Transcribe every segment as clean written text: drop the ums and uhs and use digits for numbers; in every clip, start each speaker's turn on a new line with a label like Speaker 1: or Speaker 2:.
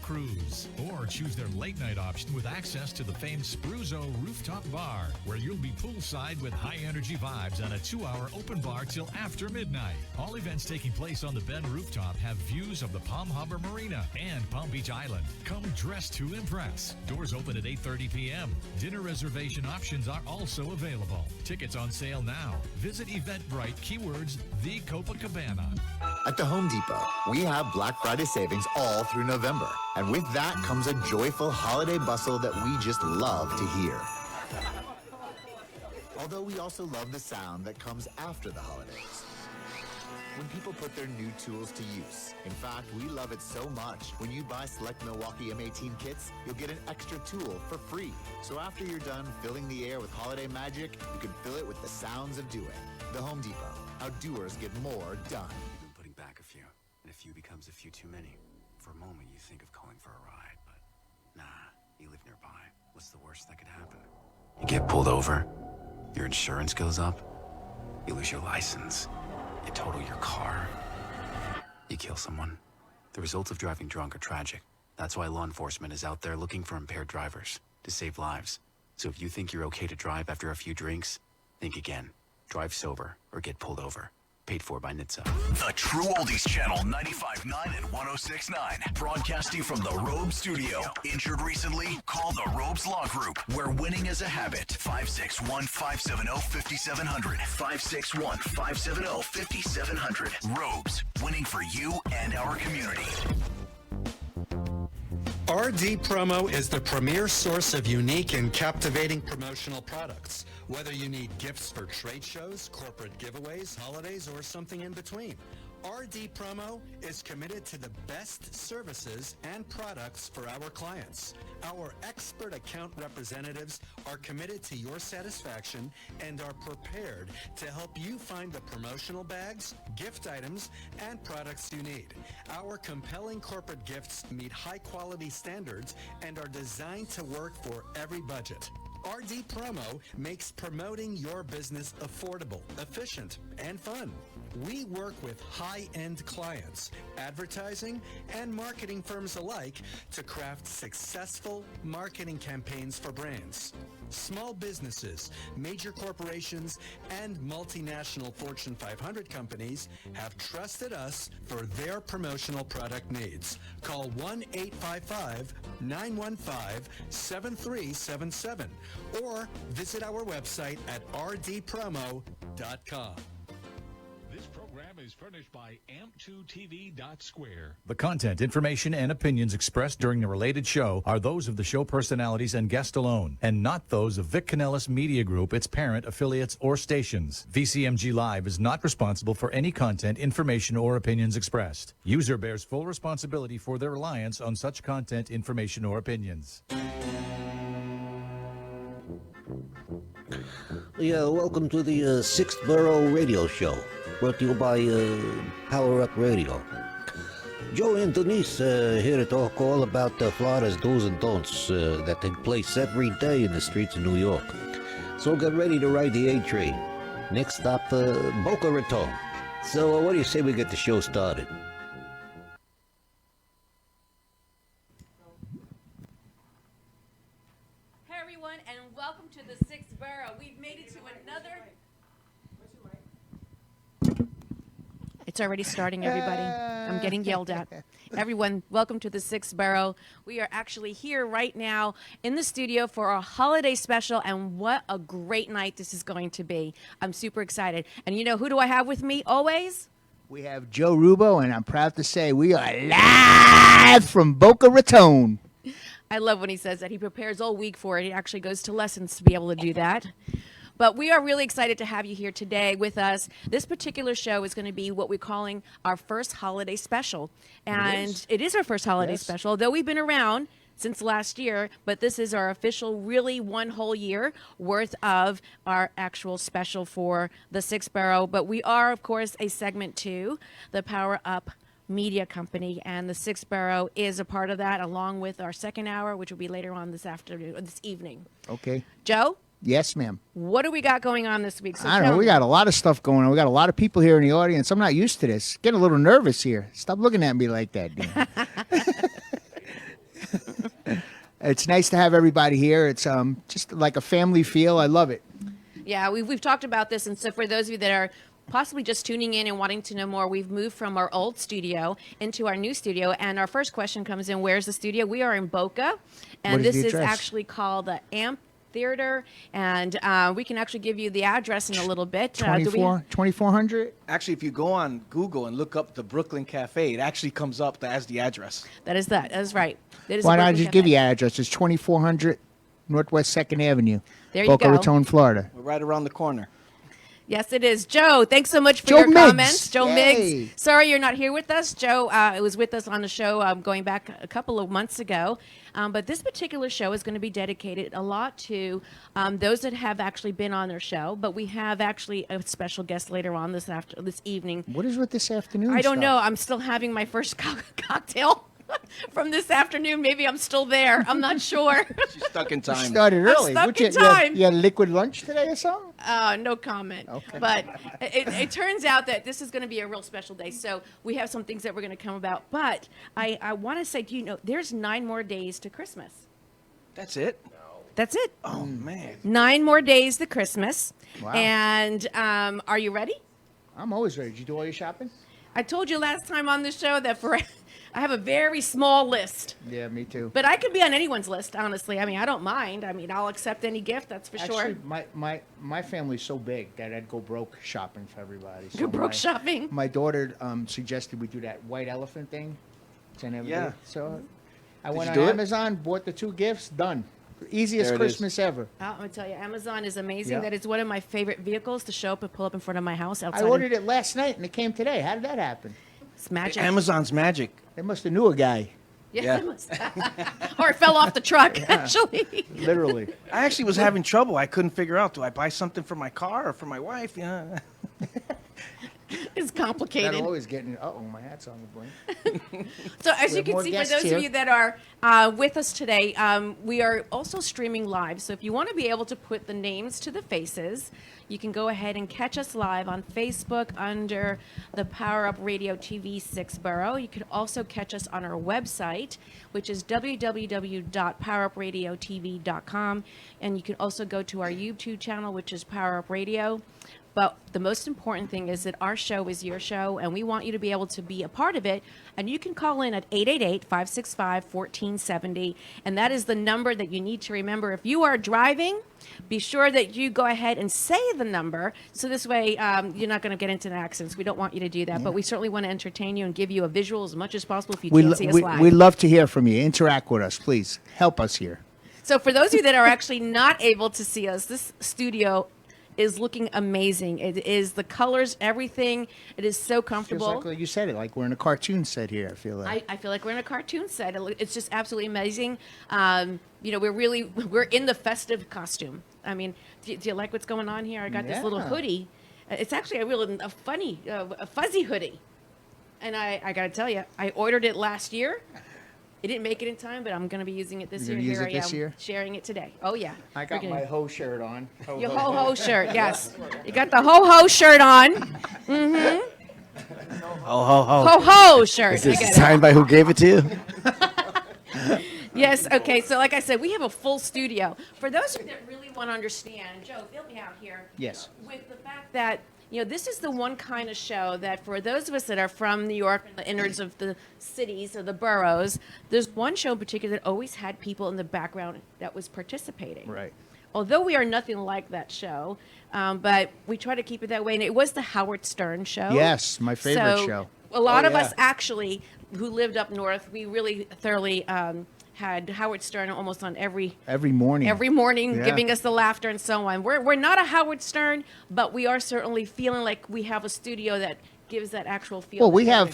Speaker 1: cruise, or choose their late night option with access to the famed Spruzo Rooftop Bar, where you'll be poolside with high energy vibes on a 2-hour open bar till after midnight. All events taking place on the Bend Rooftop have views of the Palm Harbor Marina and Palm Beach Island. Come dressed to impress. Doors open at 8:30 p.m. Dinner reservation options are also available. Tickets on sale now. Visit Eventbrite, keywords The Copacabana.
Speaker 2: At the Home Depot, we have Black Friday savings all through November. And with that comes a joyful holiday bustle that we just love to hear. Although we also love the sound that comes after the holidays, when people put their new tools to use. In fact, we love it so much. When you buy select Milwaukee M18 kits, you'll get an extra tool for free. So after you're done filling the air with holiday magic, you can fill it with the sounds of doing. The Home Depot, how doers get more done.
Speaker 3: You've been putting back a few, and a few becomes a few too many. For a moment, you think of calling for a ride, but nah, you live nearby. What's the worst that could happen? You get pulled over, your insurance goes up, you lose your license, you total your car, you kill someone. The results of driving drunk are tragic. That's why law enforcement is out there looking for impaired drivers to save lives. So if you think you're okay to drive after a few drinks, think again. Drive sober or get pulled over. Paid for by NHTSA.
Speaker 4: The True Oldies Channel 95.9 and 106.9. Broadcasting from the Robe Studio. Injured recently? Call the Robes Law Group, where winning is a habit. 561-570-5700. 561-570-5700. Robes, winning for you and our community.
Speaker 5: RD Promo is the premier source of unique and captivating promotional products. Whether you need gifts for trade shows, corporate giveaways, holidays, or something in between, RD Promo is committed to the best services and products for our clients. Our expert account representatives are committed to your satisfaction and are prepared to help you find the promotional bags, gift items, and products you need. Our compelling corporate gifts meet high-quality standards and are designed to work for every budget. RD Promo makes promoting your business affordable, efficient, and fun. We work with high-end clients, advertising, and marketing firms alike to craft successful marketing campaigns for brands. Small businesses, major corporations, and multinational Fortune 500 companies have trusted us for their promotional product needs. Call 1-855-915-7377 or visit our website at rdpromo.com.
Speaker 1: This program is furnished by amp2tv.square.
Speaker 6: The content, information, and opinions expressed during the related show are those of the show personalities and guests alone, and not those of Vic Canellis Media Group, its parent, affiliates, or stations. VCMG Live is not responsible for any content, information, or opinions expressed. User bears full responsibility for their reliance on such content, information, or opinions.
Speaker 7: Yeah, welcome to the 6th Borough Radio Show, brought to you by Power Up Radio. Joe and Denise here to talk all about Florida's do's and don'ts that take place every day in the streets of New York. So get ready to ride the A train. Next stop, Boca Raton. So what do you say we get the show started?
Speaker 8: Hey everyone, and welcome to the 6th Borough. We've made it to another... It's already starting, everybody. I'm getting yelled at. Everyone, welcome to the 6th Borough. We are actually here right now in the studio for our holiday special, and what a great night this is going to be. I'm super excited. And you know, who do I have with me always?
Speaker 9: We have Joe Rubo, and I'm proud to say we are live from Boca Raton.
Speaker 8: I love when he says that. He prepares all week for it. He actually goes to lessons to be able to do that. But we are really excited to have you here today with us. This particular show is going to be what we're calling our first holiday special. And it is our first holiday special, although we've been around since last year, but this is our official, really one whole year worth of our actual special for the 6th Borough. But we are, of course, a segment to the Power Up Media Company, and the 6th Borough is a part of that, along with our second hour, which will be later on this afternoon, or this evening.
Speaker 9: Okay.
Speaker 8: Joe?
Speaker 9: Yes, ma'am.
Speaker 8: What do we got going on this week? So
Speaker 9: I don't know. We got a lot of stuff going on. We got a lot of people here in the audience. I'm not used to this. Getting a little nervous here. Stop looking at me like that, Dan. It's nice to have everybody here. It's just like a family feel. I love it.
Speaker 8: Yeah, we've talked about this, and so for those of you that are possibly just tuning in and wanting to know more, we've moved from our old studio into our new studio, and our first question comes in, where's the studio? We are in Boca, and this is actually called the Amp Theater, and we can actually give you the address in a little bit.
Speaker 9: 2400?
Speaker 10: Actually, if you go on Google and look up the Brooklyn Cafe, it actually comes up as the address.
Speaker 8: That is right. That is
Speaker 9: Why
Speaker 8: the
Speaker 9: not
Speaker 8: Brooklyn
Speaker 9: just
Speaker 8: Cafe.
Speaker 9: give you address? It's 2400 Northwest 2nd Avenue,
Speaker 8: There you
Speaker 9: Boca
Speaker 8: go.
Speaker 9: Raton, Florida.
Speaker 10: We're right around the corner.
Speaker 8: Yes, it is. Joe, thanks so much for
Speaker 9: Joe
Speaker 8: your
Speaker 9: Miggs.
Speaker 8: comments. Joe
Speaker 9: Yay.
Speaker 8: Miggs. Sorry you're not here with us. Joe was with us on the show going back a couple of months ago. But this particular show is going to be dedicated a lot to those that have actually been on their show. But we have actually a special guest later on this evening.
Speaker 9: What is with this afternoon
Speaker 8: I don't
Speaker 9: stuff?
Speaker 8: know. I'm still having my first cocktail from this afternoon. Maybe I'm still there. I'm not sure.
Speaker 10: She's stuck in time.
Speaker 9: Started early.
Speaker 8: stuck
Speaker 9: What,
Speaker 8: in time.
Speaker 9: You had liquid lunch today or something?
Speaker 8: No comment.
Speaker 9: Okay.
Speaker 8: But it turns out that this is going to be a real special day. So we have some things that we're going to come about. But I want to say, do you know, there's 9 more days to Christmas.
Speaker 10: That's it?
Speaker 8: That's it.
Speaker 10: Oh, man.
Speaker 8: 9 more days to Christmas.
Speaker 9: Wow.
Speaker 8: And are you ready?
Speaker 9: I'm always ready. Did you do all your shopping?
Speaker 8: I told you last time on the show that I have a very small list.
Speaker 9: Yeah, me too.
Speaker 8: But I could be on anyone's list, honestly. I mean, I don't mind. I mean, I'll accept any gift, that's for
Speaker 9: Actually,
Speaker 8: sure.
Speaker 9: my family's so big that I'd go broke shopping for everybody. So
Speaker 8: Go broke shopping?
Speaker 9: My daughter suggested we do that white elephant thing.
Speaker 10: Yeah.
Speaker 9: So I went
Speaker 10: you
Speaker 9: on
Speaker 10: do it?
Speaker 9: Amazon, bought the 2 gifts, done. Easiest
Speaker 10: There it
Speaker 9: Christmas ever.
Speaker 8: I'm going to tell you, Amazon is amazing.
Speaker 9: Yeah.
Speaker 8: That is one of my favorite vehicles to show up and pull up in front of my house outside.
Speaker 9: I ordered it last night and it came today. How did that happen?
Speaker 8: It's magic.
Speaker 10: Amazon's magic.
Speaker 9: They must have knew a guy,
Speaker 10: Yeah.
Speaker 8: it must- or it fell off the truck, actually.
Speaker 9: literally.
Speaker 10: I actually was having trouble. I couldn't figure out, do I buy something for my car or for my wife? Yeah.
Speaker 8: It's
Speaker 9: That'll
Speaker 8: complicated.
Speaker 9: always get in. Uh-oh, my hat's on the blink.
Speaker 8: So as
Speaker 9: We
Speaker 8: you
Speaker 9: have
Speaker 8: can
Speaker 9: more
Speaker 8: see, for
Speaker 9: guests
Speaker 8: those
Speaker 9: here.
Speaker 8: of you that are with us today, we are also streaming live. So if you want to be able to put the names to the faces, you can go ahead and catch us live on Facebook under the Power Up Radio TV 6 Borough. You can also catch us on our website, which is www.powerupradiotv.com. And you can also go to our YouTube channel, which is Power Up Radio. But the most important thing is that our show is your show, and we want you to be able to be a part of it. And you can call in at 888-565-1470, and that is the number that you need to remember. If you are driving, be sure that you go ahead and say the number, so this way you're not going to get into an accident. We don't want you to do that, but we certainly want to entertain you and give you a visual as much as possible if you can't see us live.
Speaker 9: We love to hear from you. Interact with us, please. Help us here.
Speaker 8: So for those of you that are actually not able to see us, this studio is looking amazing. It is the colors, everything. It is so
Speaker 9: Feels
Speaker 8: comfortable.
Speaker 9: like you said it, like we're in a cartoon set here. I feel like.
Speaker 8: I feel like we're in a cartoon set. It's just absolutely amazing. We're in the festive costume. I mean, do you like what's going on here? I got this little
Speaker 9: Yeah.
Speaker 8: hoodie. It's actually a funny, a fuzzy hoodie. And I got to tell you, I ordered it last year. It didn't make it in time, but I'm going to be using it this
Speaker 9: You're
Speaker 8: year.
Speaker 9: gonna use
Speaker 8: Here
Speaker 9: it this
Speaker 8: I am,
Speaker 9: year?
Speaker 8: sharing it today. Oh yeah.
Speaker 9: I got my ho shirt on.
Speaker 8: Your ho-ho shirt, yes. You got the ho-ho shirt on. Mm-hmm.
Speaker 10: Ho, ho, ho.
Speaker 8: Ho-ho shirt.
Speaker 11: Is
Speaker 8: I
Speaker 11: this
Speaker 8: get it.
Speaker 11: signed by who gave it to you?
Speaker 8: Yes, okay, so like I said, we have a full studio. For those of you that really want to understand, Joe, feel me out here.
Speaker 9: Yes.
Speaker 8: With the fact that, this is the one kind of show that for those of us that are from New York and the innards of the cities or the boroughs, there's one show in particular that always had people in the background that was participating.
Speaker 9: Right.
Speaker 8: Although we are nothing like that show, but we try to keep it that way. And it was the Howard Stern show.
Speaker 9: Yes, my favorite
Speaker 8: So
Speaker 9: show.
Speaker 8: A lot of
Speaker 10: yeah.
Speaker 8: us actually who lived up north, we really thoroughly had Howard Stern almost on every
Speaker 9: morning. Yeah.
Speaker 8: giving us the laughter and so on. We're not a Howard Stern, but we are certainly feeling like we have a studio that gives that actual feel.
Speaker 9: Well,
Speaker 8: that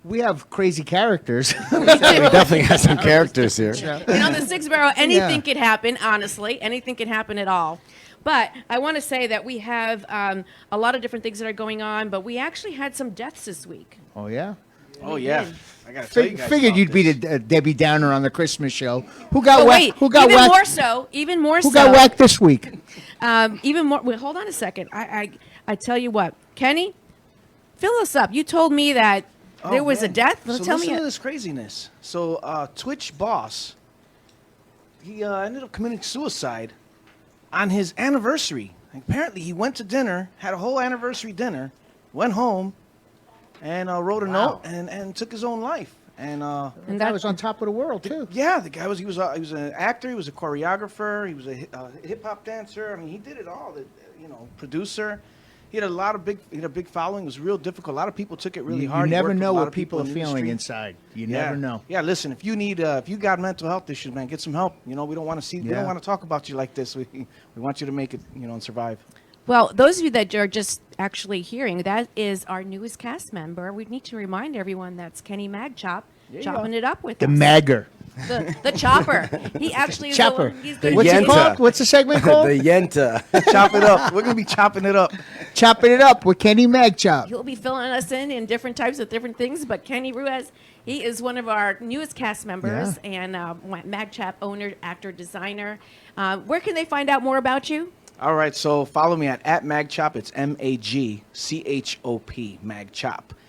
Speaker 9: we have crazy characters.
Speaker 11: We definitely have some characters here.
Speaker 8: And on the 6 Borough, anything could happen, honestly. Anything can happen at all. But I want to say that we have a lot of different things that are going on, but we actually had some deaths this week.
Speaker 9: Oh yeah.
Speaker 10: Oh, yeah. I got to tell you guys
Speaker 9: Figured
Speaker 10: about
Speaker 9: you'd be
Speaker 10: this.
Speaker 9: the Debbie Downer on the Christmas show. Who got
Speaker 8: Oh,
Speaker 9: whacked?
Speaker 8: wait,
Speaker 9: Who got
Speaker 8: even
Speaker 9: whacked?
Speaker 8: even more
Speaker 9: Who
Speaker 8: so.
Speaker 9: got whacked this week?
Speaker 8: Even more. Wait, hold on a second. I tell you what, Kenny, fill us up. You told me that there was a
Speaker 10: man.
Speaker 8: death.
Speaker 10: So
Speaker 8: Tell
Speaker 10: listen
Speaker 8: me.
Speaker 10: to this craziness. So Twitch boss he ended up committing suicide on his anniversary. Apparently, he went to dinner, had a whole anniversary dinner, went home, and wrote a note and took his own life. And
Speaker 9: that was on top of the world too.
Speaker 10: Yeah, the guy he was an actor, he was a choreographer, he was a hip hop dancer. I mean, he did it all. Producer. He had a big following. It was real difficult. A lot of people took it really hard.
Speaker 9: You never know what
Speaker 10: people
Speaker 9: are feeling inside. You never know.
Speaker 10: Yeah, listen, if you got mental health issues, man, get some help. We don't want to we don't want to talk about you like this. We want you to make it, and survive.
Speaker 8: Well, those of you that are just actually hearing, that is our newest cast member. We need to remind everyone that's Kenny Magchop chopping it up with
Speaker 9: the
Speaker 8: us.
Speaker 9: Magger.
Speaker 8: The chopper. He actually is
Speaker 9: Chopper.
Speaker 8: He's
Speaker 11: The
Speaker 9: What's it
Speaker 11: Yenta.
Speaker 9: called? What's the segment called?
Speaker 11: The Yenta.
Speaker 10: Chop it up. We're gonna be chopping it up.
Speaker 9: Chopping it up with Kenny Magchop.
Speaker 8: He'll be filling us in different types of different things. But Kenny Ruiz, he is one of our newest cast members and Magchop owner, actor, designer. Where can they find out more about you?
Speaker 10: All right, so follow me at Magchop. It's Magchop,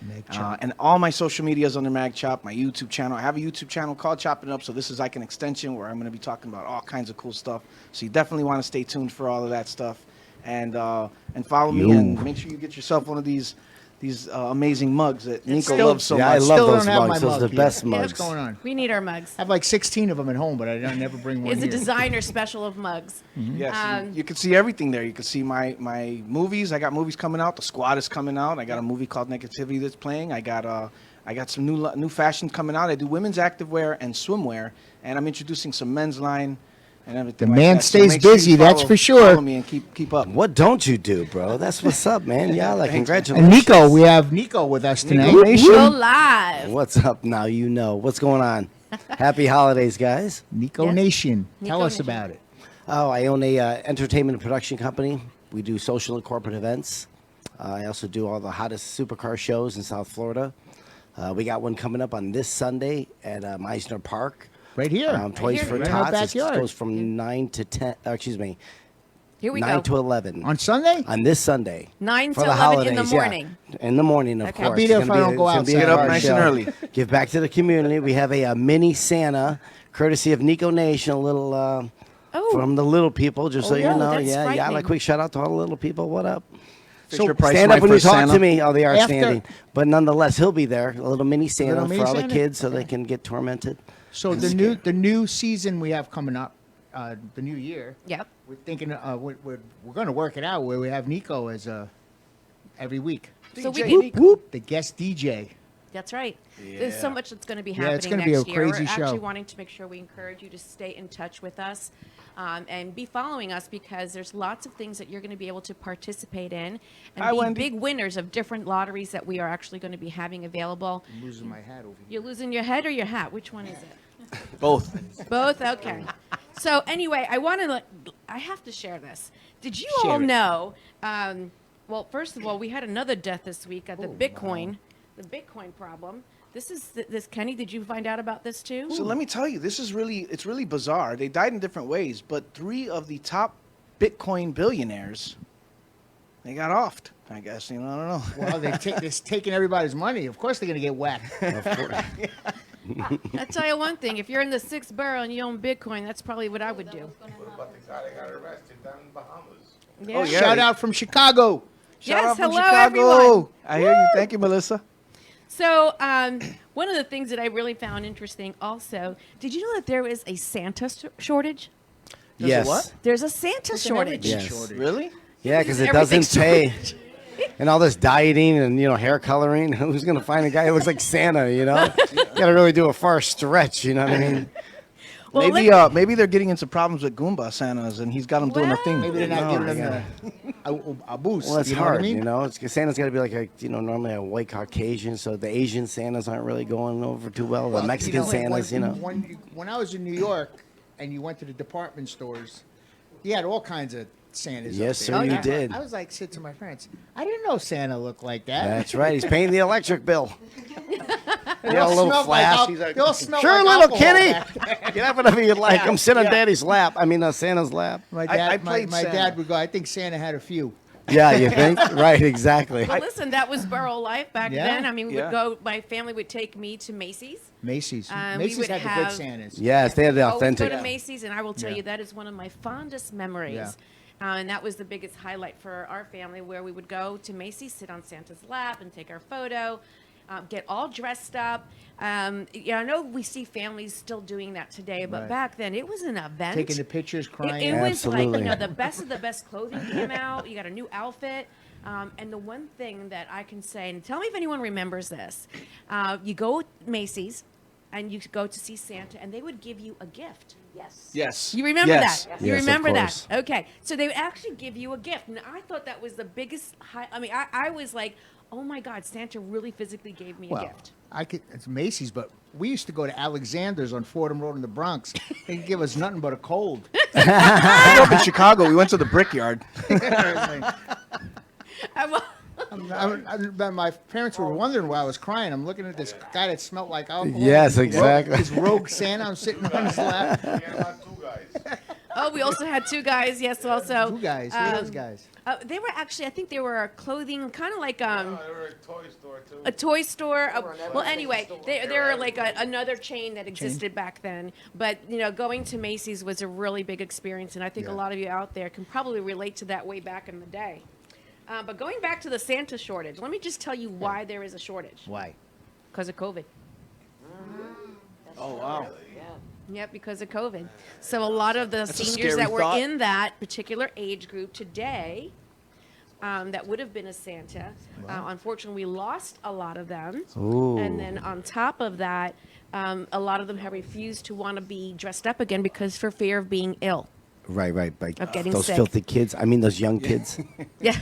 Speaker 10: Magchop. And all my social media is under Magchop, my YouTube channel. I have a YouTube channel called Chopping It Up, so this is like an extension where I'm going to be talking about all kinds of cool stuff. So you definitely want to stay tuned for all of that stuff. And follow me and make sure you get yourself one of these amazing mugs that Nico loves so much.
Speaker 11: I love
Speaker 9: Still
Speaker 11: those
Speaker 9: don't have
Speaker 11: mugs.
Speaker 9: my
Speaker 11: Those are
Speaker 9: mug
Speaker 11: the
Speaker 9: yet.
Speaker 11: best
Speaker 9: Yeah,
Speaker 11: mugs.
Speaker 9: what's going on?
Speaker 8: We need our mugs.
Speaker 9: I have like 16 of them at home, but I never bring one
Speaker 8: It's a
Speaker 9: here.
Speaker 8: designer special of mugs.
Speaker 10: Yes, you can see everything there. You can see my movies. I got movies coming out. The Squad is coming out. I got a movie called Negativity that's playing. I got some new fashion coming out. I do women's activewear and swimwear, and I'm introducing some men's line and everything.
Speaker 9: The
Speaker 10: like
Speaker 9: man
Speaker 10: that. So
Speaker 9: stays
Speaker 10: make sure you
Speaker 9: busy, that's for sure.
Speaker 10: Follow me and keep up.
Speaker 11: What don't you do, bro? That's what's up, man. Yeah, like congratulations.
Speaker 9: And Nico, we have Nico with us tonight.
Speaker 8: Go live.
Speaker 11: What's up now? You know what's going on. Happy holidays, guys.
Speaker 9: Nico
Speaker 8: Yes.
Speaker 9: Nation.
Speaker 8: Nico
Speaker 9: Tell us
Speaker 8: Nation.
Speaker 9: about it.
Speaker 11: Oh, I own a entertainment and production company. We do social and corporate events. I also do all the hottest supercar shows in South Florida. We got one coming up on this Sunday at Meisner Park.
Speaker 9: Right here.
Speaker 11: Toys
Speaker 8: here.
Speaker 11: for
Speaker 9: Right in our
Speaker 11: Tots. It
Speaker 9: backyard.
Speaker 11: goes from 9 to 10.
Speaker 8: Here we
Speaker 11: 9
Speaker 8: go.
Speaker 11: to 11
Speaker 9: On Sunday?
Speaker 11: on this Sunday.
Speaker 8: 9
Speaker 11: for
Speaker 8: to
Speaker 11: the
Speaker 8: 11 in the
Speaker 11: holidays, yeah.
Speaker 8: morning.
Speaker 11: In the morning, of
Speaker 8: Okay.
Speaker 11: course.
Speaker 9: I'll be there
Speaker 11: It's
Speaker 9: if
Speaker 11: gonna
Speaker 9: I don't go
Speaker 11: it's gonna be a
Speaker 10: Get up
Speaker 11: hard
Speaker 10: nice
Speaker 11: show.
Speaker 10: and early.
Speaker 11: Give back to the community. We have a mini Santa, courtesy of Nico Nation, a little from the little people, just so you
Speaker 8: yeah,
Speaker 11: know.
Speaker 8: that's
Speaker 11: Yeah,
Speaker 8: frightening.
Speaker 11: like quick shout out to all the little people. What up?
Speaker 10: Fisher Price,
Speaker 11: Stand
Speaker 10: my
Speaker 11: up when you
Speaker 10: first
Speaker 11: talk
Speaker 10: Santa.
Speaker 11: to me. Oh, they are
Speaker 9: After-
Speaker 11: standing. But nonetheless, he'll be there. A little mini Santa
Speaker 9: Little mini
Speaker 11: for all the
Speaker 9: Santa?
Speaker 11: kids so they can get tormented.
Speaker 9: So the new season we have coming up, the new year.
Speaker 8: Yep.
Speaker 9: We're thinking we're going to work it out where we have Nico as every week.
Speaker 8: So we
Speaker 10: DJ
Speaker 8: can,
Speaker 9: The guest DJ.
Speaker 8: That's right. There's so much that's going to be
Speaker 9: Yeah, it's
Speaker 8: happening
Speaker 9: gonna be a
Speaker 8: next year.
Speaker 9: crazy
Speaker 8: We're actually
Speaker 9: show.
Speaker 8: wanting to make sure we encourage you to stay in touch with us and be following us because there's lots of things that you're going to be able to participate in and
Speaker 10: Hi,
Speaker 8: be
Speaker 10: Wendy.
Speaker 8: big winners of different lotteries that we are actually going to be having available.
Speaker 9: I'm losing my hat over here.
Speaker 8: You're losing your head or your hat? Which one is it?
Speaker 10: Both.
Speaker 8: Both? Okay. So anyway, I have to share this. Did you
Speaker 9: Share
Speaker 8: all
Speaker 9: it.
Speaker 8: know, well, first of all, we had another death this week at the Bitcoin problem. This Kenny, did you find out about this too?
Speaker 10: So let me tell you, it's really bizarre. They died in different ways, but 3 of the top Bitcoin billionaires, they got offed. I guess I don't know.
Speaker 9: Well, they're taking everybody's money. Of course they're going to get whacked.
Speaker 8: I'll tell you one thing. If you're in the 6th borough and you own Bitcoin, that's probably what I would do.
Speaker 12: What about the guy that got arrested down in Bahamas?
Speaker 8: Yeah.
Speaker 10: Oh, yeah.
Speaker 9: Shout out from Chicago.
Speaker 10: Shout
Speaker 8: Yes,
Speaker 10: out from
Speaker 8: hello,
Speaker 10: Chicago.
Speaker 8: everyone.
Speaker 10: I hear you. Thank you, Melissa.
Speaker 8: So one of the things that I really found interesting also, did you know that there is a Santa shortage?
Speaker 11: Yes.
Speaker 10: what?
Speaker 8: There's a Santa shortage.
Speaker 11: Yes.
Speaker 10: Really?
Speaker 11: Yeah, because it
Speaker 8: Everything's
Speaker 11: doesn't pay. And all this dieting and, hair coloring. Who's going to find a guy who looks like Santa, you got to really do a far stretch, you know what I mean?
Speaker 8: Well,
Speaker 10: Maybe they're getting into problems with Goomba Santas, and he's got them doing a thing.
Speaker 9: Maybe they're not
Speaker 11: No,
Speaker 9: giving them a boost.
Speaker 11: Well, it's
Speaker 9: you know
Speaker 11: hard,
Speaker 9: what I mean?
Speaker 11: Santa's got to be like normally a white Caucasian, so the Asian Santas aren't really going over too well. The Mexican Santas,
Speaker 9: When I was in New York and you went to the department stores, you had all kinds of Santas.
Speaker 11: Yes,
Speaker 9: up there.
Speaker 11: sir, you did.
Speaker 9: I was like, said to my friends, I didn't know Santa looked like that.
Speaker 11: That's right. He's paying the electric bill.
Speaker 9: They
Speaker 11: Yeah, a
Speaker 9: all
Speaker 11: little
Speaker 9: smelled
Speaker 11: flash.
Speaker 9: Like
Speaker 11: He's like,
Speaker 9: they all smelled
Speaker 11: sure,
Speaker 9: like
Speaker 11: little
Speaker 9: alcohol
Speaker 11: kitty.
Speaker 9: back there.
Speaker 11: You can have whatever you like.
Speaker 9: Yeah,
Speaker 11: Come sit on
Speaker 9: yeah.
Speaker 11: Daddy's lap. I mean, Santa's lap.
Speaker 9: My
Speaker 10: I
Speaker 9: dad,
Speaker 10: played
Speaker 9: my
Speaker 10: Santa.
Speaker 9: dad would go, I think Santa had a few.
Speaker 11: Yeah, you think? Right, exactly.
Speaker 8: Well, listen, that was borough life back
Speaker 9: Yeah.
Speaker 8: then. I mean, we
Speaker 10: Yeah.
Speaker 8: would go. My family would take me to Macy's.
Speaker 9: Macy's.
Speaker 8: We
Speaker 9: Macy's
Speaker 8: would
Speaker 9: had the
Speaker 8: have-
Speaker 9: good Santas.
Speaker 11: Yes, they have the
Speaker 8: Always
Speaker 11: authentic.
Speaker 8: go to Macy's, and I will tell
Speaker 9: Yeah.
Speaker 8: you that is one of my fondest memories.
Speaker 9: Yeah.
Speaker 8: And that was the biggest highlight for our family, where we would go to Macy's, sit on Santa's lap, and take our photo, get all dressed up. Yeah, I know we see families still doing that today, but
Speaker 9: Right.
Speaker 8: back then it was an event.
Speaker 9: Taking the pictures,
Speaker 8: It,
Speaker 9: crying.
Speaker 8: it was like,
Speaker 11: Absolutely.
Speaker 8: the best of the best clothing came out. You got a new outfit. And the one thing that I can say, and tell me if anyone remembers this, you go to Macy's and you go to see Santa, and they would give you a gift. Yes.
Speaker 10: Yes.
Speaker 8: You remember
Speaker 10: Yes.
Speaker 8: that? You
Speaker 11: Yes, of
Speaker 8: remember that?
Speaker 11: course.
Speaker 8: Okay. So they would actually give you a gift. And I thought that was the biggest I mean, I was like, oh my God, Santa really physically gave me a
Speaker 9: Well,
Speaker 8: gift.
Speaker 9: it's Macy's, but we used to go to Alexander's on Fordham Road in the Bronx. They didn't give us nothing but a cold.
Speaker 10: I grew up in Chicago. We went to the Brickyard.
Speaker 9: My parents were wondering why I was crying. I'm looking at this guy that smelled like alcohol.
Speaker 11: Yes, exactly.
Speaker 9: This rogue Santa. I'm sitting on his lap.
Speaker 12: We had about 2 guys.
Speaker 8: Oh, we also had two guys. Yes, also.
Speaker 9: Two guys. Who are those guys?
Speaker 8: They were actually, I think they were clothing, kind of like
Speaker 12: They were a toy store, too.
Speaker 8: a toy store. Well, anyway, they were like another chain that existed back then. But, going to Macy's was a really big experience, and I think a lot of you out there can probably relate to that way back in the day. But going back to the Santa shortage, let me just tell you why there is a shortage.
Speaker 9: Why?
Speaker 8: Because of COVID.
Speaker 10: Oh, wow.
Speaker 8: Yep, because of COVID. So a lot of the
Speaker 10: That's a
Speaker 8: seniors
Speaker 10: scary
Speaker 8: that were
Speaker 10: thought.
Speaker 8: in that particular age group today, that would have been a Santa, unfortunately, we lost a lot of them.
Speaker 11: Ooh.
Speaker 8: And then on top of that, a lot of them have refused to want to be dressed up again because for fear of being ill.
Speaker 11: Right. Like
Speaker 8: Of getting
Speaker 11: those
Speaker 8: sick.
Speaker 11: filthy kids. I mean, those young kids.
Speaker 8: Yeah.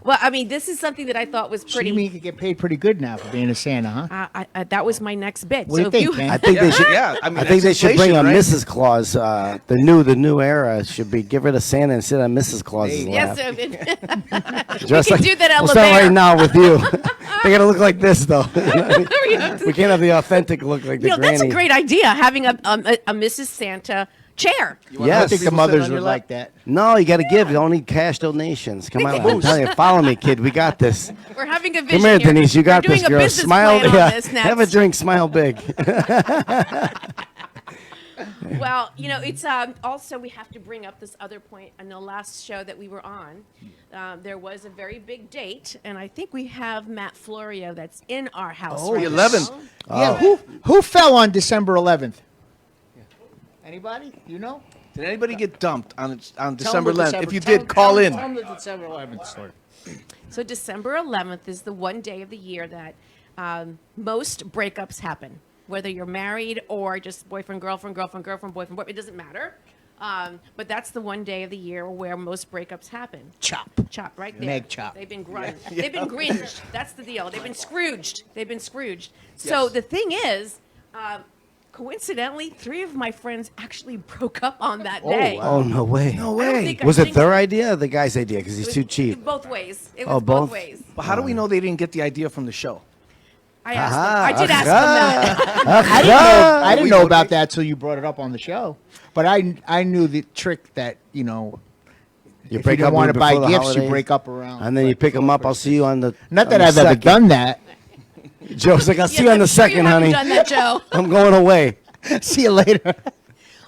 Speaker 8: Well, I mean, this is something that I thought was
Speaker 9: So
Speaker 8: pretty.
Speaker 9: you mean you could get paid pretty good now for being a Santa, huh?
Speaker 8: That was my next bit.
Speaker 9: What do you think, Ken?
Speaker 11: I think they should.
Speaker 10: Yeah, I mean,
Speaker 11: I think they
Speaker 10: that's
Speaker 11: should bring a
Speaker 10: inflation, right?
Speaker 11: Mrs. Claus. The new era should be get rid of Santa and sit on Mrs. Claus's
Speaker 8: Yes,
Speaker 11: lap.
Speaker 8: we
Speaker 11: Just
Speaker 8: can do that at
Speaker 11: We'll start
Speaker 8: LeBaron.
Speaker 11: right now with you. They gotta look like this though.
Speaker 8: have to-
Speaker 11: We can't have the authentic look like the granny.
Speaker 8: That's a great idea, having a Mrs. Santa chair.
Speaker 11: Yes.
Speaker 9: I think the mothers would like that.
Speaker 11: No, you got to give. You don't need cash donations. Come on, I'm telling you. Follow me, kid. We got this.
Speaker 8: We're having a vision
Speaker 11: Come here, Denise. You got
Speaker 8: We're doing
Speaker 11: this,
Speaker 8: a
Speaker 11: girl.
Speaker 8: business
Speaker 11: Smile.
Speaker 8: plan on this
Speaker 11: Have a
Speaker 8: next.
Speaker 11: drink. Smile big.
Speaker 8: Well, it's also we have to bring up this other point. In the last show that we were on, there was a very big date, and I think we have Matt Florio that's in our house. right
Speaker 10: the
Speaker 8: now.
Speaker 10: 11th.
Speaker 9: Yeah. Who fell on December 11th? Anybody? You know?
Speaker 10: Did anybody get dumped on
Speaker 9: Tell
Speaker 10: December
Speaker 9: them
Speaker 10: 11th? If you
Speaker 9: tell
Speaker 10: did, call in.
Speaker 9: them the December 11th story.
Speaker 8: So December 11th is the one day of the year that most breakups happen. Whether you're married or just boyfriend, girlfriend, boyfriend, it doesn't matter. But that's the one day of the year where most breakups happen.
Speaker 9: Chop.
Speaker 8: Chop, right there.
Speaker 9: Meg chop.
Speaker 8: They've been grunged. They've been gringed. That's the deal. They've been Scrooged. So the thing is, coincidentally, 3 of my friends actually broke up on that day.
Speaker 11: Oh, no way.
Speaker 10: No
Speaker 8: I don't
Speaker 10: way.
Speaker 8: think-
Speaker 11: Was
Speaker 8: I
Speaker 11: it
Speaker 8: think
Speaker 11: their idea or the guy's idea? Because he's
Speaker 8: it was
Speaker 11: too cheap.
Speaker 8: Both ways. It
Speaker 11: Oh,
Speaker 8: was both
Speaker 11: both?
Speaker 8: ways.
Speaker 10: But how do we know they didn't get the idea from the show?
Speaker 8: I asked them. I did ask them that.
Speaker 9: I didn't know about that till you brought it up on the show. But I knew the trick that,
Speaker 11: You
Speaker 9: if
Speaker 11: break
Speaker 9: you
Speaker 11: up
Speaker 9: don't want to
Speaker 11: before
Speaker 9: buy
Speaker 11: the
Speaker 9: gifts, you
Speaker 11: holidays,
Speaker 9: break up around.
Speaker 11: and then you pick them up. I'll see you on the.
Speaker 9: Not
Speaker 11: on
Speaker 9: that
Speaker 11: the
Speaker 9: I've ever
Speaker 11: second.
Speaker 9: done that.
Speaker 11: Joe's like, I'll see
Speaker 8: Yes,
Speaker 11: you on
Speaker 8: I'm
Speaker 11: the
Speaker 8: sure you
Speaker 11: second,
Speaker 8: haven't
Speaker 11: honey.
Speaker 8: done that, Joe.
Speaker 11: I'm going away.
Speaker 9: See you later.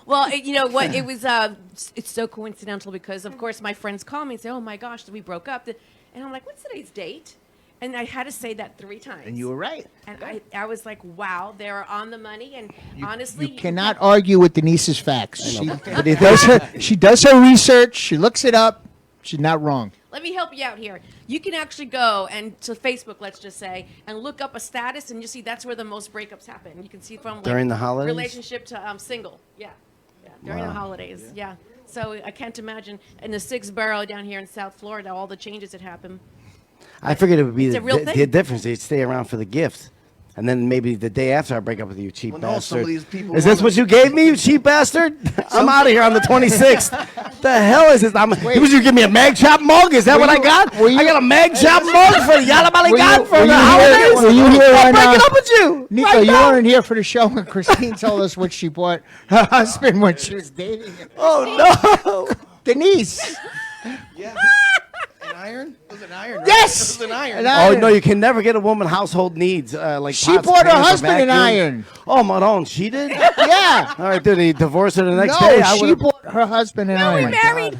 Speaker 8: Well, you know what? It was. It's so coincidental because, of course, my friends call me and say, "Oh my gosh, we broke up," and I'm like, "What's today's date?" And I had to say that 3 times.
Speaker 9: And you were right.
Speaker 8: And I was like, "Wow, they're on the money." And honestly,
Speaker 9: You cannot argue with Denise's facts.
Speaker 11: But he does
Speaker 9: She does her research. She looks it up. She's not wrong.
Speaker 8: Let me help you out here. You can actually go and to Facebook, let's just say, and look up a status, and you see that's where the most breakups happen. You can see from like,
Speaker 11: During the holidays?
Speaker 8: relationship to single. Yeah, during the holidays. Yeah. So I can't imagine in the 6th borough down here in South Florida all the changes that happen.
Speaker 11: I figured it would be
Speaker 8: It's a real
Speaker 11: the
Speaker 8: thing.
Speaker 11: difference. They'd stay around for the gift. And then maybe the day after I break up with you, cheap
Speaker 10: Well, no, some
Speaker 11: bastard.
Speaker 10: of these people
Speaker 11: Is this
Speaker 10: wanna-
Speaker 11: what you gave me, you cheap bastard? I'm out of here on the 26th. The hell is this? Was you give me a mag chop mug? Is that what I got? I got a mag chop mug for the Yalla Bali God for the holidays?
Speaker 9: Were you here
Speaker 11: I'm
Speaker 9: when,
Speaker 11: breaking up with you.
Speaker 9: Nico,
Speaker 11: right
Speaker 9: you
Speaker 11: now.
Speaker 9: weren't here for the show when Christine told us what she bought her husband when she was dating him.
Speaker 11: Oh, no.
Speaker 9: Denise.
Speaker 10: iron? It was an iron, right?
Speaker 9: Yes!
Speaker 10: It was an iron.
Speaker 9: An
Speaker 11: Oh
Speaker 9: iron.
Speaker 11: no, you can never get a woman household needs like
Speaker 9: She
Speaker 11: pots,
Speaker 9: bought her
Speaker 11: pans, or
Speaker 9: husband an
Speaker 11: vacuums.
Speaker 9: iron.
Speaker 11: Oh, Maron, she did.
Speaker 9: Yeah.
Speaker 11: All right, did he divorce her the next
Speaker 9: No,
Speaker 11: day? I
Speaker 9: she
Speaker 11: would've-
Speaker 9: bought her husband an iron.
Speaker 8: We married.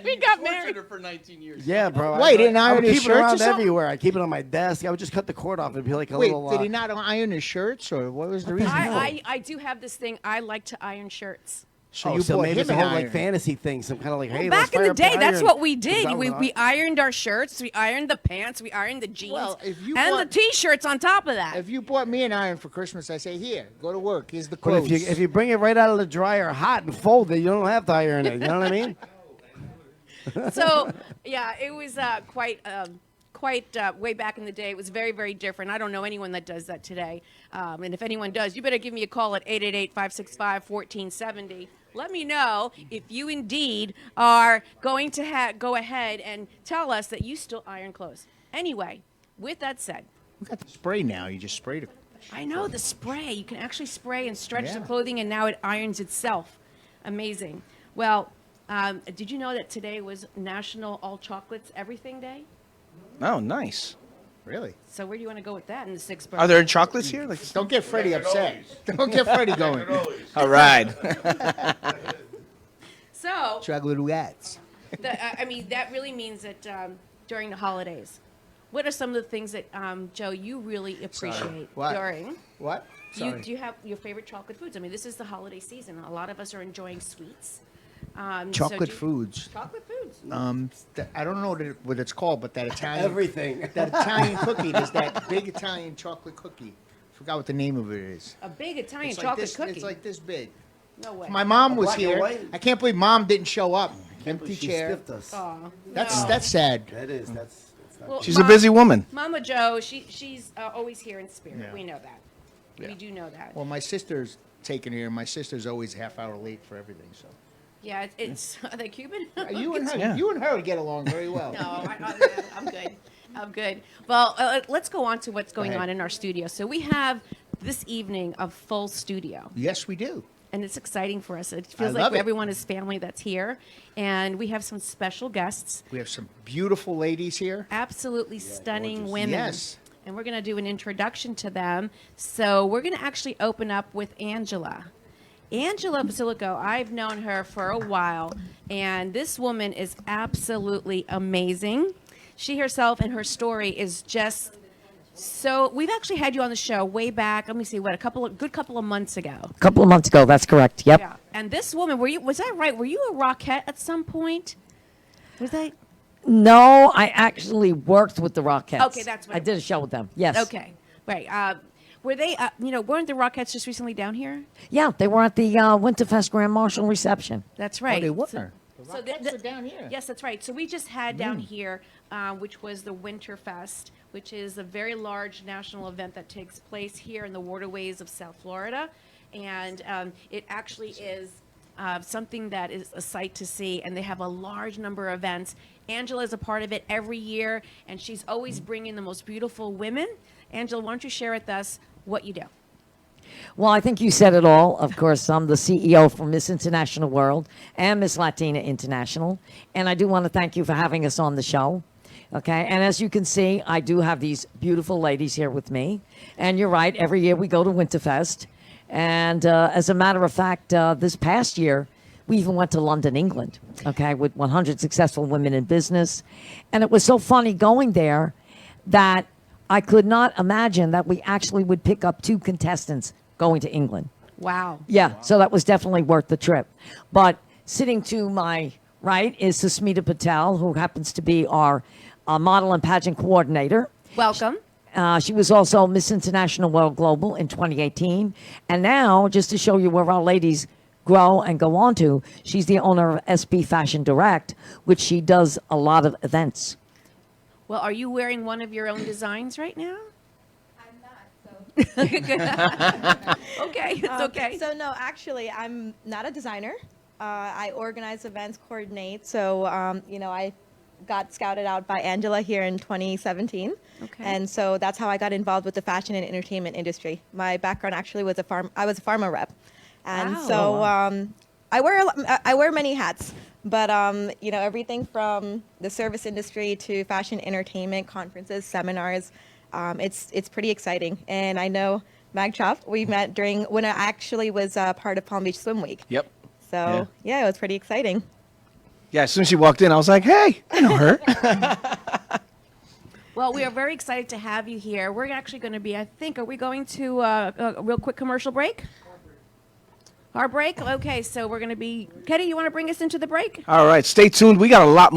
Speaker 10: We
Speaker 8: got married.
Speaker 10: her for 19 years.
Speaker 11: Yeah, bro.
Speaker 9: Wait,
Speaker 11: I
Speaker 9: didn't iron
Speaker 11: would
Speaker 9: his
Speaker 11: keep it
Speaker 9: shirts or
Speaker 11: around
Speaker 9: something?
Speaker 11: everywhere. I keep it on my desk. I would just cut the cord off and be like a
Speaker 9: Wait,
Speaker 11: little.
Speaker 9: did he not iron his shirts, or what was the reason?
Speaker 8: I do have this thing. I like to iron shirts.
Speaker 9: So
Speaker 11: Oh,
Speaker 9: you
Speaker 11: so
Speaker 9: bought
Speaker 11: maybe
Speaker 9: him
Speaker 11: it's a
Speaker 9: an
Speaker 11: whole
Speaker 9: iron.
Speaker 11: like fantasy thing, some kind of like, hey,
Speaker 8: Back
Speaker 11: let's
Speaker 8: in
Speaker 11: fire
Speaker 8: the
Speaker 11: up
Speaker 8: day, that's
Speaker 11: iron.
Speaker 8: what we
Speaker 11: Is
Speaker 8: did.
Speaker 11: that
Speaker 8: We,
Speaker 11: what
Speaker 8: we ironed our shirts, we ironed the pants, we ironed the jeans,
Speaker 9: Well, if you
Speaker 8: and
Speaker 9: bought-
Speaker 8: the T-shirts on top of that.
Speaker 9: If you bought me an iron for Christmas, I say, here, go to work. Here's the
Speaker 11: But
Speaker 9: clothes.
Speaker 11: if you bring it right out of the dryer hot and fold it, you don't have to iron it. You know what I mean?
Speaker 8: So, yeah, it was quite way back in the day. It was very, very different. I don't know anyone that does that today. And if anyone does, you better give me a call at 888-565-1470. Let me know if you indeed are going to go ahead and tell us that you still iron clothes. Anyway, with that said,
Speaker 9: We got the spray now. You just sprayed it.
Speaker 8: I know the spray. You can actually spray and stretch the
Speaker 9: Yeah.
Speaker 8: clothing, and now it irons itself. Amazing. Well, did you know that today was National All Chocolates Everything Day?
Speaker 10: Oh, nice.
Speaker 9: Really?
Speaker 8: So where do you want to go with that in the sixth?
Speaker 10: Are there chocolates here? Like,
Speaker 9: Don't get Freddie upset. Don't get Freddie going.
Speaker 10: all right.
Speaker 8: So,
Speaker 9: Chocolate rats.
Speaker 8: I mean, that really means that during the holidays, what are some of the things that, Joe, you really appreciate
Speaker 9: What?
Speaker 8: during?
Speaker 9: What? Sorry.
Speaker 8: Do you have your favorite chocolate foods? I mean, this is the holiday season. A lot of us are enjoying sweets.
Speaker 9: Chocolate foods.
Speaker 8: Chocolate foods.
Speaker 9: I don't know what it's called, but that Italian
Speaker 11: Everything.
Speaker 9: that Italian cookie. There's that big Italian chocolate cookie. Forgot what the name of it is.
Speaker 8: A big Italian
Speaker 9: It's like
Speaker 8: chocolate
Speaker 9: this,
Speaker 8: cookie.
Speaker 9: It's like this big.
Speaker 8: No way.
Speaker 9: My mom was
Speaker 11: black and
Speaker 9: here.
Speaker 11: white?
Speaker 9: I can't believe Mom didn't show up. Empty
Speaker 11: She
Speaker 9: chair.
Speaker 11: stiffed us.
Speaker 8: Aw,
Speaker 9: That's
Speaker 8: no.
Speaker 9: that's sad.
Speaker 11: That is. That's not
Speaker 8: Well,
Speaker 10: She's a busy woman.
Speaker 8: Mama Joe, she's always here in spirit.
Speaker 9: Yeah.
Speaker 8: We know that.
Speaker 9: Yeah.
Speaker 8: We do know that.
Speaker 9: Well, my sister's taken here. My sister's always a half hour late for everything. So
Speaker 8: Yeah, it's are they Cuban?
Speaker 9: you and her,
Speaker 10: Yeah.
Speaker 9: you and her get along very well.
Speaker 8: No, I'm good. I'm good. Well, let's go on to what's going
Speaker 9: ahead.
Speaker 8: on in our studio. So we have this evening a full studio,
Speaker 9: Yes, we do.
Speaker 8: and it's exciting for us. It feels
Speaker 9: love
Speaker 8: like
Speaker 9: it.
Speaker 8: everyone is family that's here, and we have some special guests,
Speaker 9: We have some beautiful ladies here.
Speaker 8: absolutely stunning women.
Speaker 9: Yes.
Speaker 8: And we're going to do an introduction to them. So we're going to actually open up with Angela. Angela Basilico, I've known her for a while, and this woman is absolutely amazing. She herself and her story is just so. We've actually had you on the show way back. Let me see, what, a good couple of months ago.
Speaker 13: A couple of months ago, that's correct. Yep.
Speaker 8: Yeah. And this woman, was that right? Were you a Rockette at some point? Was that?
Speaker 13: No, I actually worked with the Rockettes.
Speaker 8: Okay, that's what
Speaker 13: I
Speaker 8: it
Speaker 13: did a
Speaker 8: was.
Speaker 13: show with them. Yes.
Speaker 8: Okay, right. Were they? Weren't the Rockettes just recently down here?
Speaker 13: Yeah, they were at the Winterfest Grand Marshal reception.
Speaker 8: That's right.
Speaker 9: Oh, they were.
Speaker 8: So
Speaker 9: So
Speaker 8: the-
Speaker 9: are down here.
Speaker 8: Yes, that's right. So we just had down here, which was the Winterfest, which is a very large national event that takes place here in the waterways of South Florida, and it actually is something that is a sight to see. And they have a large number of events. Angela is a part of it every year, and she's always bringing the most beautiful women. Angela, why don't you share with us what you do?
Speaker 13: Well, I think you said it all. Of course, I'm the CEO for Miss International World and Miss Latina International. And I do want to thank you for having us on the show. Okay. And as you can see, I do have these beautiful ladies here with me. And you're right. Every year we go to Winterfest. And as a matter of fact, this past year, we even went to London, England, okay, with 100 successful women in business. And it was so funny going there that I could not imagine that we actually would pick up 2 contestants going to England.
Speaker 8: Wow.
Speaker 13: Yeah, so that was definitely worth the trip. But sitting to my right is Susmita Patel, who happens to be our model and pageant coordinator.
Speaker 8: Welcome.
Speaker 13: She was also Miss International World Global in 2018. And now, just to show you where our ladies grow and go on to, she's the owner of SB Fashion Direct, which she does a lot of events.
Speaker 8: Well, are you wearing one of your own designs right now?
Speaker 14: I'm not, so.
Speaker 8: Okay, it's okay.
Speaker 14: So no, actually, I'm not a designer. I organize events, coordinate. So, I got scouted out by Angela here in 2017.
Speaker 8: Okay.
Speaker 14: And so that's how I got involved with the fashion and entertainment industry. My background actually was I was a pharma rep. And
Speaker 8: Wow.
Speaker 14: so I wear many hats, But everything from the service industry to fashion, entertainment, conferences, seminars, it's pretty exciting. And I know Mag Chop, we met when I actually was part of Palm Beach Swim Week.
Speaker 10: Yep.
Speaker 14: So yeah, it was pretty exciting.
Speaker 10: Yeah, as soon as she walked in, I was like, hey, I know her.
Speaker 8: Well, we are very excited to have you here. We're actually going to be, are we going to a real quick commercial break? Our break? Okay, so we're going to be, Ketty, you want to bring us into the break?
Speaker 10: All right, stay tuned. We got a lot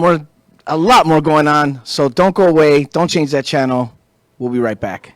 Speaker 10: more going on. So don't go away. Don't change that channel. We'll be right back.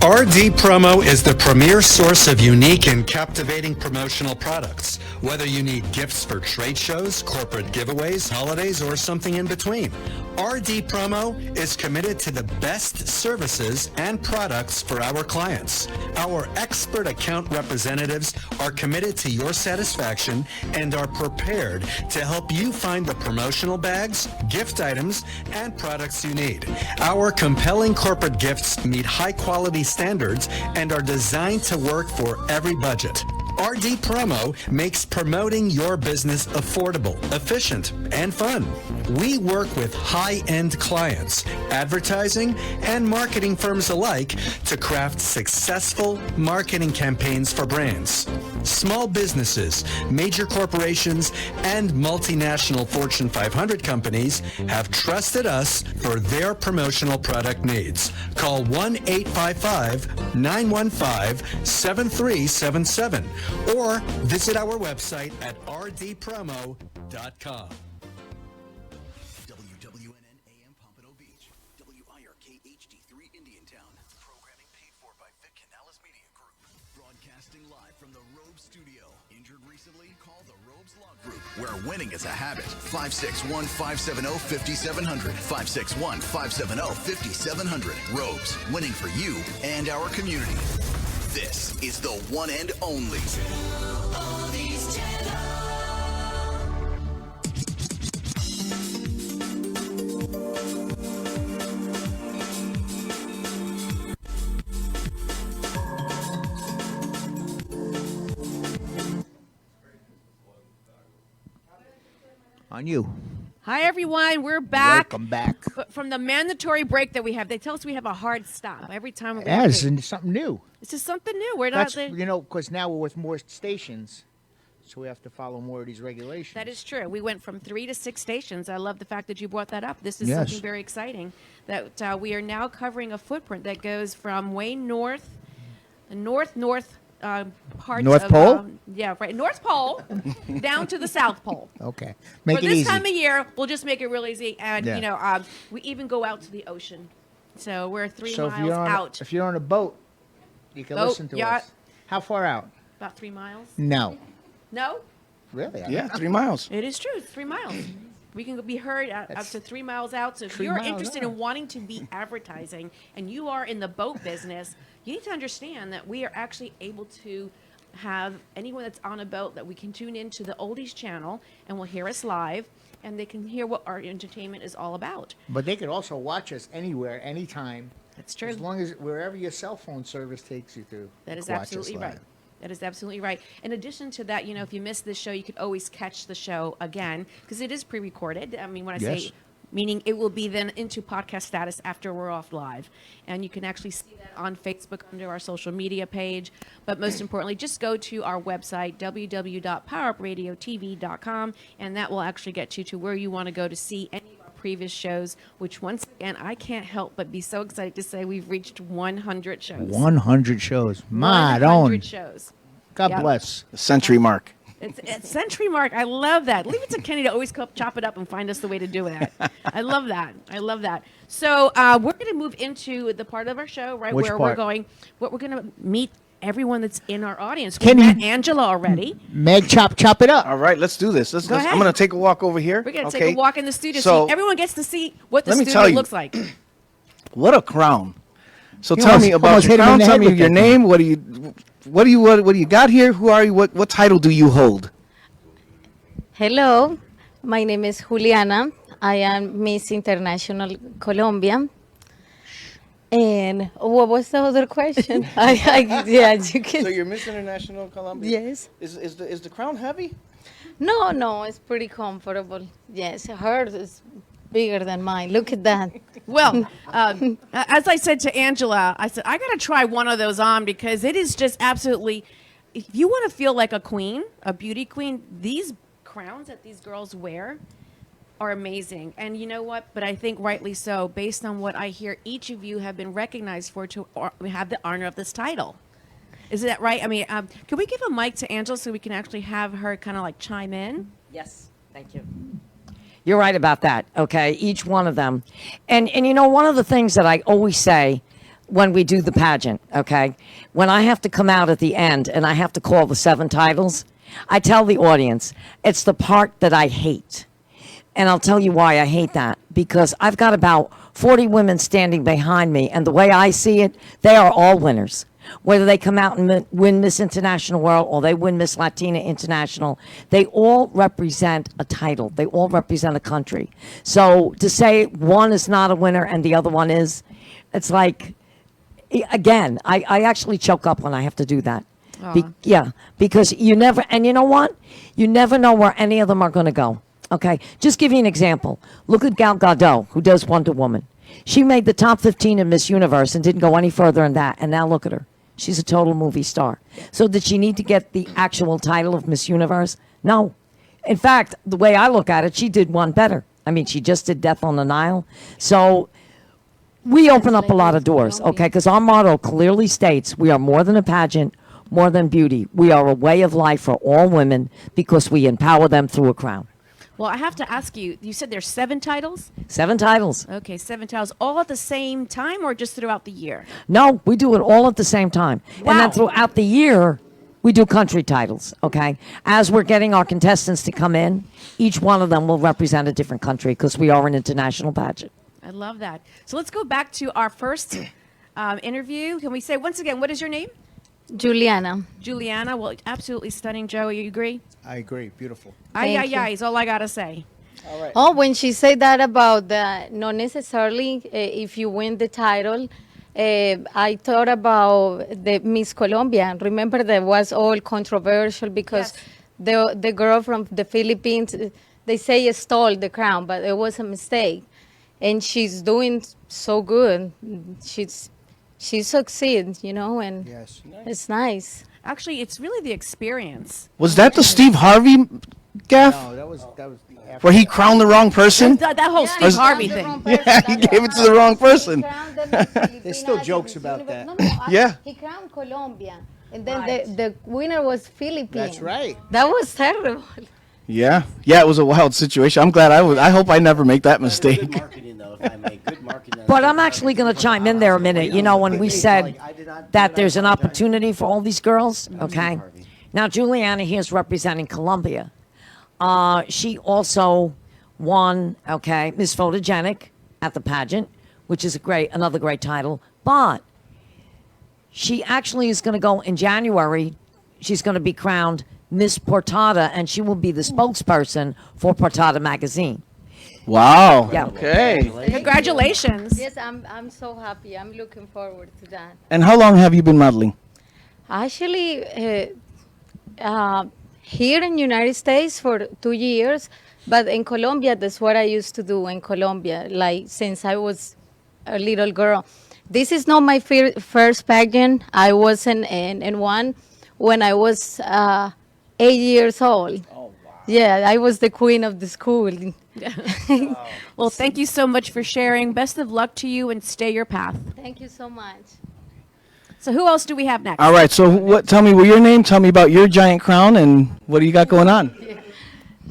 Speaker 5: RD Promo is the premier source of unique and captivating promotional products. Whether you need gifts for trade shows, corporate giveaways, holidays, or something in between, RD Promo is committed to the best services and products for our clients. Our expert account representatives are committed to your satisfaction and are prepared to help you find the promotional bags, gift items, and products you need. Our compelling corporate gifts meet high-quality standards and are designed to work for every budget. RD Promo makes promoting your business affordable, efficient, and fun. We work with high-end clients, advertising, and marketing firms alike to craft successful marketing campaigns for brands. Small businesses, major corporations, and multinational Fortune 500 companies have trusted us for their promotional product needs. Call 1-855-915-7377 or visit our website at rdpromo.com.
Speaker 4: WWNN AM Pompano Beach, WIRK HD3 Indiantown. Programming paid for by Vic Canales Media Group. Broadcasting live from the Robes Studio. Injured recently? Call the Robes Law Group, where winning is a habit. 561-570-5700. 561-570-5700. Robes, winning for you and our community. This is the one and only.
Speaker 9: On you.
Speaker 8: Hi, everyone. We're back.
Speaker 9: Welcome back.
Speaker 8: From the mandatory break that we have. They tell us we have a hard stop every time.
Speaker 9: Yeah, this is something new.
Speaker 8: This is something new. We're not.
Speaker 9: Because now we're with more stations, so we have to follow more of these regulations.
Speaker 8: That is true. We went from 3 to 6 stations. I love the fact that you brought that up. This is something very exciting. That we are now covering a footprint that goes from way north, the north parts
Speaker 9: North
Speaker 8: of
Speaker 9: Pole?
Speaker 8: North Pole down to the South Pole.
Speaker 9: Okay.
Speaker 8: For this time of year, we'll just make it real easy, and we even go out to the ocean. So we're 3 miles out.
Speaker 9: If you're on a boat, you can listen to us. How far out?
Speaker 8: About 3 miles.
Speaker 9: No.
Speaker 8: No?
Speaker 9: Really?
Speaker 10: Yeah, 3 miles.
Speaker 8: It is true. It's 3 miles. We can be heard up to 3 miles out. So if you're interested in wanting to be advertising and you are in the boat business, you need to understand that we are actually able to have anyone that's on a boat that we can tune into the Oldies channel and will hear us live, and they can hear what our entertainment is all about.
Speaker 9: But they can also watch us anywhere, anytime.
Speaker 8: That's true.
Speaker 9: As long as wherever your cell phone service takes you to.
Speaker 8: That is absolutely right. That is absolutely right. In addition to that, if you missed this show, you could always catch the show again because it is pre-recorded. I mean, when I say meaning it will be then into podcast status after we're off live. And you can actually see that on Facebook under our social media page. But most importantly, just go to our website, www.powerupradiotv.com, and that will actually get you to where you want to go to see any of our previous shows, which once again, I can't help but be so excited to say we've reached 100 shows.
Speaker 9: 100 shows. My
Speaker 8: 100
Speaker 9: own.
Speaker 8: shows.
Speaker 9: God
Speaker 8: Yep.
Speaker 9: bless.
Speaker 10: The century mark.
Speaker 8: It's century mark. I love that. Leave it to Kenny to always chop it up and find us the way to do that. I love that. I love that. So we're going to move into the part of our show, right,
Speaker 9: Which
Speaker 8: where
Speaker 9: part?
Speaker 8: we're going to meet everyone that's in our audience. We
Speaker 9: Kenny-
Speaker 8: met Angela already.
Speaker 9: Meg, chop it up.
Speaker 10: All right, let's do this.
Speaker 8: Go ahead.
Speaker 10: I'm going to take a walk over here.
Speaker 8: We're going to
Speaker 10: okay?
Speaker 8: take a walk in the studio.
Speaker 10: So,
Speaker 8: See, everyone gets to see what the
Speaker 10: let me
Speaker 8: studio
Speaker 10: tell you.
Speaker 8: looks like.
Speaker 10: What a crown. So
Speaker 9: You
Speaker 10: tell
Speaker 9: almost-
Speaker 10: me about
Speaker 9: almost
Speaker 10: your
Speaker 9: hit him in
Speaker 10: crown.
Speaker 9: the
Speaker 10: Tell
Speaker 9: head
Speaker 10: me
Speaker 9: with
Speaker 10: your
Speaker 9: that
Speaker 10: name. What do you got here? Who are you? What title do you hold?
Speaker 15: Hello, my name is Juliana. I am Miss International Colombia. And what was the other question? Yeah, you can.
Speaker 10: So you're Miss International Colombia?
Speaker 15: Yes.
Speaker 10: Is the crown heavy?
Speaker 15: No, it's pretty comfortable. Yes, hers is bigger than mine. Look at that.
Speaker 8: Well, as I said to Angela, I said, I got to try one of those on because it is just absolutely, if you want to feel like a queen, a beauty queen, these crowns that these girls wear are amazing. And you know what? But I think rightly so, based on what I hear, each of you have been recognized for to have the honor of this title. Is that right? I mean, can we give a mic to Angela so we can actually have her kind of like chime in?
Speaker 13: Yes, thank you. You're right about that, okay? Each one of them. And you know, one of the things that I always say when we do the pageant, okay? When I have to come out at the end and I have to call the 7 titles, I tell the audience, it's the part that I hate. And I'll tell you why I hate that. Because I've got about 40 women standing behind me, and the way I see it, they are all winners. Whether they come out and win Miss International World or they win Miss Latina International, they all represent a title. They all represent a country. So to say one is not a winner and the other one is, it's like, again, I actually choke up when I have to do that. Yeah, because you never, and you know what? You never know where any of them are going to go. Okay, just give you an example. Look at Gal Gadot, who does Wonder Woman. She made the top 15 in Miss Universe and didn't go any further than that. And now look at her. She's a total movie star. So did she need to get the actual title of Miss Universe? No. In fact, the way I look at it, she did one better. I mean, she just did Death on the Nile. So we open up a lot of doors, okay? Because our motto clearly states we are more than a pageant, more than beauty. We are a way of life for all women because we empower them through a crown.
Speaker 8: Well, I have to ask you, you said there's 7 titles?
Speaker 13: 7 titles.
Speaker 8: Okay, 7 titles, all at the same time or just throughout the year?
Speaker 13: No, we do it all at the same time.
Speaker 8: Wow.
Speaker 13: And then throughout the year, we do country titles, okay? As we're getting our contestants to come in, each one of them will represent a different country because we are an international pageant.
Speaker 8: I love that. So let's go back to our first interview. Can we say once again, what is your name?
Speaker 15: Juliana.
Speaker 8: Juliana. Well, absolutely stunning, Joe. You agree?
Speaker 9: I agree. Beautiful.
Speaker 15: Thank you.
Speaker 8: Is all I got to say.
Speaker 9: All right.
Speaker 15: Oh, when she said that about the, not necessarily if you win the title, I thought about the Miss Colombia. Remember that was all controversial because the girl from the Philippines, they say stole the crown, but it was a mistake. And she's doing so good. She succeeds, you know, and
Speaker 9: Yes.
Speaker 15: it's nice.
Speaker 8: Actually, it's really the experience.
Speaker 10: Was that the Steve Harvey gaff?
Speaker 9: No, that was
Speaker 10: Where he crowned the wrong person?
Speaker 8: That whole Steve Harvey thing.
Speaker 10: Yeah, he gave it to the wrong person.
Speaker 9: There's still jokes about that.
Speaker 10: Yeah.
Speaker 15: He crowned Colombia, and then the winner was Philippines.
Speaker 9: That's right.
Speaker 15: That was terrible.
Speaker 10: Yeah, it was a wild situation. I'm glad I hope I never make that mistake.
Speaker 11: Marketing, though, if I may. Good marketing.
Speaker 13: But I'm actually going to chime in there a minute. You know, when we said that there's an opportunity for all these girls, okay? Now, Juliana here is representing Colombia. She also won, okay, Miss Photogenic at the pageant, which is another great title. But she actually is going to go in January. She's going to be crowned Miss Portada, and she will be the spokesperson for Portada magazine.
Speaker 10: Wow.
Speaker 13: Yeah.
Speaker 10: Okay.
Speaker 8: Congratulations.
Speaker 15: Yes, I'm so happy. I'm looking forward to that.
Speaker 10: And how long have you been modeling?
Speaker 15: Actually, here in United States for 2 years, but in Colombia, that's what I used to do in Colombia, like since I was a little girl. This is not my first pageant. I was in one when I was 8 years old. Oh, wow. Yeah, I was the queen of the school.
Speaker 8: Well, thank you so much for sharing. Best of luck to you and stay your path.
Speaker 15: Thank you so much.
Speaker 8: So who else do we have next?
Speaker 10: All right, so tell me your name, tell me about your giant crown, and what do you got going on?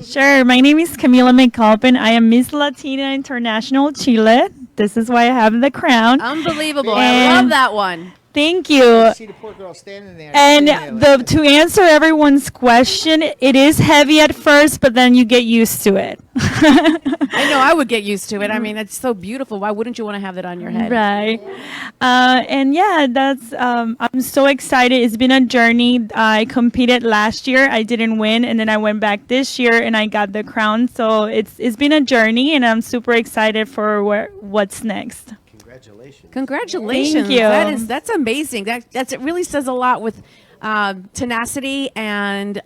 Speaker 16: Sure. My name is Camila McAlpin. I am Miss Latina International Chile. This is why I have the crown.
Speaker 8: Unbelievable. I love that one.
Speaker 16: Thank you.
Speaker 9: See the poor girl standing there.
Speaker 16: And to answer everyone's question, it is heavy at first, but then you get used to it.
Speaker 8: I know I would get used to it. I mean, it's so beautiful. Why wouldn't you want to have that on your head?
Speaker 16: Right. And yeah, that's I'm so excited. It's been a journey. I competed last year. I didn't win, and then I went back this year and I got the crown. So it's been a journey, and I'm super excited for what's next.
Speaker 8: Congratulations.
Speaker 16: Thank you.
Speaker 8: That's amazing. It really says a lot with tenacity and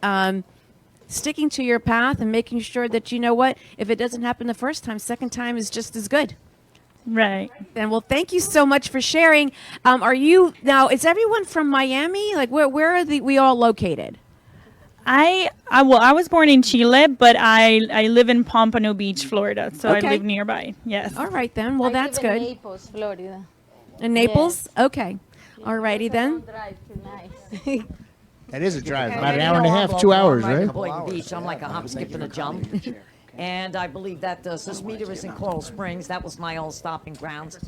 Speaker 8: sticking to your path and making sure that, you know what, if it doesn't happen the first time, second time is just as good.
Speaker 16: Right.
Speaker 8: And well, thank you so much for sharing. Is everyone from Miami? Like where are we all located?
Speaker 16: I was born in Chile, but I live in Pompano Beach, Florida, so I live nearby. Yes.
Speaker 8: All right then. Well, that's good.
Speaker 15: In Naples, Florida.
Speaker 8: In Naples? Yes. Okay. All righty then.
Speaker 9: That is a drive. About an hour and a half, 2 hours, right?
Speaker 13: Boynton Beach. I'm like a hop, skip, and a jump. And I believe that Sosmeter is in Coral Springs. That was my old stopping grounds.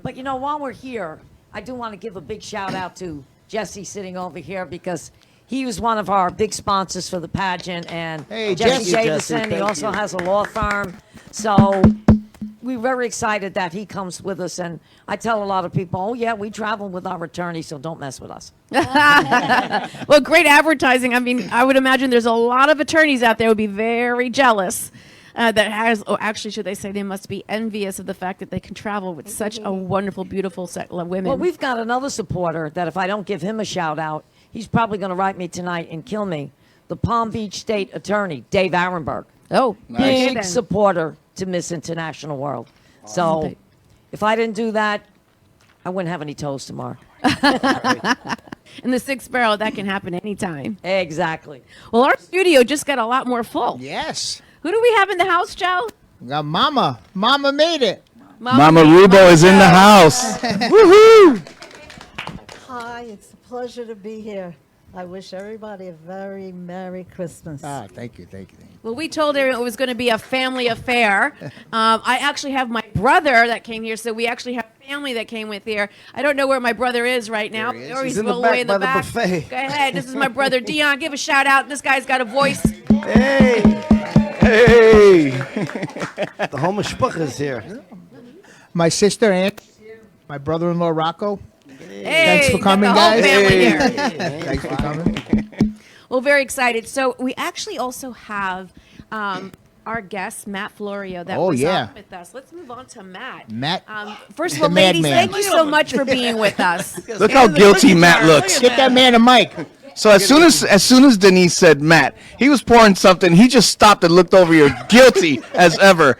Speaker 13: But, while we're here, I do want to give a big shout out to Jesse sitting over here because he was one of our big sponsors for the pageant. And Jesse Davison, he also has a law firm. So we're very excited that he comes with us. And I tell a lot of people, oh, yeah, we travel with our attorney, so don't mess with us.
Speaker 8: Well, great advertising. I mean, I would imagine there's a lot of attorneys out there who would be very jealous. Actually, should they say they must be envious of the fact that they can travel with such a wonderful, beautiful women.
Speaker 13: Well, we've got another supporter that if I don't give him a shout out, he's probably going to write me tonight and kill me. The Palm Beach State Attorney, Dave Arenberg.
Speaker 8: Oh,
Speaker 13: nice. Big supporter to Miss International World. So if I didn't do that, I wouldn't have any toast tomorrow.
Speaker 8: In the Sixth Borough, that can happen anytime.
Speaker 13: Exactly.
Speaker 8: Well, our studio just got a lot more full.
Speaker 9: Yes.
Speaker 8: Who do we have in the house, Joe?
Speaker 9: We got Mama. Mama made it.
Speaker 10: Mama Rubo is in the house. Woohoo!
Speaker 17: Hi, it's a pleasure to be here. I wish everybody a very Merry Christmas.
Speaker 9: Ah, thank you.
Speaker 8: Well, we told her it was going to be a family affair. I actually have my brother that came here, so we actually have family that came with here. I don't know where my brother is right now.
Speaker 11: Or
Speaker 8: he's
Speaker 11: in
Speaker 8: all
Speaker 11: the
Speaker 8: the way
Speaker 11: back
Speaker 8: in the
Speaker 11: by the
Speaker 8: back.
Speaker 11: buffet.
Speaker 8: Go ahead. This is my brother Dion. Give a shout out. This guy's got a voice.
Speaker 11: Hey! Hey! The whole mishpucha is here.
Speaker 9: My sister Aunt, my brother-in-law Rocco.
Speaker 8: Hey,
Speaker 9: thanks for coming,
Speaker 8: got the whole
Speaker 9: guys.
Speaker 8: family here.
Speaker 9: Thanks for coming.
Speaker 8: Well, very excited. So we actually also have our guest, Matt Florio, that was on with us. Let's move on to Matt.
Speaker 9: Matt,
Speaker 8: first of all, ladies, thank you so much for being with us.
Speaker 10: Look how guilty Matt looks.
Speaker 9: Get that man a mic.
Speaker 10: So as soon as Denise said Matt, he was pouring something. He just stopped and looked over here, guilty as ever.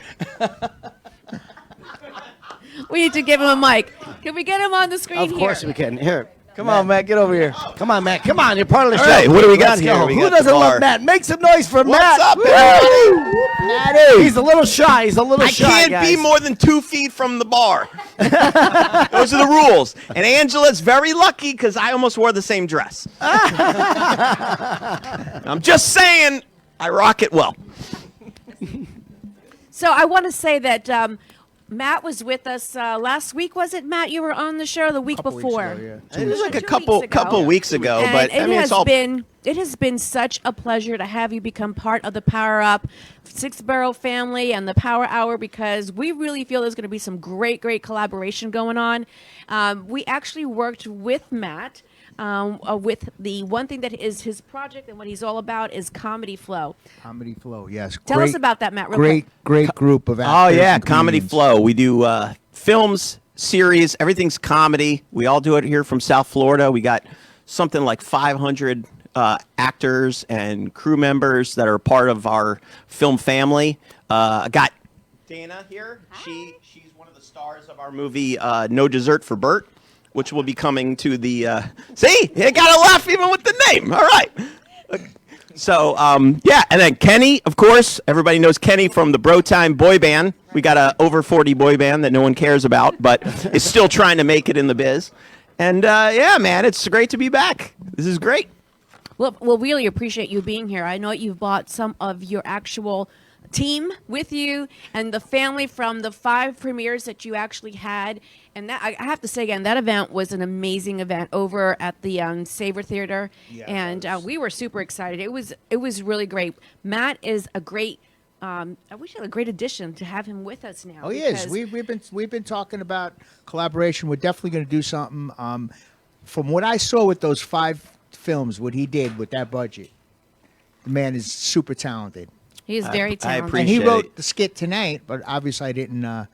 Speaker 8: We need to give him a mic. Can we get him on the screen here?
Speaker 11: Of course we can. Here.
Speaker 10: Come on, Matt, get over here.
Speaker 11: Come on, Matt. Come on, you're part of the
Speaker 10: All
Speaker 11: show.
Speaker 10: right, what do we got
Speaker 11: Let's
Speaker 10: here?
Speaker 11: go.
Speaker 10: We
Speaker 11: Who
Speaker 10: got the
Speaker 11: doesn't
Speaker 10: bar.
Speaker 11: love Matt? Make some noise for
Speaker 18: What's
Speaker 11: Matt.
Speaker 18: up,
Speaker 11: Woo!
Speaker 18: everybody?
Speaker 11: Matty. He's a little shy.
Speaker 18: I can't be more than 2 feet from the bar. Those are the rules. And Angela's very lucky because I almost wore the same dress. I'm just saying, I rock it well.
Speaker 8: So I want to say that Matt was with us last week, was it, Matt? You were on the show the week before.
Speaker 18: It was like a couple weeks ago,
Speaker 8: And
Speaker 18: but I mean, it's all.
Speaker 8: It has been such a pleasure to have you become part of the Power Up Sixth Borough family and the Power Hour because we really feel there's going to be some great collaboration going on. We actually worked with Matt. With the one thing that is his project and what he's all about is Comedy Flow.
Speaker 9: Comedy Flow, yes.
Speaker 8: Tell us about that, Matt. Real quick.
Speaker 9: Great group of actors.
Speaker 18: Oh yeah,
Speaker 9: and
Speaker 18: Comedy
Speaker 9: comedians.
Speaker 18: Flow. We do films, series, everything's comedy. We all do it here from South Florida. We got something like 500 actors and crew members that are part of our film family. I got Dana here. She's one of the stars of our movie No Dessert for Bert, which will be coming to the. See, you got to laugh even with the name. All right. So, yeah, and then Kenny, of course. Everybody knows Kenny from the Bro Time boy band. We got a over 40 boy band that no one cares about, but is still trying to make it in the biz. And, yeah, man, it's great to be back. This is great.
Speaker 8: Well, we'll really appreciate you being here. I know you've brought some of your actual team with you and the family from the 5 premieres that you actually had. And that, I have to say again, that event was an amazing event over at the Savor Theater, and we were super excited. It was really great. Matt is a great. I wish he had a great addition to have him with us now.
Speaker 9: Oh, he is. We've been talking about collaboration. We're definitely going to do something. From what I saw with those 5 films, what he did with that budget, the man is super talented.
Speaker 8: He is very talented.
Speaker 18: I appreciate
Speaker 9: and he wrote
Speaker 18: it.
Speaker 9: the skit tonight, but obviously I didn't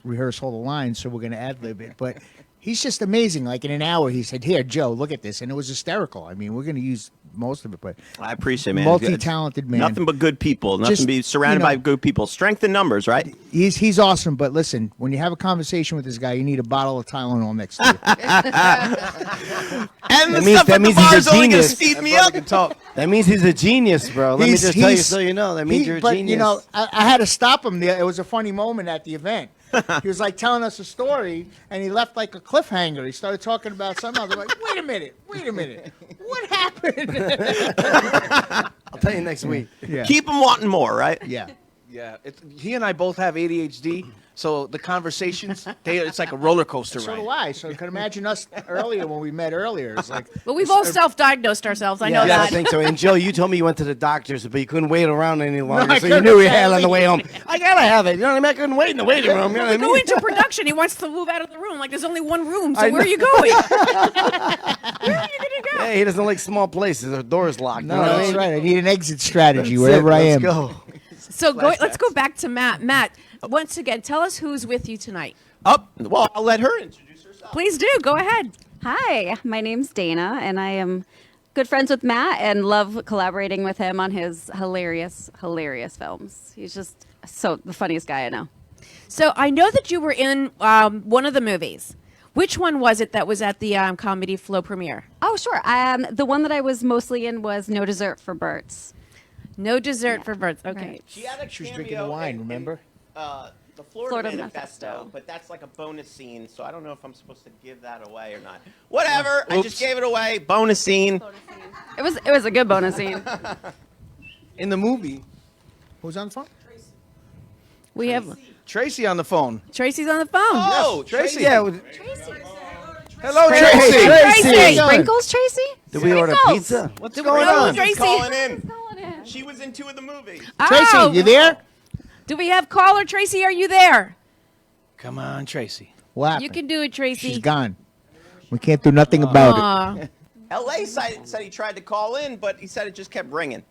Speaker 9: rehearse all the lines, so we're going to ad-lib it. But he's just amazing. Like in an hour, he said, "Here, Joe, look at this," and it was hysterical. I mean, we're going to use most of it, but
Speaker 18: I appreciate it, man.
Speaker 9: Multi-talented man.
Speaker 18: Nothing but good people. Nothing
Speaker 9: Just,
Speaker 18: to be surrounded
Speaker 9: you know,
Speaker 18: by good people. Strength in numbers, right?
Speaker 9: He's awesome, but listen, when you have a conversation with this guy, you need a bottle of Tylenol next to you.
Speaker 18: And the stuff at the bar is only going to speed me up.
Speaker 11: That means he's a genius, bro. Let me just tell you so you know. That means you're a
Speaker 9: but,
Speaker 11: genius.
Speaker 9: you know, I had to stop him there. It was a funny moment at the event. He was like telling us a story, and he left like a cliffhanger. He started talking about something else. I'm like, wait a minute. What happened?
Speaker 11: I'll tell you next week.
Speaker 9: Yeah.
Speaker 18: Keep them wanting more, right?
Speaker 9: Yeah.
Speaker 10: Yeah, he and I both have ADHD, so the conversations, it's like a roller coaster
Speaker 9: So
Speaker 10: ride.
Speaker 9: do I. So you can imagine us earlier when we met earlier. It's like,
Speaker 8: But we've all self-diagnosed ourselves. I know
Speaker 11: Yeah, I
Speaker 8: that.
Speaker 11: think so. And Joe, you told me you went to the doctor's, but you couldn't wait around any longer,
Speaker 9: I
Speaker 11: so you
Speaker 9: couldn't,
Speaker 11: knew you had on the
Speaker 9: exactly.
Speaker 11: way home. I gotta have it. You know what I mean? I couldn't wait in the waiting room. You know what I
Speaker 8: We go
Speaker 11: mean?
Speaker 8: into production. He wants to move out of the room. Like there's only one room. So
Speaker 11: I
Speaker 8: where are
Speaker 11: know.
Speaker 8: you going? Where are you going to go?
Speaker 11: Hey, he doesn't like small places. The door's locked.
Speaker 9: no,
Speaker 11: you know what I
Speaker 9: that's
Speaker 11: mean?
Speaker 9: right. I need an exit strategy
Speaker 11: That's
Speaker 9: wherever
Speaker 11: it.
Speaker 9: I am.
Speaker 11: Let's go.
Speaker 8: So let's go back to Matt. Matt, once again, tell us who's with you tonight.
Speaker 18: Well, I'll let her introduce herself.
Speaker 8: Please do. Go ahead.
Speaker 19: Hi, my name's Dana, and I am good friends with Matt and love collaborating with him on his hilarious films. He's just the funniest guy I know.
Speaker 8: So I know that you were in one of the movies. Which one was it that was at the Comedy Flow premiere?
Speaker 19: Oh, sure. The one that I was mostly in was No Dessert for Birds.
Speaker 8: No Dessert for Birds. Okay.
Speaker 19: Right.
Speaker 18: She had a
Speaker 9: She was drinking
Speaker 18: cameo
Speaker 9: the wine,
Speaker 18: in,
Speaker 9: remember?
Speaker 18: The Florida Manifesto, but that's like a bonus scene, so I don't know if I'm supposed to give that away or not. Whatever, I just gave it away. Bonus scene.
Speaker 19: It was a good bonus scene.
Speaker 10: In the movie,
Speaker 9: Who's on the phone?
Speaker 8: We have
Speaker 10: Tracy on the phone.
Speaker 8: Tracy's on the phone.
Speaker 18: Oh,
Speaker 10: Tracy.
Speaker 11: Yeah.
Speaker 10: Hello,
Speaker 8: Tracy.
Speaker 10: Tracy.
Speaker 8: Tracy.
Speaker 19: Sprinkles, Tracy?
Speaker 11: Did we order
Speaker 19: Sprinkles.
Speaker 11: pizza?
Speaker 10: What's
Speaker 8: Did
Speaker 10: going
Speaker 8: we know
Speaker 10: on?
Speaker 8: Tracy?
Speaker 18: Calling in. She was in 2 of the movies.
Speaker 9: Tracy,
Speaker 8: Oh.
Speaker 9: you there?
Speaker 8: Do we have caller? Tracy, are you there?
Speaker 10: Come on, Tracy.
Speaker 9: What happened?
Speaker 8: You can do it, Tracy.
Speaker 9: She's gone. We can't do nothing about it.
Speaker 8: Aw.
Speaker 18: LA said he tried to call in, but he said it just kept ringing.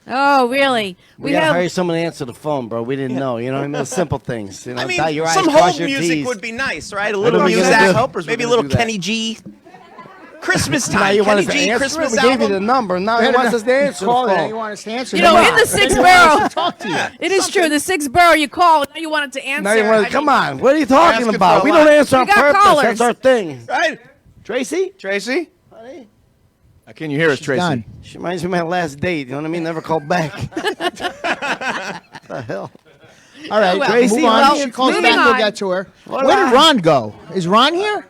Speaker 8: Oh, really?
Speaker 11: We gotta hire someone to answer the phone, bro. We didn't know. You know what I mean? The simple things. You know,
Speaker 18: I mean,
Speaker 11: dot your I's,
Speaker 18: some
Speaker 11: cross
Speaker 18: hold
Speaker 11: your
Speaker 18: music
Speaker 11: T's.
Speaker 18: would be nice, right? A
Speaker 11: What
Speaker 18: little
Speaker 11: are we gonna
Speaker 18: music,
Speaker 11: do?
Speaker 10: Helpers were
Speaker 18: maybe a
Speaker 10: gonna
Speaker 18: little
Speaker 10: do that.
Speaker 18: Kenny G. Christmas
Speaker 11: Now
Speaker 18: time,
Speaker 11: you want
Speaker 18: Kenny
Speaker 11: us to
Speaker 18: G,
Speaker 11: answer
Speaker 18: Christmas
Speaker 11: it? We gave you
Speaker 18: album.
Speaker 11: the number. Now he wants us to answer the
Speaker 9: Call it. Now you
Speaker 11: phone.
Speaker 9: want us to answer.
Speaker 8: You know,
Speaker 9: Now
Speaker 8: in the sixth
Speaker 9: you want us
Speaker 8: borough,
Speaker 9: to talk to you.
Speaker 8: it is true. The 6th borough, you call. Now you wanted to answer.
Speaker 11: Now you want to, come on. What are you
Speaker 10: Ask
Speaker 11: talking
Speaker 10: it for
Speaker 11: about?
Speaker 10: a
Speaker 11: We
Speaker 10: lot.
Speaker 11: don't answer
Speaker 8: We
Speaker 11: on
Speaker 8: got
Speaker 11: purpose.
Speaker 8: callers.
Speaker 11: That's our thing.
Speaker 18: Right?
Speaker 11: Tracy?
Speaker 10: Tracy?
Speaker 11: Honey?
Speaker 10: Can you hear us,
Speaker 9: She's
Speaker 10: Tracy?
Speaker 9: gone.
Speaker 11: She reminds me of my last date. You know what I mean? Never called back. the hell?
Speaker 9: All right,
Speaker 8: well,
Speaker 9: Tracy, move on.
Speaker 8: well,
Speaker 9: She calls
Speaker 8: moving
Speaker 9: back. We'll
Speaker 8: on.
Speaker 9: get to her.
Speaker 11: Hola.
Speaker 9: Where did Ron go? Is Ron here?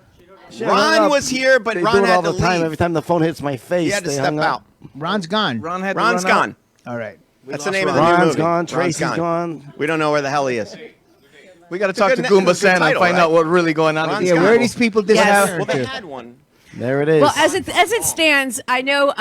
Speaker 18: Ron was here, but
Speaker 11: They
Speaker 18: Ron
Speaker 11: do it
Speaker 18: had
Speaker 11: all
Speaker 18: to
Speaker 11: the time.
Speaker 18: leave.
Speaker 11: Every time the phone hits my face,
Speaker 18: He had to
Speaker 11: they
Speaker 18: step
Speaker 11: hung
Speaker 18: out.
Speaker 11: up.
Speaker 9: Ron's gone.
Speaker 10: Ron had to
Speaker 18: Ron's
Speaker 10: run out.
Speaker 18: gone.
Speaker 9: All right.
Speaker 18: That's the
Speaker 10: lost
Speaker 18: name of the new
Speaker 11: Ron's
Speaker 18: movie.
Speaker 11: gone.
Speaker 18: Ron's
Speaker 11: Tracy's gone.
Speaker 18: We don't know where the hell he is.
Speaker 10: We got to
Speaker 18: a
Speaker 10: talk
Speaker 18: good
Speaker 10: to
Speaker 18: na-
Speaker 10: Goomba
Speaker 18: it's a good
Speaker 10: Santa and
Speaker 18: title,
Speaker 10: find
Speaker 18: right?
Speaker 10: out what's really going on.
Speaker 18: Ron's
Speaker 10: with
Speaker 9: Yeah,
Speaker 10: these
Speaker 9: where are
Speaker 10: people.
Speaker 9: these people
Speaker 8: Yes.
Speaker 9: disappearing
Speaker 18: Well, they
Speaker 9: to?
Speaker 18: had one.
Speaker 11: There it is.
Speaker 8: Well, as it stands, I know,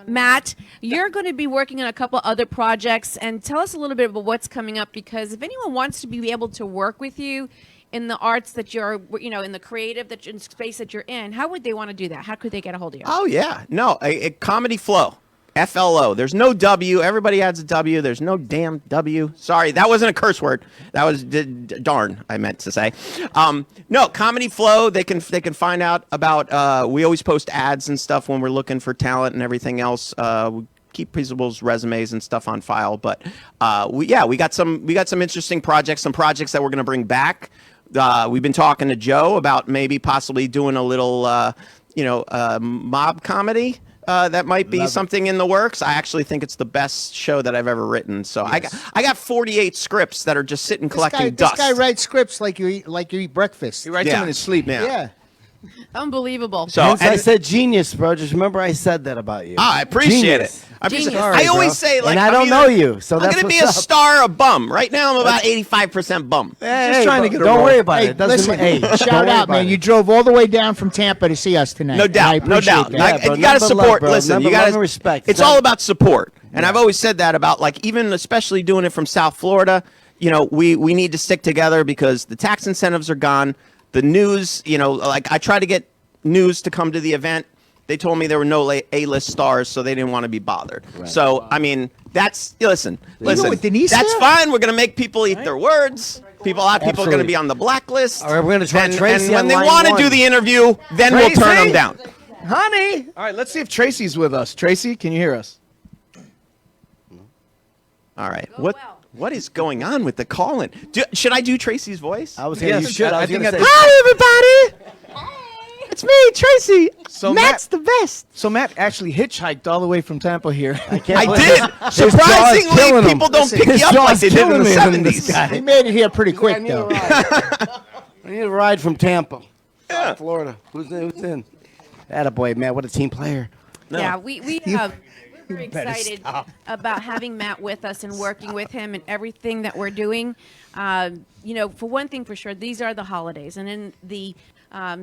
Speaker 8: Matt, you're going to be working on a couple other projects, and tell us a little bit about what's coming up. Because if anyone wants to be able to work with you in the arts that you're, in the creative in space that you're in, how would they want to do that? How could they get a hold of you?
Speaker 18: Oh, yeah. No, a Comedy Flow. FLO. There's no W. Everybody adds a W. There's no damn W. Sorry, that wasn't a curse word. That was darn, I meant to say. No, Comedy Flow. They can find out about. We always post ads and stuff when we're looking for talent and everything else. We keep people's resumes and stuff on file. But we got some interesting projects. Some projects that we're going to bring back. We've been talking to Joe about maybe possibly doing a little, mob comedy. That might be something in the works. I actually think it's the best show that I've ever written. So yes. I got 48 scripts that are just sitting collecting dust.
Speaker 9: This guy writes scripts like you eat breakfast.
Speaker 10: He writes them in his sleep.
Speaker 9: Yeah.
Speaker 8: Unbelievable.
Speaker 11: So I said genius, bro. Just remember I said that about you.
Speaker 18: I appreciate it. I always say, like,
Speaker 11: and I don't know you, so
Speaker 18: I'm
Speaker 11: that's
Speaker 18: going to be
Speaker 11: what's
Speaker 18: a
Speaker 11: up.
Speaker 18: star, a bum. Right now, I'm about 85% bum.
Speaker 11: Just trying to get a Don't worry about it.
Speaker 9: Listen, shout out, man. You drove all the way down from Tampa to see us tonight.
Speaker 18: No doubt, no doubt. You got to support. Listen, you got to
Speaker 11: respect.
Speaker 18: It's all about support, and I've always said that about, like, even especially doing it from South Florida. We need to stick together because the tax incentives are gone. The news, like I try to get news to come to the event. They told me there were no A-list stars, so they didn't want to be bothered. Right. So, I mean, listen.
Speaker 9: Denise
Speaker 18: that's fine. We're going to make people eat their words. A lot of people are going to be on the blacklist.
Speaker 11: All right, we're going to try Tracy
Speaker 18: and when
Speaker 11: on
Speaker 18: they
Speaker 11: line
Speaker 18: want to
Speaker 11: one.
Speaker 18: do the interview, then we'll turn them down.
Speaker 10: Honey. All right, let's see if Tracy's with us. Tracy, can you hear us?
Speaker 18: All right. What is going on with the call-in? Should I do Tracy's voice?
Speaker 11: I was saying you should. I think
Speaker 18: Hi, everybody. It's me, Tracy.
Speaker 10: So
Speaker 18: Matt's the best.
Speaker 10: So Matt actually hitchhiked all the way from Tampa here.
Speaker 18: I did. Surprisingly, people don't pick you up like they did in the 70s.
Speaker 9: He made it here pretty quick, though.
Speaker 11: I need a ride from Tampa, South Florida. Who's in? Attaboy, Matt. What a team player.
Speaker 8: Yeah, we're very excited about having Matt with us and working with him and everything that we're doing. For one thing for sure, these are the holidays. And in the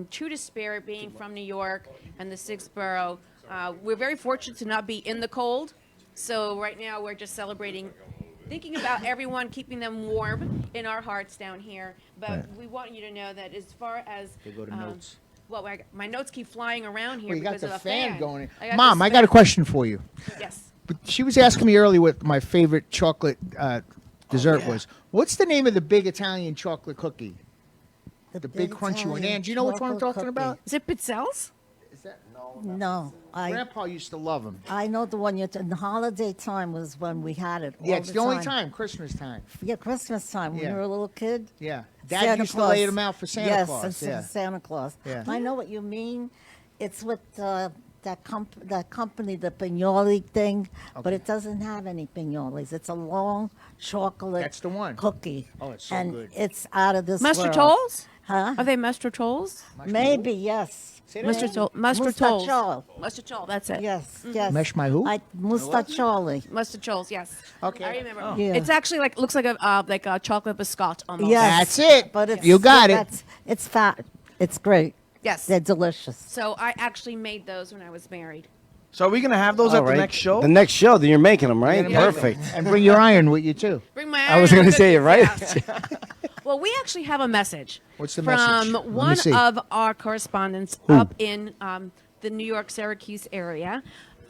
Speaker 8: true to spirit, being from New York and the 6th borough, we're very fortunate to not be in the cold. So right now we're just celebrating, thinking about everyone, keeping them warm in our hearts down here. But we want you to know that as far as...
Speaker 9: They go to notes.
Speaker 8: Well, my notes keep flying around here
Speaker 9: You got
Speaker 8: because
Speaker 9: the
Speaker 8: of
Speaker 9: fan going.
Speaker 8: I got
Speaker 9: Mom,
Speaker 8: this
Speaker 9: I got a
Speaker 8: fan.
Speaker 9: question for you.
Speaker 8: Yes.
Speaker 9: But she was asking me earlier what my favorite chocolate dessert was. What's the name of the big Italian chocolate cookie? The big crunchy one. Ann, do you know which one I'm talking about?
Speaker 8: Is it Pizzelles?
Speaker 9: Is that
Speaker 17: No,
Speaker 9: Grandpa used to love them.
Speaker 17: I know the one in the holiday time was when we had it.
Speaker 9: Yeah,
Speaker 17: all
Speaker 9: it's the only time, Christmas time.
Speaker 17: Yeah, Christmas time when
Speaker 9: Yeah.
Speaker 17: you were a little kid.
Speaker 9: Yeah. Dad
Speaker 17: Santa
Speaker 9: used to
Speaker 17: Claus.
Speaker 9: lay them out for Santa
Speaker 17: yes,
Speaker 9: Claus.
Speaker 17: and
Speaker 9: Yeah.
Speaker 17: Santa Claus.
Speaker 9: Yeah.
Speaker 17: I know what you mean. It's with that company, the Pignoli thing, but it doesn't have any Pignolis. It's a long chocolate
Speaker 9: That's the one.
Speaker 17: cookie.
Speaker 9: Oh, it's so
Speaker 17: and
Speaker 9: good.
Speaker 17: it's out of this
Speaker 8: Mustard
Speaker 17: world.
Speaker 8: Tolls?
Speaker 17: Huh?
Speaker 8: Are they mustard tolls?
Speaker 17: Maybe, yes.
Speaker 8: Mustard tolls.
Speaker 17: Mustachol.
Speaker 8: Mustard toll. That's it.
Speaker 17: Yes, yes.
Speaker 9: Mesh my who?
Speaker 17: Mustacholi.
Speaker 8: Mustard tolls. Yes.
Speaker 9: Okay.
Speaker 8: I remember.
Speaker 17: Oh. Yeah.
Speaker 8: It's actually looks like a chocolate biscotte almost.
Speaker 17: Yes.
Speaker 9: That's it.
Speaker 17: But it's,
Speaker 9: You got it.
Speaker 17: It's fat. It's great.
Speaker 8: Yes.
Speaker 17: They're delicious.
Speaker 8: So I actually made those when I was married.
Speaker 10: So are we going to have those
Speaker 11: All
Speaker 10: at the
Speaker 11: right.
Speaker 10: next show?
Speaker 11: The next show, then you're making them, right?
Speaker 9: Yeah.
Speaker 11: Perfect.
Speaker 9: And bring your iron with you, too.
Speaker 8: Bring my
Speaker 11: I was
Speaker 8: iron
Speaker 11: going to say it,
Speaker 8: cookies,
Speaker 11: right?
Speaker 8: yeah. Well, we actually have a message.
Speaker 9: What's the
Speaker 8: from
Speaker 9: message? Let me
Speaker 8: one
Speaker 9: see.
Speaker 8: of our correspondents up in the New York, Syracuse area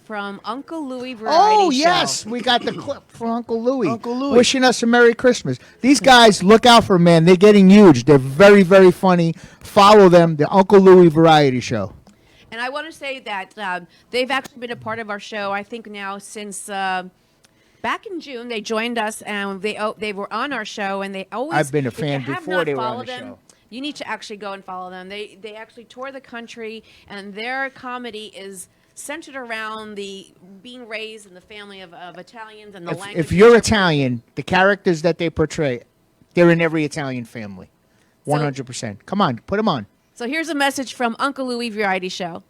Speaker 8: from Uncle Louie Variety
Speaker 9: Oh,
Speaker 8: Show.
Speaker 9: yes. We got the clip from Uncle Louie.
Speaker 10: Uncle Louie.
Speaker 9: Wishing us a Merry Christmas. These guys, look out for them, man. They're getting huge. They're very, very funny. Follow them. The Uncle Louie Variety Show.
Speaker 8: And I want to say that they've actually been a part of our show, I think now since back in June. They joined us, and they were on our show, and they always...
Speaker 9: I've been a
Speaker 8: if
Speaker 9: fan
Speaker 8: you have
Speaker 9: before
Speaker 8: not
Speaker 9: they were on
Speaker 8: followed
Speaker 9: the
Speaker 8: them,
Speaker 9: show.
Speaker 8: You need to actually go and follow them. They actually tour the country, and their comedy is centered around the being raised in the family of Italians and the language.
Speaker 9: If you're Italian, the characters that they portray, they're in every Italian family. 100%. Come on, put them on.
Speaker 8: So here's a message from Uncle Louie Variety Show.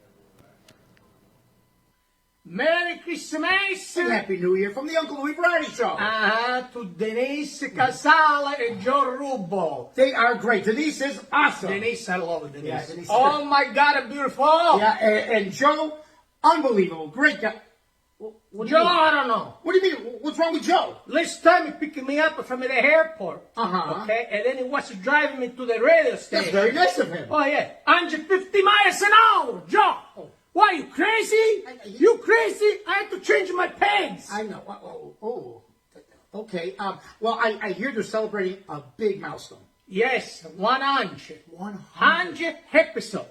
Speaker 20: Merry Christmas
Speaker 21: and Happy New Year from the Uncle Louie Variety Show.
Speaker 20: To Denise Casale and Joe Rubo.
Speaker 21: They are great. Denise is awesome.
Speaker 20: Denise, I love Denise.
Speaker 21: Yeah, Denise is
Speaker 20: oh
Speaker 21: great.
Speaker 20: my God, I'm beautiful.
Speaker 21: Yeah, and Joe, unbelievable. Great guy.
Speaker 20: Joe, I don't know.
Speaker 21: What do you mean? What's wrong with Joe?
Speaker 20: Last time he picked me up from the airport. Okay, and then he was driving me to the radio station.
Speaker 21: That's very nice of him.
Speaker 20: Oh, yeah. 150 miles an hour, Joe. Why
Speaker 21: What, you crazy? You crazy? I had to change my pants. I know. Oh. Okay. Well, I hear they're celebrating a big milestone. Yes, 100. 100 episode.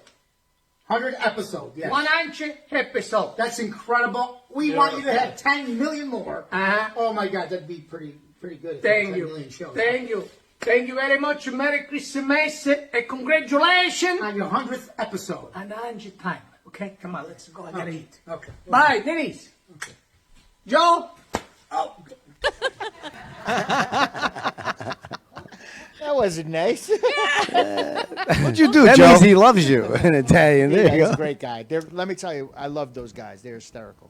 Speaker 21: 100 episode, yes. 100 episode. That's incredible. We want you to have 10 million more. Oh my God, that'd be pretty good. Thank you. Thank you. Thank you very much. Merry Christmas and congratulations on your 100th episode. And 100 time. Okay, come on, let's go. I gotta eat. Okay. Bye, Denise. Okay. Joe. Oh.
Speaker 9: That wasn't nice.
Speaker 11: What'd you do,
Speaker 9: That
Speaker 11: Joe?
Speaker 9: means
Speaker 11: He loves you in Italian. There you
Speaker 9: He's
Speaker 11: go.
Speaker 9: a great guy. Let me tell you, I love those guys. They're hysterical.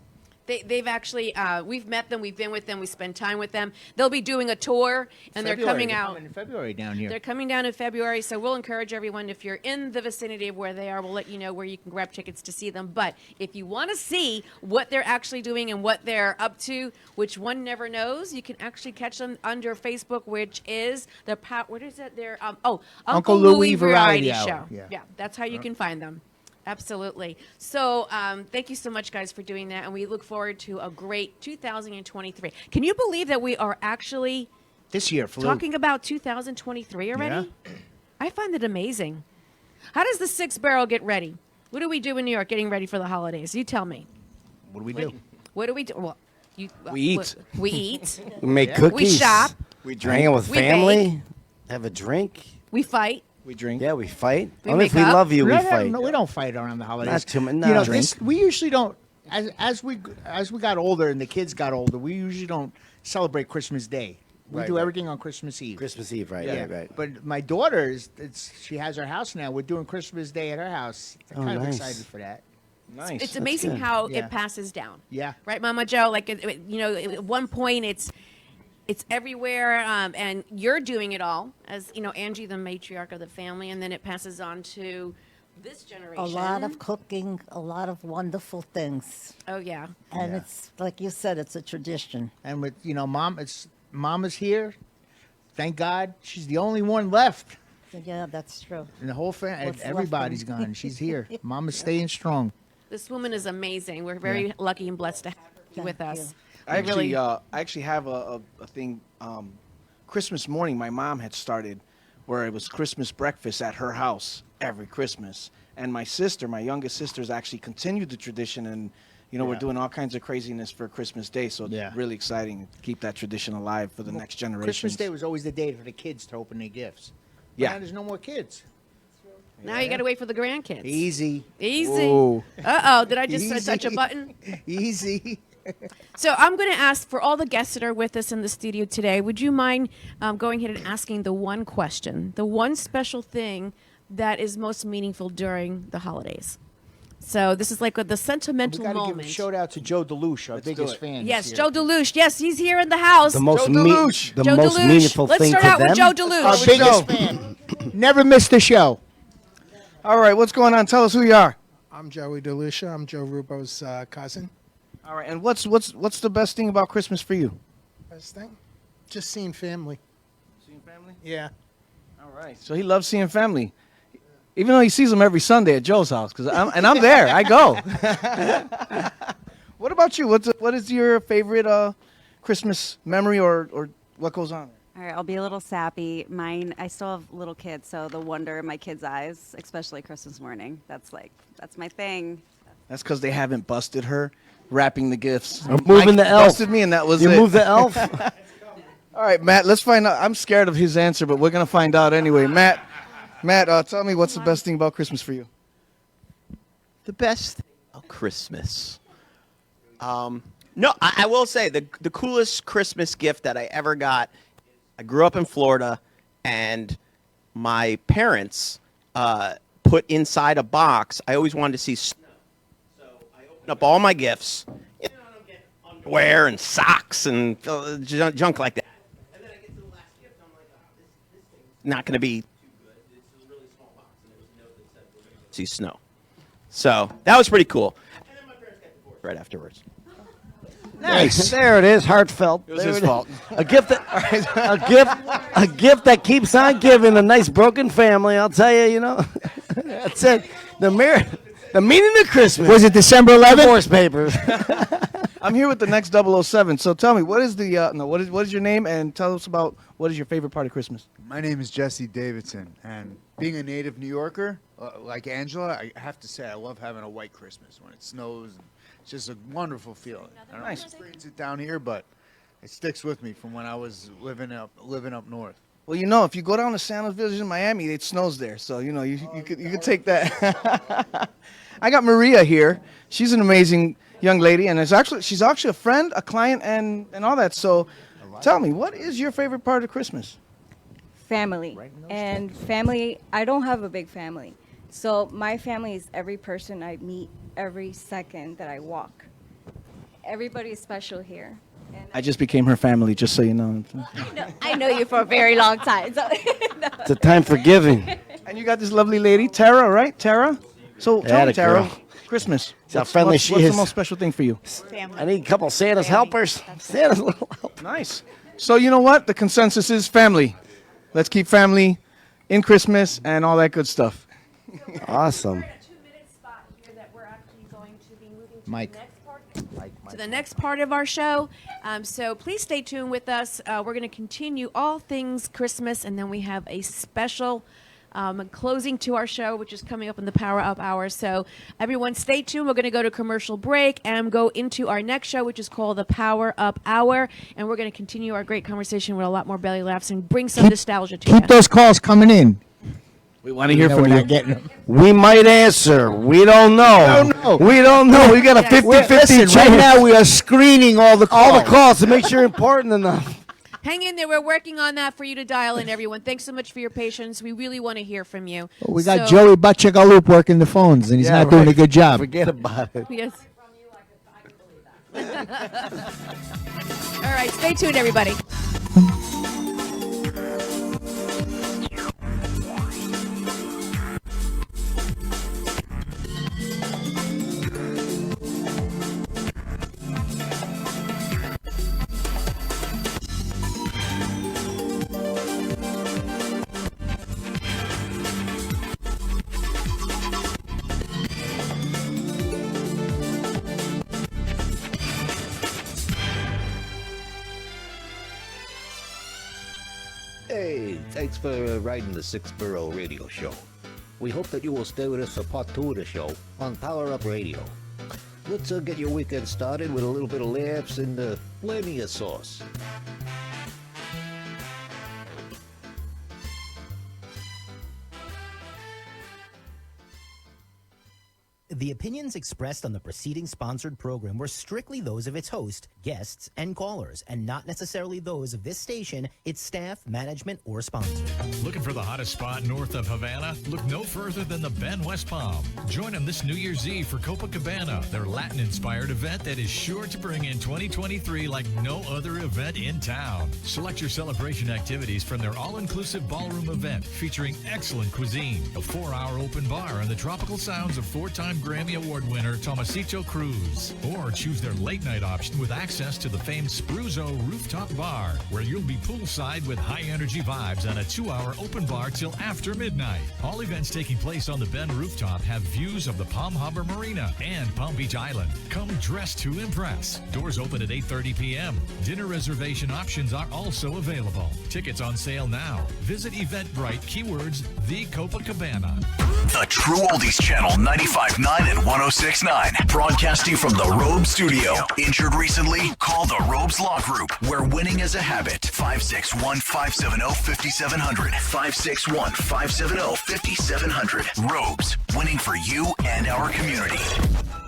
Speaker 8: They've actually, we've met them, we've been with them, we spend time with them. They'll be doing a tour, and they're coming out.
Speaker 9: in February down here.
Speaker 8: They're coming down in February, so we'll encourage everyone, if you're in the vicinity of where they are, we'll let you know where you can grab tickets to see them. But if you want to see what they're actually doing and what they're up to, which one never knows, you can actually catch them under Facebook, which is what is it? Their Uncle Louie Variety Show. Yeah, that's how you can find them. Absolutely. So thank you so much, guys, for doing that, and we look forward to a great 2023. Can you believe that we are actually
Speaker 9: this year
Speaker 8: talking about 2023 already?
Speaker 9: Yeah.
Speaker 8: I find it amazing. How does the Six Barrel get ready? What do we do in New York getting ready for the holidays? You tell me.
Speaker 9: What do we do?
Speaker 8: What do we do? Well,
Speaker 11: We eat.
Speaker 8: We eat.
Speaker 11: We make cookies.
Speaker 8: We shop.
Speaker 11: We hang out with
Speaker 8: We
Speaker 11: family.
Speaker 8: bake.
Speaker 11: Have a drink.
Speaker 8: We fight.
Speaker 10: We drink.
Speaker 11: Yeah, we fight.
Speaker 8: We
Speaker 11: Only if
Speaker 8: make
Speaker 11: we
Speaker 8: up.
Speaker 11: love you, we
Speaker 9: No,
Speaker 11: fight.
Speaker 9: No, we don't fight around the holidays.
Speaker 11: Not too much.
Speaker 9: You know,
Speaker 11: Drink.
Speaker 9: we usually don't. As we got older and the kids got older, we usually don't celebrate Christmas Day. We
Speaker 11: Right,
Speaker 9: do
Speaker 11: right.
Speaker 9: everything on Christmas Eve.
Speaker 11: Christmas Eve, right?
Speaker 9: Yeah.
Speaker 11: Right.
Speaker 9: But my daughter she has her house now. We're doing Christmas Day at her house. I'm
Speaker 11: Oh,
Speaker 9: kind of
Speaker 11: nice.
Speaker 9: excited for that.
Speaker 10: Nice.
Speaker 8: It's amazing how
Speaker 9: Yeah.
Speaker 8: it passes down.
Speaker 9: Yeah.
Speaker 8: Right, Mama Joe? Like, at one point it's everywhere, and you're doing it all as, Angie, the matriarch of the family, and then it passes on to this generation.
Speaker 17: A lot of cooking, a lot of wonderful things.
Speaker 8: Oh, yeah.
Speaker 17: And
Speaker 9: Yeah.
Speaker 17: it's, like you said, it's a tradition.
Speaker 9: And with Mama's here. Thank God, she's the only one left.
Speaker 17: Yeah, that's true.
Speaker 9: And the whole family,
Speaker 17: What's left
Speaker 9: everybody's
Speaker 17: in-
Speaker 9: gone. She's here. Mama's staying strong.
Speaker 8: This woman is amazing. We're very lucky and blessed to have her with us.
Speaker 10: I
Speaker 8: We
Speaker 10: actually have a thing. Christmas morning, my mom had started where it was Christmas breakfast at her house every Christmas, and my youngest sister's actually continued the tradition, and we're
Speaker 9: Yeah.
Speaker 10: doing all kinds of craziness for Christmas Day. So it's really exciting to keep that tradition alive for the next generation.
Speaker 9: Christmas Day was always the day for the kids to open their gifts. But
Speaker 10: Yeah.
Speaker 9: now there's no more kids.
Speaker 8: Now you got to wait for the grandkids.
Speaker 9: Easy.
Speaker 8: Easy.
Speaker 9: Whoa.
Speaker 8: Uh-oh, did I just
Speaker 9: Easy.
Speaker 8: touch a button?
Speaker 9: Easy.
Speaker 8: So I'm going to ask for all the guests that are with us in the studio today, would you mind going ahead and asking the one question, the one special thing that is most meaningful during the holidays? So this is like the sentimental
Speaker 9: We got to give a
Speaker 8: moment.
Speaker 9: shout out to Joe DeLuche, our biggest
Speaker 10: it.
Speaker 9: fan.
Speaker 8: Yes,
Speaker 9: this year.
Speaker 8: Joe DeLuche. Yes, he's here in the house.
Speaker 11: The most
Speaker 8: Joe
Speaker 11: me-
Speaker 8: DeLuche.
Speaker 11: the
Speaker 8: Joe
Speaker 11: most
Speaker 8: DeLuche.
Speaker 11: meaningful
Speaker 8: Let's
Speaker 11: thing
Speaker 8: start
Speaker 11: to
Speaker 8: out with
Speaker 11: them?
Speaker 8: Joe DeLuche.
Speaker 9: Our biggest fan. Never missed a show.
Speaker 10: All right, what's going on? Tell us who you are.
Speaker 2: I'm Joey DeLucia. I'm Joe Rubo's cousin.
Speaker 10: All right, and what's the best thing about Christmas for you?
Speaker 2: Best thing? Just seeing family.
Speaker 10: Seeing family?
Speaker 2: Yeah.
Speaker 10: All right. So he loves seeing family, even though he sees them every Sunday at Joe's house. I'm there. I go. What about you? What is your favorite Christmas memory or what goes on?
Speaker 19: All right, I'll be a little sappy. Mine, I still have little kids, so the wonder in my kids' eyes, especially Christmas morning, that's my thing.
Speaker 10: That's because they haven't busted her wrapping the gifts.
Speaker 11: I'm moving
Speaker 10: Mike
Speaker 11: the elf.
Speaker 10: Busted me, and that was
Speaker 11: You
Speaker 10: it.
Speaker 11: moved the elf?
Speaker 10: All right, Matt. Let's find out. I'm scared of his answer, but we're gonna find out anyway. Matt, tell me what's the best thing about Christmas for you?
Speaker 18: The best thing about Christmas. No, I will say the coolest Christmas gift that I ever got. I grew up in Florida, and my parents put inside a box. I always wanted to see snow, so I opened up all my gifts. I don't get underwear and socks and junk like that. And then I get to the last gift, and I'm like, this thing's not going to be too good. It's a really small box, and there was a note that said we're going to see snow. So that was pretty cool. And then my parents got divorced right afterwards.
Speaker 11: Nice. There it is, heartfelt.
Speaker 18: It was
Speaker 11: There
Speaker 18: his
Speaker 11: is.
Speaker 18: fault.
Speaker 11: A gift that keeps on giving. A nice broken family. I'll tell you. That's it. The The meaning of Christmas.
Speaker 9: Was it December 11th?
Speaker 11: Divorce papers.
Speaker 10: I'm here with the next 007. So tell me, what is what is your name, and tell us about what is your favorite part of Christmas?
Speaker 3: My name is Jesse Davidson, and being a native New Yorker, like Angela, I have to say I love having a white Christmas when it snows. And it's just a wonderful feeling. I don't experience it down here, but it sticks with me from when I was living up north.
Speaker 10: Well, if you go down to San Luis Village in Miami, it snows there, so you could take that. I got Maria here. She's an amazing young lady, and she's actually a friend, a client, and all that. So, tell me, what is your favorite part of Christmas?
Speaker 22: Family. And family, I don't have a big family. So my family is every person I meet every second that I walk. Everybody is special here.
Speaker 10: I just became her family, just so you know.
Speaker 22: I know you for a very long time. So
Speaker 11: It's a time for giving.
Speaker 10: And you got this lovely lady, Tara, right? Tara? So tell me, Tara,
Speaker 11: girl.
Speaker 10: Christmas.
Speaker 11: See how friendly she is.
Speaker 10: What's the most special thing for you?
Speaker 11: I need a couple of Santa's helpers. Santa's little help.
Speaker 10: Nice. So you know what? The consensus is family. Let's keep family in Christmas and all that good stuff.
Speaker 11: Awesome.
Speaker 9: Mike.
Speaker 8: To the next part of our show. So please stay tuned with us. We're going to continue all things Christmas, and then we have a special closing to our show, which is coming up in the Power Up Hour. So everyone stay tuned. We're going to go to commercial break and go into our next show, which is called the Power Up Hour. And we're going to continue our great conversation with a lot more belly laughs and bring some nostalgia to you.
Speaker 9: Keep those calls coming in.
Speaker 10: We want to hear from
Speaker 9: we're
Speaker 10: you.
Speaker 9: not getting them.
Speaker 11: We might answer. We don't know. We don't know. We got a 50-50 chance.
Speaker 9: Right now we are screening all the calls.
Speaker 11: All the calls to make sure important enough.
Speaker 8: Hang in there. We're working on that for you to dial in, everyone. Thanks so much for your patience. We really want to hear from you.
Speaker 9: We got Joey Butchagalup working the phones, and he's not doing a good job.
Speaker 11: Forget about it.
Speaker 8: Yes. All right. Stay tuned, everybody.
Speaker 7: Hey, thanks for riding the 6th Borough Radio Show. We hope that you will stay with us for part 2 of the show on Power Up Radio. Let's get your weekend started with a little bit of laughs and plenty of sauce.
Speaker 23: The opinions expressed on the preceding sponsored program were strictly those of its host, guests, and callers, and not necessarily those of this station, its staff, management, or sponsors.
Speaker 1: Looking for the hottest spot north of Havana? Look no further than the Ben West Palm. Join them this New Year's Eve for Copacabana, their Latin-inspired event that is sure to bring in 2023 like no other event in town. Select your celebration activities from their all-inclusive ballroom event featuring excellent cuisine, a 4-hour open bar, and the tropical sounds of 4-time Grammy Award winner Tomasito Cruz. Or choose their late night option with access to the famed Spruzo Rooftop Bar, where you'll be poolside with high energy vibes on a 2-hour open bar till after midnight. All events taking place on the Ben Rooftop have views of the Palm Harbor Marina and Palm Beach Island. Come dressed to impress. Doors open at 8:30 p.m. Dinner reservation options are also available. Tickets on sale now. Visit Eventbrite, keywords The Copacabana.
Speaker 4: The True Oldies Channel 95.9 and 106.9. Broadcasting from the Robe Studio. Injured recently? Call the Robes Law Group, where winning is a habit. 561-570-5700. 561-570-5700. Robes, winning for you and our community.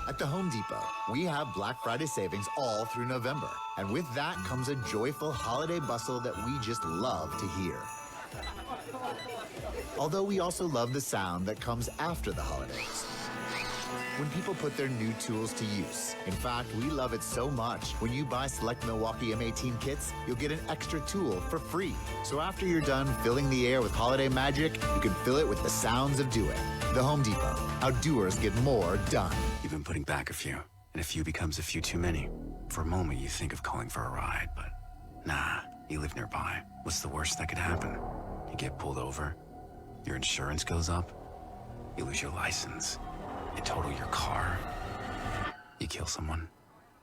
Speaker 24: At the Home Depot, we have Black Friday savings all through November. And with that comes a joyful holiday bustle that we just love to hear. Although we also love the sound that comes after the holidays, when people put their new tools to use. In fact, we love it so much. When you buy select Milwaukee M18 kits, you'll get an extra tool for free. So after you're done filling the air with holiday magic, you can fill it with the sounds of doing. The Home Depot. How doers get more done.
Speaker 25: You've been putting back a few, and a few becomes a few too many. For a moment, you think of calling for a ride, but nah, you live nearby. What's the worst that could happen? You get pulled over, your insurance goes up, you lose your license, You total your car. You kill someone.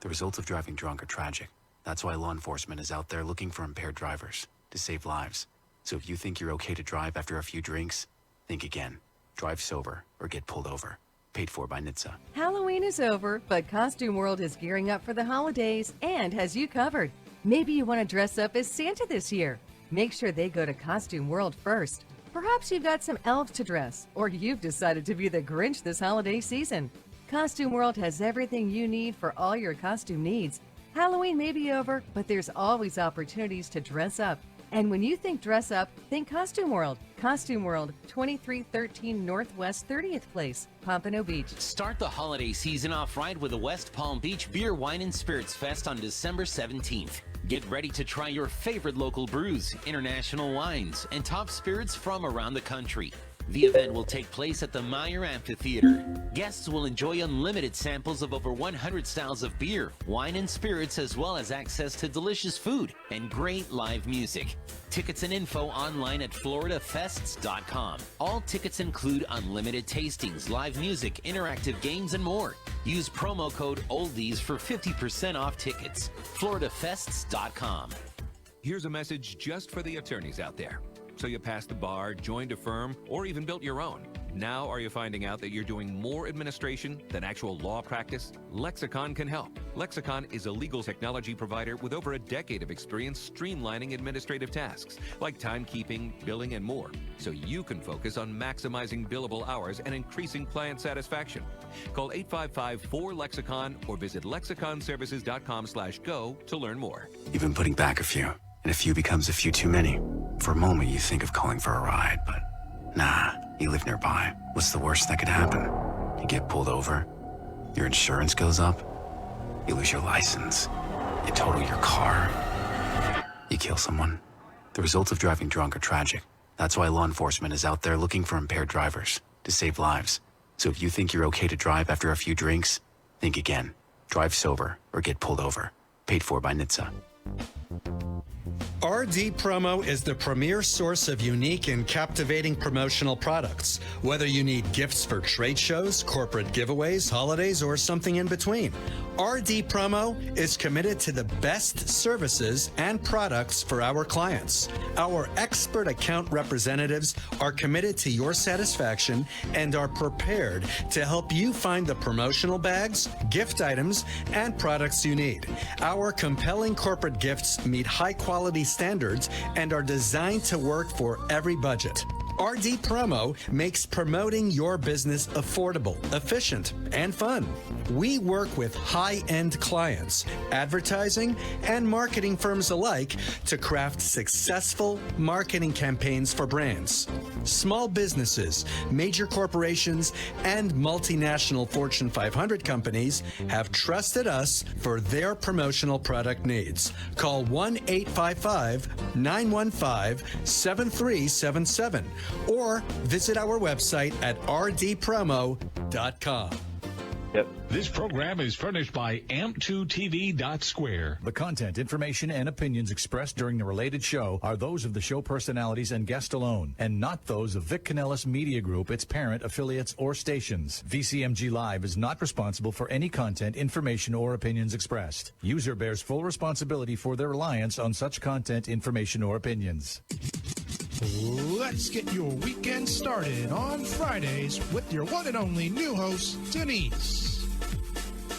Speaker 25: The results of driving drunk are tragic. That's why law enforcement is out there looking for impaired drivers to save lives. So if you think you're okay to drive after a few drinks, think again. Drive sober or get pulled over. Paid for by NHTSA.
Speaker 5: Halloween is over, but Costume World is gearing up for the holidays and has you covered. Maybe you want to dress up as Santa this year. Make sure they go to Costume World first. Perhaps you've got some elves to dress, or you've decided to be the Grinch this holiday season. Costume World has everything you need for all your costume needs. Halloween may be over, but there's always opportunities to dress up. And when you think dress up, think Costume World. Costume World, 2313 Northwest 30th Place, Pompano Beach.
Speaker 6: Start the holiday season off right with the West Palm Beach Beer, Wine, and Spirits Fest on December 17th. Get ready to try your favorite local brews, international wines, and top spirits from around the country. The event will take place at the Meyer Amphitheater. Guests will enjoy unlimited samples of over 100 styles of beer, wine, and spirits, as well as access to delicious food and great live music. Tickets and info online at floridafests.com. All tickets include unlimited tastings, live music, interactive games, and more. Use promo code OLDIES for 50% off tickets. floridafests.com.
Speaker 12: Here's a message just for the attorneys out there. So you passed the bar, joined a firm, or even built your own. Now are you finding out that you're doing more administration than actual law practice? Lexicon can help. Lexicon is a legal technology provider with over a decade of experience streamlining administrative tasks like timekeeping, billing, and more, so you can focus on maximizing billable hours and increasing client satisfaction. Call 855-4-LEXICON or visit lexiconservices.com/go to learn more.
Speaker 25: You've been putting back a few, and a few becomes a few too many. For a moment, you think of calling for a ride, but nah, you live nearby. What's the worst that could happen? You get pulled over, your insurance goes up, you lose your license, you total your car, you kill someone. The results of driving drunk are tragic. That's why law enforcement is out there looking for impaired drivers to save lives. So if you think you're okay to drive after a few drinks, think again. Drive sober or get pulled over. Paid for by NHTSA.
Speaker 14: RD Promo is the premier source of unique and captivating promotional products. Whether you need gifts for trade shows, corporate giveaways, holidays, or something in between, RD Promo is committed to the best services and products for our clients. Our expert account representatives are committed to your satisfaction and are prepared to help you find the promotional bags, gift items, and products you need. Our compelling corporate gifts meet high-quality standards and are designed to work for every budget. RD Promo makes promoting your business affordable, efficient, and fun. We work with high-end clients, advertising, and marketing firms alike to craft successful marketing campaigns for brands. Small businesses, major corporations, and multinational Fortune 500 companies have trusted us for their promotional product needs. Call 1-855-915-7377 or visit our website at rdpromo.com.
Speaker 1: This program is furnished by amp2tv.square. The content, information, and opinions expressed during the related show are those of the show personalities and guests alone, and not those of Vic Canellis Media Group, its parent, affiliates, or stations. VCMG Live is not responsible for any content, information, or opinions expressed. User bears full responsibility for their reliance on such content, information, or opinions.
Speaker 16: Let's get your weekend started on Fridays with your one and only new host, Denise.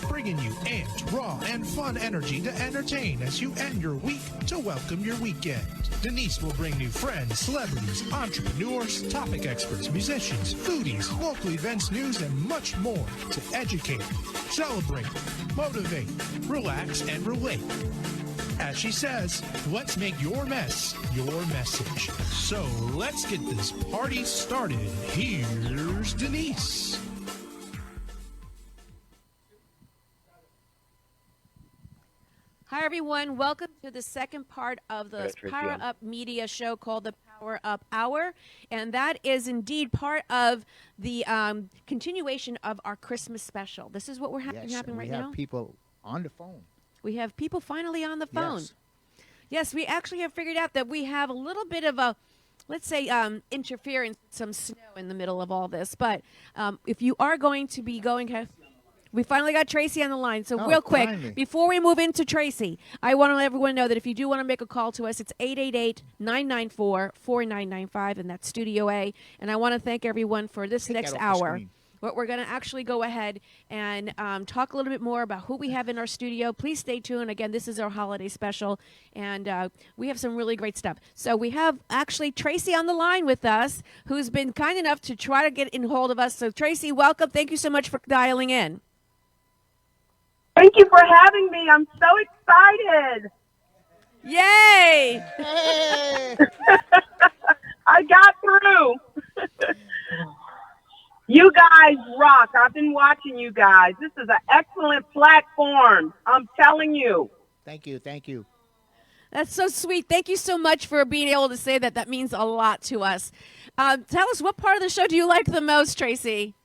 Speaker 16: Bringing you amped, raw, and fun energy to entertain as you end your week to welcome your weekend. Denise will bring you friends, celebrities, entrepreneurs, topic experts, musicians, foodies, local events, news, and much more to educate, celebrate, motivate, relax, and relate. As she says, let's make your mess your message. So let's get this party started. Here's Denise.
Speaker 8: Hi, everyone. Welcome to the second part of the Power Up Media show called the Power Up Hour. And that is indeed part of the continuation of our Christmas special. This is what we're happening right now.
Speaker 9: We have people on the phone.
Speaker 8: We have people finally on the phone.
Speaker 9: Yes.
Speaker 8: Yes, we actually have figured out that we have a little bit of a let's say, interference, some snow in the middle of all this. But if you are going to be going, we finally got Tracy on the line. So real quick,
Speaker 9: finally.
Speaker 8: before we move into Tracy, I want to let everyone know that if you do want to make a call to us, it's 888-994-4995, and that's Studio A. And I want to thank everyone for this next hour. But we're going to actually go ahead and talk a little bit more about who we have in our studio. Please stay tuned. Again, this is our holiday special, and we have some really great stuff. So we have actually Tracy on the line with us, who's been kind enough to try to get in hold of us. So Tracy, welcome. Thank you so much for dialing in.
Speaker 13: Thank you for having me. I'm so excited.
Speaker 8: Yay!
Speaker 13: I got through. You guys rock. I've been watching you guys. This is an excellent platform. I'm telling you.
Speaker 9: Thank you. Thank you.
Speaker 8: That's so sweet. Thank you so much for being able to say that. That means a lot to us. Tell us, what part of the show do you like the most, Tracy?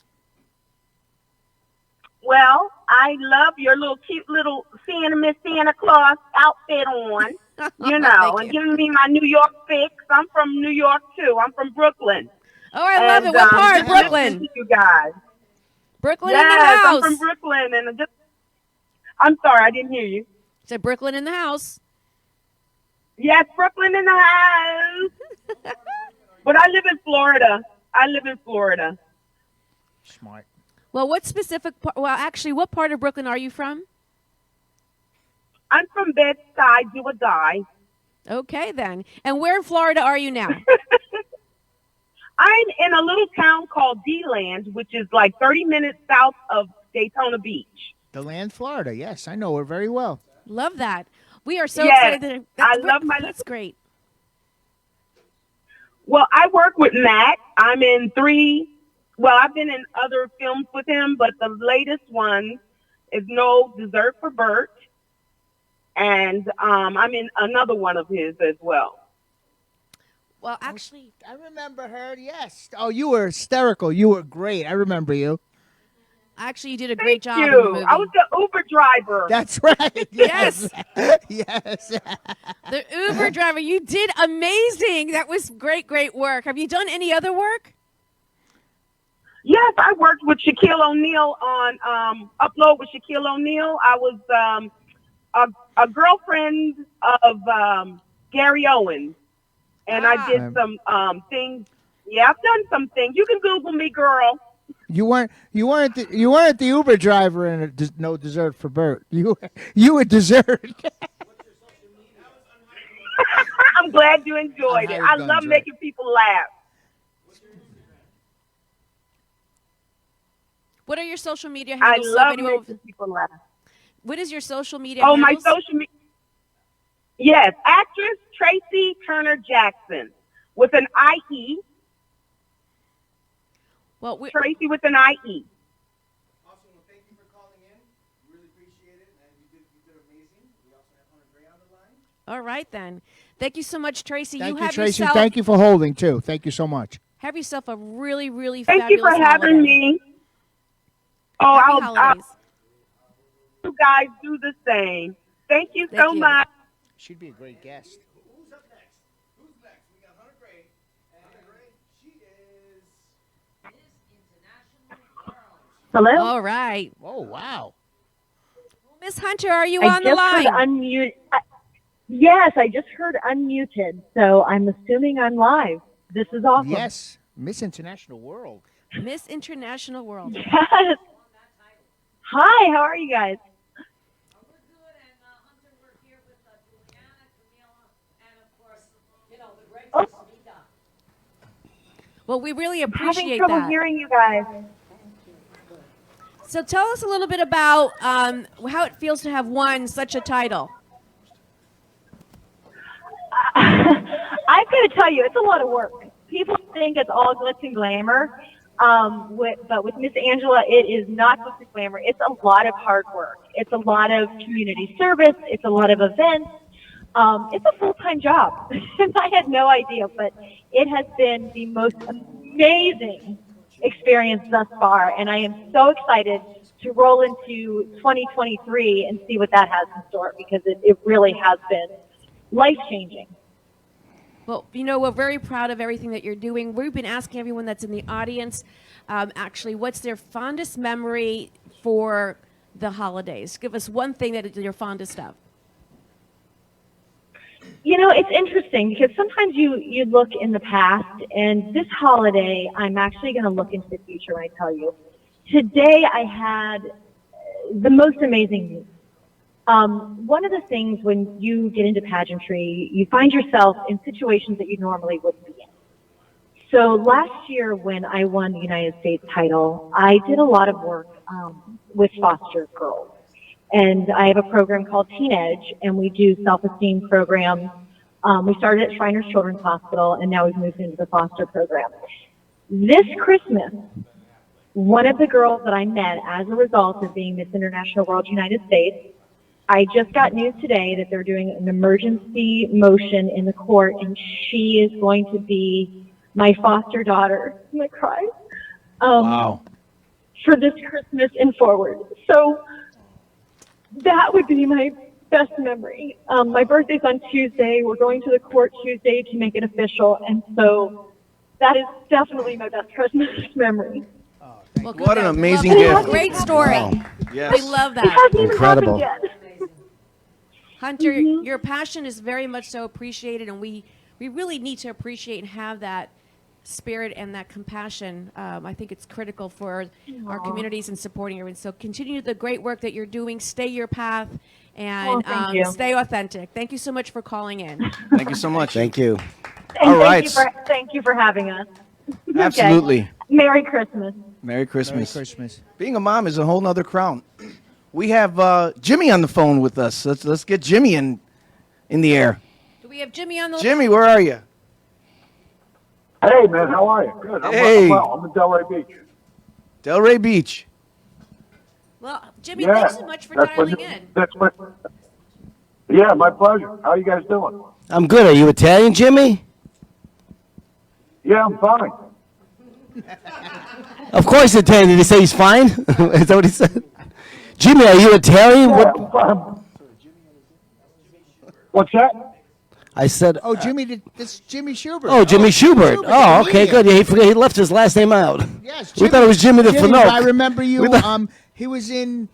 Speaker 13: Well, I love your little cute little Miss Santa Claus outfit on, you know, and giving me my New York fix. I'm from New York, too. I'm from Brooklyn.
Speaker 8: Oh, I love it. What part of Brooklyn?
Speaker 13: To you guys.
Speaker 8: Brooklyn in the house.
Speaker 13: I'm from Brooklyn, and I'm sorry, I didn't hear you.
Speaker 8: Said Brooklyn in the house.
Speaker 13: Yes, Brooklyn in the house. But I live in Florida.
Speaker 9: Smart.
Speaker 8: Well, what specific part? Well, actually, what part of Brooklyn are you from?
Speaker 13: I'm from Bed-Stuy, do or die.
Speaker 8: Okay, then. And where in Florida are you now?
Speaker 13: I'm in a little town called D-Land, which is like 30 minutes south of Daytona Beach.
Speaker 9: DeLand, Florida. Yes, I know her very well.
Speaker 8: Love that. We are so excited. That's great.
Speaker 13: Well, I work with Matt. I've been in other films with him, but the latest one is No Dessert for Bert. And I'm in another one of his as well.
Speaker 8: Well, actually,
Speaker 9: I remember her, yes. Oh, you were hysterical. You were great. I remember you.
Speaker 8: Actually, you did a great job
Speaker 13: Thank
Speaker 8: in the
Speaker 13: you.
Speaker 8: movie.
Speaker 13: I was the Uber driver.
Speaker 9: That's right.
Speaker 8: Yes.
Speaker 9: Yes.
Speaker 8: The Uber driver. You did amazing. That was great, great work. Have you done any other work?
Speaker 13: Yes, I worked with Shaquille O'Neal on Upload with Shaquille O'Neal. I was a girlfriend of Gary Owens, and I did some things. Yeah, I've done some things. You can Google me, girl.
Speaker 9: You weren't the Uber driver in No Dessert for Bert. You were dessert.
Speaker 13: I'm glad you enjoyed it. I love making people laugh.
Speaker 8: What are your social media
Speaker 13: I
Speaker 8: handles?
Speaker 13: love making people laugh.
Speaker 8: What is your social media
Speaker 13: Oh,
Speaker 8: handles?
Speaker 13: my social media. Yes, actress Tracy Turner Jackson with an IE.
Speaker 8: Well,
Speaker 13: Tracy with an IE.
Speaker 10: Awesome. Well, thank you for calling in. Really appreciate it. And you did amazing. We also have Hunter Gray on the line.
Speaker 8: All right, then. Thank you so much, Tracy.
Speaker 9: Thank you,
Speaker 8: have
Speaker 9: Tracy.
Speaker 8: yourself,
Speaker 9: Thank you for holding, too. Thank you so much.
Speaker 8: Have yourself a really, really
Speaker 13: Thank you
Speaker 8: fabulous
Speaker 13: for having
Speaker 8: holiday.
Speaker 13: me. Oh,
Speaker 8: Happy
Speaker 13: I'll
Speaker 8: holidays.
Speaker 13: you guys do the same. Thank you so much.
Speaker 9: She'd be a great guest.
Speaker 10: Who's up next? Who's next? We got Hunter Gray. And Hunter Gray, she is
Speaker 13: Hello?
Speaker 8: All right.
Speaker 9: Oh, wow.
Speaker 8: Miss Hunter, are you
Speaker 15: I
Speaker 8: on the
Speaker 15: just
Speaker 8: line?
Speaker 15: heard yes, I just heard unmuted, so I'm assuming I'm live. This is awesome.
Speaker 9: Yes, Miss International World.
Speaker 8: Miss International World.
Speaker 15: Yes. Hi, how are you guys?
Speaker 8: Well, we really
Speaker 15: I'm having
Speaker 8: appreciate
Speaker 15: trouble
Speaker 8: that.
Speaker 15: hearing you guys.
Speaker 8: So tell us a little bit about how it feels to have won such a title.
Speaker 15: I've got to tell you, it's a lot of work. People think it's all glitz and glamour, but with Miss Angela, it is not glitz and glamour. It's a lot of hard work. It's a lot of community service. It's a lot of events. It's a full-time job. I had no idea, but it has been the most amazing experience thus far, and I am so excited to roll into 2023 and see what that has in store, because it really has been life-changing.
Speaker 8: Well, we're very proud of everything that you're doing. We've been asking everyone that's in the audience, actually, what's their fondest memory for the holidays? Give us one thing that you're fondest of.
Speaker 15: It's interesting because sometimes you look in the past, and this holiday, I'm actually going to look into the future when I tell you. Today I had the most amazing news. One of the things when you get into pageantry, you find yourself in situations that you normally wouldn't be in. So last year when I won the United States title, I did a lot of work with foster girls. And I have a program called Teen Edge, and we do self-esteem programs. We started at Shriners Children's Hospital, and now we've moved into the foster program. This Christmas, one of the girls that I met as a result of being Miss International World United States, I just got news today that they're doing an emergency motion in the court, and she is going to be my foster daughter. I'm going to cry.
Speaker 10: Wow.
Speaker 15: For this Christmas and forward. So that would be my best memory. My birthday's on Tuesday. We're going to the court Tuesday to make it official, and so that is definitely my best Christmas memory.
Speaker 8: Well,
Speaker 10: What an amazing
Speaker 8: Love it.
Speaker 10: gift.
Speaker 8: Great story.
Speaker 11: Wow.
Speaker 10: Yes.
Speaker 8: We love that.
Speaker 15: It hasn't even
Speaker 11: Incredible.
Speaker 15: happened yet.
Speaker 8: Hunter, your passion is very much so appreciated, and we really need to appreciate and have that spirit and that compassion. I think it's critical for our communities and supporting everyone. So continue the great work that you're doing. Stay your path, and
Speaker 15: thank you.
Speaker 8: stay authentic. Thank you so much for calling in.
Speaker 10: Thank you so much.
Speaker 11: Thank you.
Speaker 15: And
Speaker 10: All right.
Speaker 15: thank you for having us.
Speaker 10: Absolutely.
Speaker 15: Okay. Merry Christmas.
Speaker 10: Merry Christmas.
Speaker 9: Merry Christmas.
Speaker 10: Being a mom is a whole nother crown. We have Jimmy on the phone with us. Let's get Jimmy in the air.
Speaker 8: Do we have Jimmy on the
Speaker 10: Jimmy, where are you?
Speaker 2: Hey, man, how are you? Good.
Speaker 10: Hey.
Speaker 2: I'm well. I'm in Delray Beach.
Speaker 10: Delray Beach.
Speaker 8: Well, Jimmy,
Speaker 2: Yeah,
Speaker 8: thanks so much for dialing in.
Speaker 2: Yeah, my pleasure. How you guys doing?
Speaker 11: I'm good. Are you Italian, Jimmy?
Speaker 2: Yeah, I'm fine.
Speaker 11: Of course Italian. Did he say he's fine? Is that what he said? Jimmy, are you Italian?
Speaker 2: Yeah,
Speaker 11: What?
Speaker 2: I'm fine. What's that?
Speaker 11: I said.
Speaker 9: Oh, Jimmy, this Jimmy Schubert.
Speaker 11: Oh, Jimmy Schubert. Oh, okay, good. Yeah, he left his last name out.
Speaker 9: Yes,
Speaker 11: we thought it was Jimmy the Fanoke.
Speaker 9: I remember you. He was in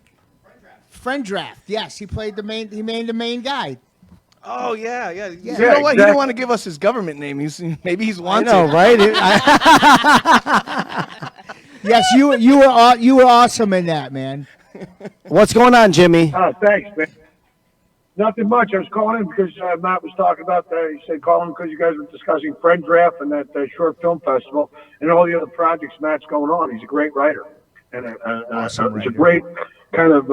Speaker 9: Friend Draft. Yes, he played the main. He made the main guy.
Speaker 10: Oh yeah. You know what?
Speaker 2: exactly.
Speaker 10: He didn't want to give us his government name. Maybe he's wanted.
Speaker 11: I know, right?
Speaker 9: Yes, you were awesome in that, man.
Speaker 11: What's going on, Jimmy?
Speaker 2: Oh, thanks, man. Nothing much. I was calling in because Matt was talking about he said call him because you guys were discussing Friend Draft and that short film festival and all the other projects Matt's going on. He's a great writer. And it's a great kind of,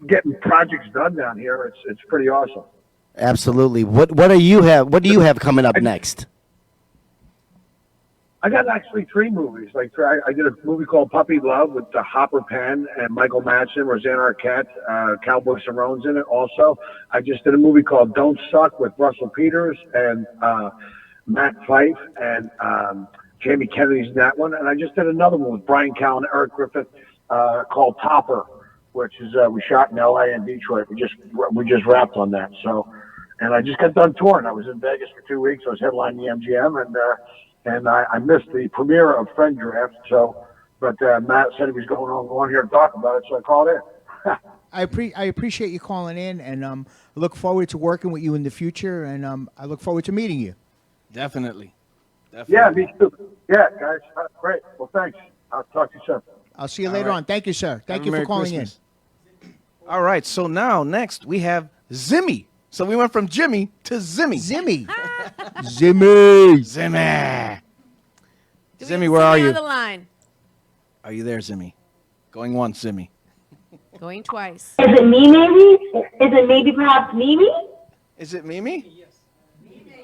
Speaker 2: getting projects done down here. It's pretty awesome.
Speaker 11: Absolutely. What do you have coming up next?
Speaker 2: I got actually 3 movies. Like I did a movie called Puppy Love with Hopper Penn and Michael Madsen, Roseanne Arquette, Cowboy Cerrone's in it also. I just did a movie called Don't Suck with Russell Peters and Matt Fife and Jamie Kennedy's in that one. And I just did another one with Brian Callen and Eric Griffith called Topper, which is we shot in L.A. and Detroit. We just wrapped on that. So, and I just got done touring. I was in Vegas for 2 weeks. I was headlining the MGM and I missed the premiere of Friend Draft. So, but Matt said he was going here to talk about it, so I called in.
Speaker 9: I appreciate you calling in, and I look forward to working with you in the future, and I look forward to meeting you.
Speaker 10: Definitely.
Speaker 2: Yeah, me too. Yeah, guys, great. Well, thanks. I'll talk to you soon.
Speaker 9: I'll see you later on. Thank you, sir. Thank you for
Speaker 10: Merry
Speaker 9: calling
Speaker 10: Christmas. All right, so now next we have Zimmy. So we went from Jimmy to Zimmy.
Speaker 9: Zimmy. Zimmy.
Speaker 10: Zimmy.
Speaker 8: Do we
Speaker 10: Zimmy,
Speaker 8: have
Speaker 10: where are
Speaker 8: Zimmy
Speaker 10: you?
Speaker 8: on the line?
Speaker 10: Are you there, Zimmy? Going once, Zimmy.
Speaker 8: Going twice.
Speaker 15: Is it me, maybe? Is it maybe perhaps Mimi?
Speaker 10: Is it Mimi? Yes.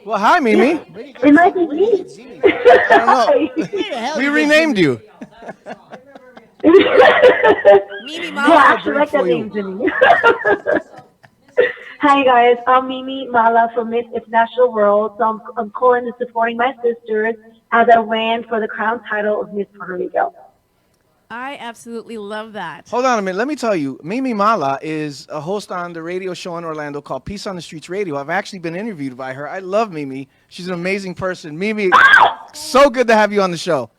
Speaker 10: Well, hi, Mimi.
Speaker 15: It might be me.
Speaker 10: I don't know. We renamed you.
Speaker 8: Mimi
Speaker 15: Yeah,
Speaker 8: Mala.
Speaker 15: I actually like that name, Jimmy. Hi, guys. I'm Mimi Mala from Miss International World. So I'm calling and supporting my sisters as I ran for the crown title of Miss Puerto Rico.
Speaker 8: I absolutely love that.
Speaker 10: Hold on a minute. Let me tell you, Mimi Mala is a host on the radio show in Orlando called Peace on the Streets Radio. I've actually been interviewed by her. I love Mimi. She's an amazing person. Mimi, so good to have you on the show.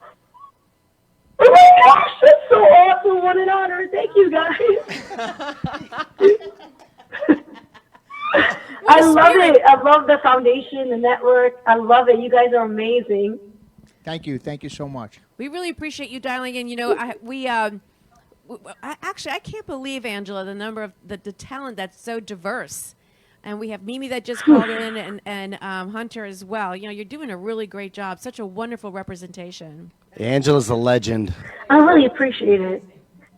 Speaker 15: Oh my gosh, that's so awesome. What an honor. Thank you, guys. I love it. I love the foundation, the network. I love it. You guys are amazing.
Speaker 9: Thank you. Thank you so much.
Speaker 8: We really appreciate you dialing in. You know, I can't believe, Angela, the number of the talent that's so diverse. And we have Mimi that just called in and Hunter as well. You know, you're doing a really great job. Such a wonderful representation.
Speaker 11: Angela's a legend.
Speaker 15: I really appreciate it.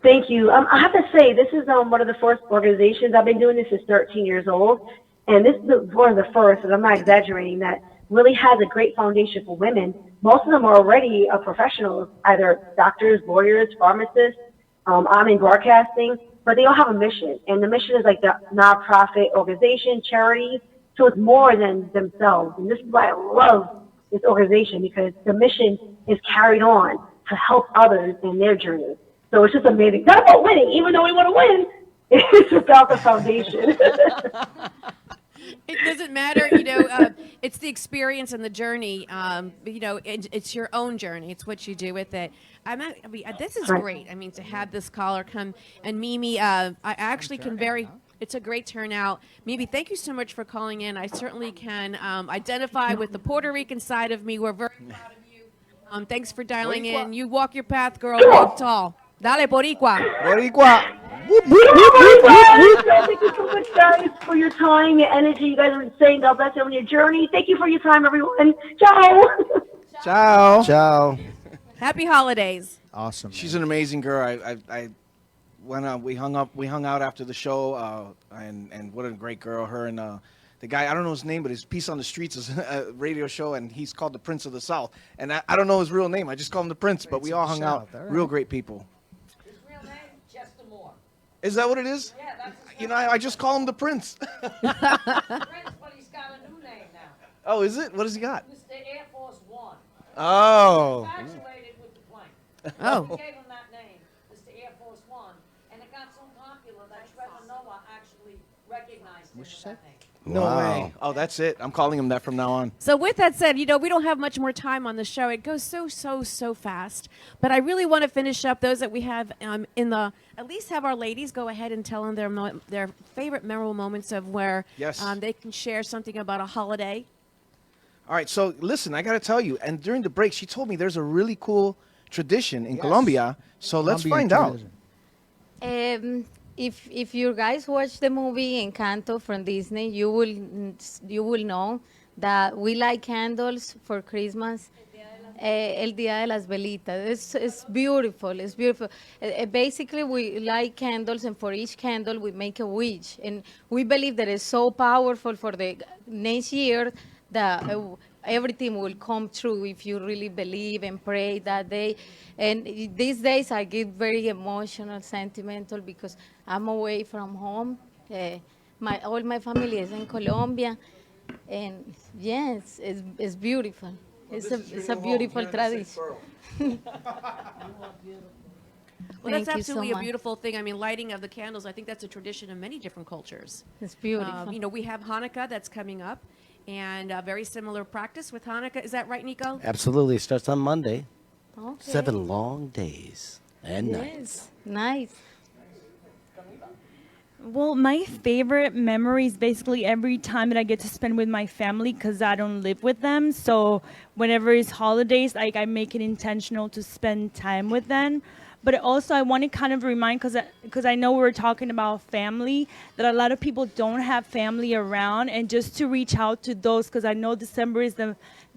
Speaker 15: Thank you. I have to say, this is one of the first organizations. I've been doing this since 13 years old. And this is one of the first, and I'm not exaggerating, that really has a great foundation for women. Most of them are already professionals, either doctors, lawyers, pharmacists. I'm in broadcasting, but they all have a mission. And the mission is like the nonprofit organization, charity. So it's more than themselves. And this is why I love this organization, because the mission is carried on to help others in their journey. So it's just amazing. Not about winning, even though we want to win. It's about the foundation.
Speaker 8: It doesn't matter, you know, it's the experience and the journey. You know, it's your own journey. It's what you do with it. This is great. I mean, to have this caller come, and Mimi, I actually can it's a great turnout. Mimi, thank you so much for calling in. I certainly can identify with the Puerto Rican side of me. We're very proud of you. Thanks for dialing in. You walk your path, girl. Walk tall. Dale, Boricua.
Speaker 10: Boricua.
Speaker 15: Thank you so much, guys, for your time, your energy. You guys are insane. God bless you on your journey. Thank you for your time, everyone. Ciao.
Speaker 10: Ciao.
Speaker 11: Ciao.
Speaker 8: Happy holidays.
Speaker 10: Awesome. She's an amazing girl. I went we hung out after the show, and what a great girl. Her and the guy, I don't know his name, but his Peace on the Streets is a radio show, and he's called the Prince of the South. And I don't know his real name. I just call him the Prince, but we all hung out. Real great people. Is that what it is? Yeah, that's you know, I just call him the Prince.
Speaker 17: Prince, but he's got a new name now.
Speaker 10: Oh, is it? What does he got?
Speaker 17: Mr. Air Force One.
Speaker 10: Oh.
Speaker 17: He graduated with the plane.
Speaker 8: Oh.
Speaker 17: We gave him that name, Mr. Air Force One, and it got so popular that Trevor Noah actually recognized him with that name.
Speaker 10: No way. Oh, that's it. I'm calling him that from now on.
Speaker 8: So with that said, you know, we don't have much more time on the show. It goes so fast. But I really want to finish up those that we have at least have our ladies go ahead and tell them their favorite memorable moments of where they can share something about a holiday.
Speaker 10: All right. So listen, I got to tell you, and during the break, she told me there's a really cool tradition in Colombia. So let's find out.
Speaker 22: If you guys watch the movie Encanto from Disney, you will know that we light candles for Christmas. El Día de las Velitas. It's beautiful. It's beautiful. Basically, we light candles, and for each candle, we make a wish. And we believe that it's so powerful for the next year that everything will come true if you really believe and pray that day. And these days I get very emotional, sentimental, because I'm away from home. All my family is in Colombia, and yes, it's beautiful. It's a beautiful tradition.
Speaker 8: Well, that's absolutely a beautiful thing. I mean, lighting of the candles, I think that's a tradition in many different cultures.
Speaker 22: It's beautiful.
Speaker 8: You know, we have Hanukkah that's coming up, and a very similar practice with Hanukkah. Is that right, Nico?
Speaker 11: Absolutely. It starts on Monday.
Speaker 22: Okay.
Speaker 11: 7 long days and nights.
Speaker 22: Nice.
Speaker 18: Well, my favorite memory is basically every time that I get to spend with my family, because I don't live with them. So whenever it's holidays, like, I make it intentional to spend time with them. But also I want to kind of remind, because I know we're talking about family, that a lot of people don't have family around, and just to reach out to those, because I know December is the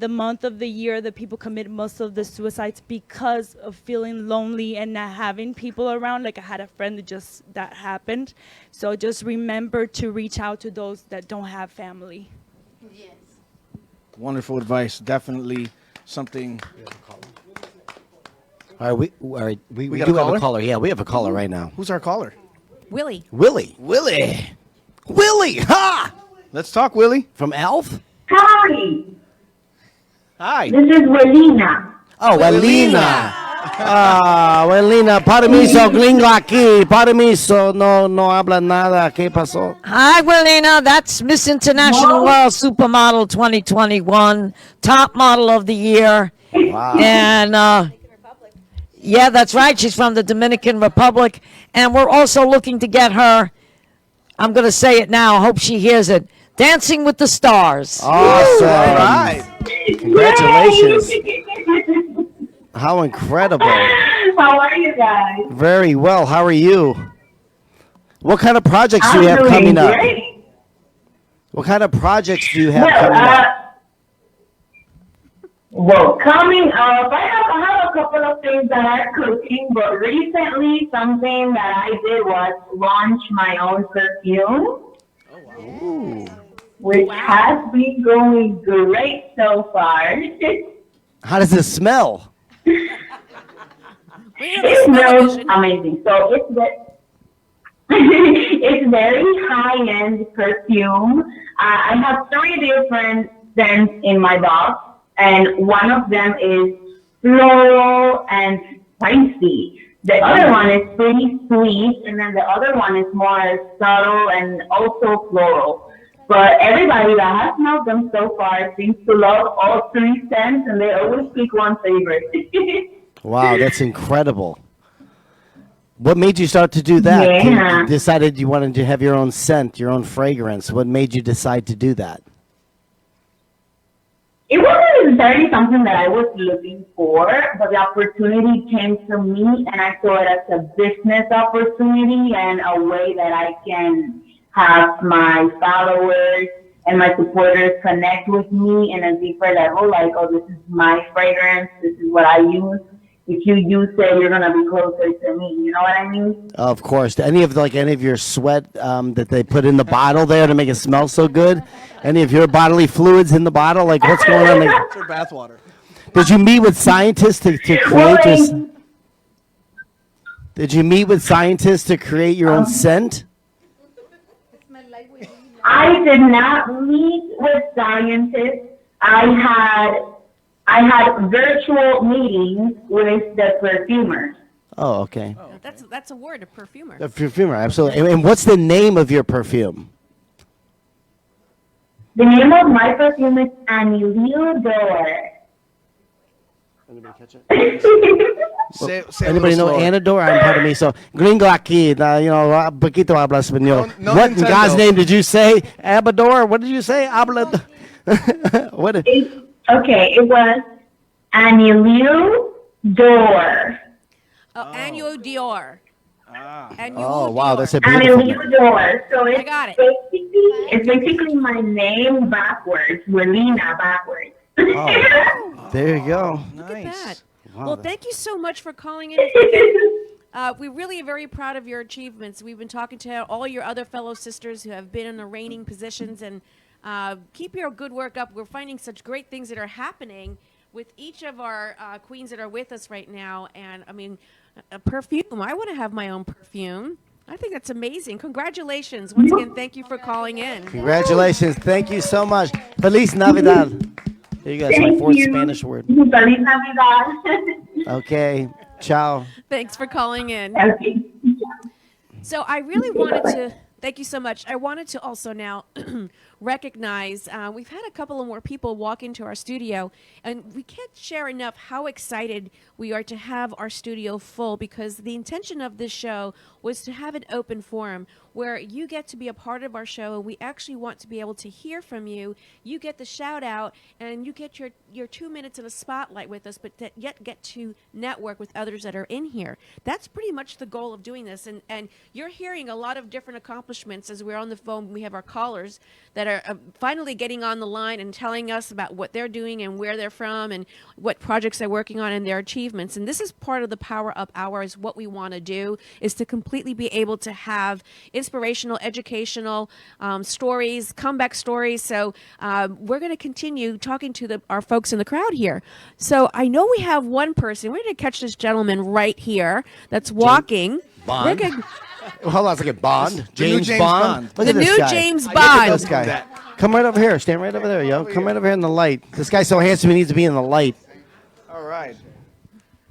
Speaker 18: month of the year that people commit most of the suicides because of feeling lonely and not having people around. Like, I had a friend that happened. So just remember to reach out to those that don't have family.
Speaker 22: Yes.
Speaker 10: Wonderful advice. Definitely something.
Speaker 11: All right, we
Speaker 10: got
Speaker 11: do
Speaker 10: a
Speaker 11: have a caller. Yeah, we have a caller right now.
Speaker 10: Who's our caller?
Speaker 8: Willie.
Speaker 11: Willie. Ha!
Speaker 10: Let's talk, Willie.
Speaker 11: From Alf?
Speaker 15: Hi.
Speaker 10: Hi.
Speaker 15: This is Welina.
Speaker 11: Oh, Welina. Ah, Abuelina, permiso, gringo aquí. Permiso, no habla nada. ¿Qué pasó?
Speaker 17: Hi, Willina. That's Miss International World Supermodel 2021, top model of the year.
Speaker 11: Wow.
Speaker 17: And yeah, that's right. She's from the Dominican Republic. And we're also looking to get her, I'm going to say it now, I hope she hears it, Dancing with the Stars.
Speaker 11: Awesome.
Speaker 10: All right.
Speaker 11: Congratulations. How incredible.
Speaker 15: How are you guys?
Speaker 11: Very well. How are you? What kind of projects do you have
Speaker 15: doing
Speaker 11: coming up?
Speaker 15: great.
Speaker 11: What kind of projects do you have
Speaker 15: Well,
Speaker 11: coming up?
Speaker 15: Well, coming up, I have a couple of things that are cooking, but recently something that I did was launch my own perfume, which has been going great so far.
Speaker 11: How does it smell?
Speaker 15: It smells amazing. So it's very high-end perfume. I have 3 different scents in my box. And one of them is floral and spicy. The other one is pretty sweet, and then the other one is more subtle and also floral. But everybody that has smelled them so far seems to love all 3 scents, and they always pick one favorite.
Speaker 11: Wow, that's incredible. What made you start to do that?
Speaker 15: Yeah.
Speaker 11: You decided you wanted to have your own scent, your own fragrance. What made you decide to do that?
Speaker 15: It wasn't necessarily something that I was looking for, but the opportunity came to me, and I saw it as a business opportunity and a way that I can have my followers and my supporters connect with me in a deeper level, like, oh, this is my fragrance, this is what I use. If you use it, you're going to be closer to me. You know what I mean?
Speaker 11: Of course. Any of your sweat that they put in the bottle there to make it smell so good? Any of your bodily fluids in the bottle? Like, what's going on?
Speaker 10: It's her bathwater.
Speaker 11: Did you meet with scientists to create this? Did you meet with scientists to create your own scent?
Speaker 15: I did not meet with scientists. I had virtual meetings with the perfumers.
Speaker 11: Oh, okay.
Speaker 8: That's a word, a perfumer.
Speaker 11: The perfumer, absolutely. And what's the name of your perfume?
Speaker 15: The name of my perfume is Anilio d'Or.
Speaker 11: Anybody catch it?
Speaker 10: Say
Speaker 11: Anybody know Anador? I'm part of me. So, gringo aquí, poquito habla español.
Speaker 10: No
Speaker 11: What in
Speaker 10: Nintendo.
Speaker 11: God's name did you say? Abador? What did you say? Habla. What?
Speaker 15: Okay, it was Anilio d'Or.
Speaker 8: Oh, Annual Dior.
Speaker 11: Oh, wow, that's a beautiful name.
Speaker 15: Anilio d'Or. So
Speaker 8: I got it.
Speaker 15: It's basically my name backwards, Welina backwards.
Speaker 11: Oh, there you go.
Speaker 8: Look at that.
Speaker 11: Wow,
Speaker 8: Well,
Speaker 11: that-
Speaker 8: thank you so much for calling in. We really are very proud of your achievements. We've been talking to all your other fellow sisters who have been in the reigning positions, and keep your good work up. We're finding such great things that are happening with each of our queens that are with us right now. And I mean, a perfume. I want to have my own perfume. I think that's amazing. Congratulations. Once again, thank you for calling in.
Speaker 11: Congratulations. Thank you so much. Feliz Navidad. There you go. That's my
Speaker 15: Thank
Speaker 11: 4th
Speaker 15: you.
Speaker 11: Spanish word.
Speaker 15: Feliz Navidad.
Speaker 11: Okay. Ciao.
Speaker 8: Thanks for calling in.
Speaker 15: Okay.
Speaker 8: So I really wanted to thank you so much. I wanted to also now recognize we've had a couple of more people walk into our studio, and we can't share enough how excited we are to have our studio full, because the intention of this show was to have an open forum where you get to be a part of our show, and we actually want to be able to hear from you. You get the shout out, and you get your 2 minutes in a spotlight with us, but yet get to network with others that are in here. That's pretty much the goal of doing this, and you're hearing a lot of different accomplishments as we're on the phone. We have our callers that are finally getting on the line and telling us about what they're doing and where they're from and what projects they're working on and their achievements. And this is part of the Power Up Hour. Is what we want to do, is to completely be able to have inspirational, educational stories, comeback stories. So we're going to continue talking to our folks in the crowd here. So I know we have one person. We're going to catch this gentleman right here that's walking.
Speaker 11: Bond?
Speaker 8: We're gonna,
Speaker 11: Hold on a second. Bond?
Speaker 10: The new James Bond.
Speaker 11: Look
Speaker 8: The
Speaker 11: at this
Speaker 8: new
Speaker 11: guy.
Speaker 8: James
Speaker 11: Look at
Speaker 8: Bond.
Speaker 11: this guy. Come right over here. Stand right over there, yo. Come right over here in the light. This guy's so handsome he needs to be in the light.
Speaker 10: All right.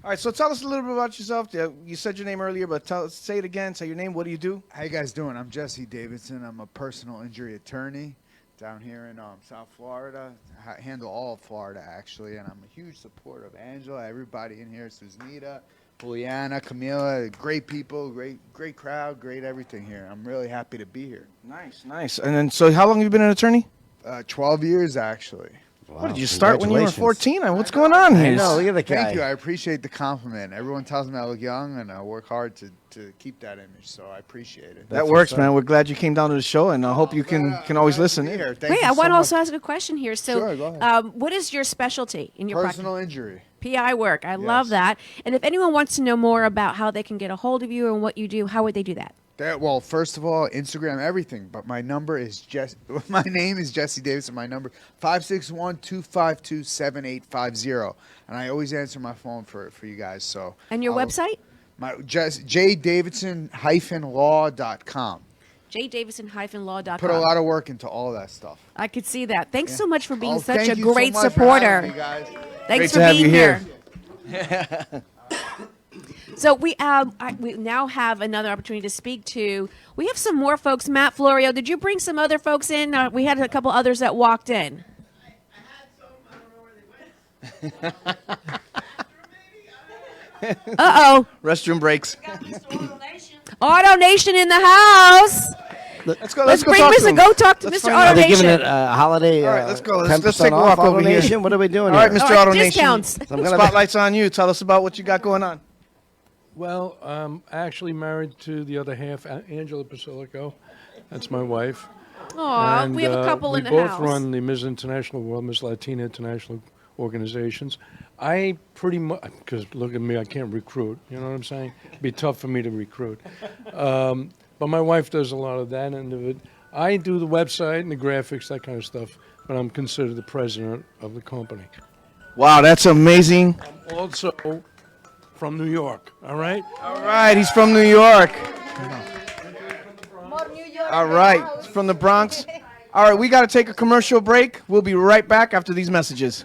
Speaker 10: All right, so tell us a little bit about yourself. You said your name earlier, but say it again. Say your name. What do you do?
Speaker 3: How you guys doing? I'm Jesse Davidson. I'm a personal injury attorney down here in South Florida. I handle all of Florida, actually, and I'm a huge supporter of Angela, everybody in here, Susanita, Juliana, Camila, great people, great crowd, great everything here. I'm really happy to be here.
Speaker 10: Nice. And then, so how long have you been an attorney?
Speaker 3: 12 years, actually.
Speaker 10: Wow, what, did you start when you were 14? What's going on here?
Speaker 3: I know, look at the guy. Thank you. I appreciate the compliment. Everyone tells me I look young, and I work hard to keep that image, so I appreciate it.
Speaker 10: That works, man. We're glad you came down to the show, and I hope you can always listen.
Speaker 8: Wait, I want to also ask a question here. So,
Speaker 3: Sure, go ahead.
Speaker 8: what is your specialty in your
Speaker 3: Personal injury.
Speaker 8: PI work. I love that. And if anyone wants to know more about how they can get a hold of you and what you do, how would they do that?
Speaker 3: Well, first of all, Instagram, everything. But my number is my name is Jesse Davidson. My number 561-252-7850, and I always answer my phone for you guys. So.
Speaker 8: And your website?
Speaker 3: My jdavidson-law.com.
Speaker 8: jdavidson-law.com.
Speaker 3: Put a lot of work into all that stuff.
Speaker 8: I could see that. Thanks so much for being
Speaker 3: thank
Speaker 8: such a
Speaker 3: you so
Speaker 8: great
Speaker 3: much for
Speaker 8: supporter.
Speaker 3: having me, guys.
Speaker 8: Thanks
Speaker 10: Great
Speaker 8: for
Speaker 10: to have
Speaker 8: being
Speaker 10: you here.
Speaker 8: So we now have another opportunity to speak to. We have some more folks. Matt Florio, did you bring some other folks in? We had a couple others that walked in. Uh-oh.
Speaker 10: Restroom breaks.
Speaker 8: Auto Nation in the house.
Speaker 10: Let's go.
Speaker 8: Let's
Speaker 10: go
Speaker 8: bring
Speaker 10: talk to
Speaker 8: Mr.
Speaker 10: him.
Speaker 8: Go talk to
Speaker 10: Let's
Speaker 8: Mr.
Speaker 10: find
Speaker 8: Auto
Speaker 10: out.
Speaker 11: Are they
Speaker 8: Nation.
Speaker 11: giving it a holiday?
Speaker 10: All right, let's go. Let's
Speaker 11: 10%
Speaker 10: take a walk
Speaker 11: off,
Speaker 10: over here.
Speaker 11: Nation? What are we doing
Speaker 10: All right,
Speaker 11: here?
Speaker 10: Mr. Auto Nation.
Speaker 8: discounts.
Speaker 10: Spotlight's on you. Tell us about what you got going on.
Speaker 7: Well, I'm actually married to the other half, Angela Basilico. That's my wife.
Speaker 8: Aw,
Speaker 7: And,
Speaker 8: we have a couple in the
Speaker 7: We both
Speaker 8: house.
Speaker 7: run the Ms. International World, Ms. Latina International organizations. I pretty much, because look at me, I can't recruit. You know what I'm saying? It'd be tough for me to recruit. But my wife does a lot of that end of it. I do the website and the graphics, that kind of stuff, but I'm considered the president of the company.
Speaker 10: Wow, that's amazing.
Speaker 7: I'm also from New York, all right?
Speaker 10: All right, he's from New York. All right, he's from the Bronx. All right, we got to take a commercial break. We'll be right back after these messages.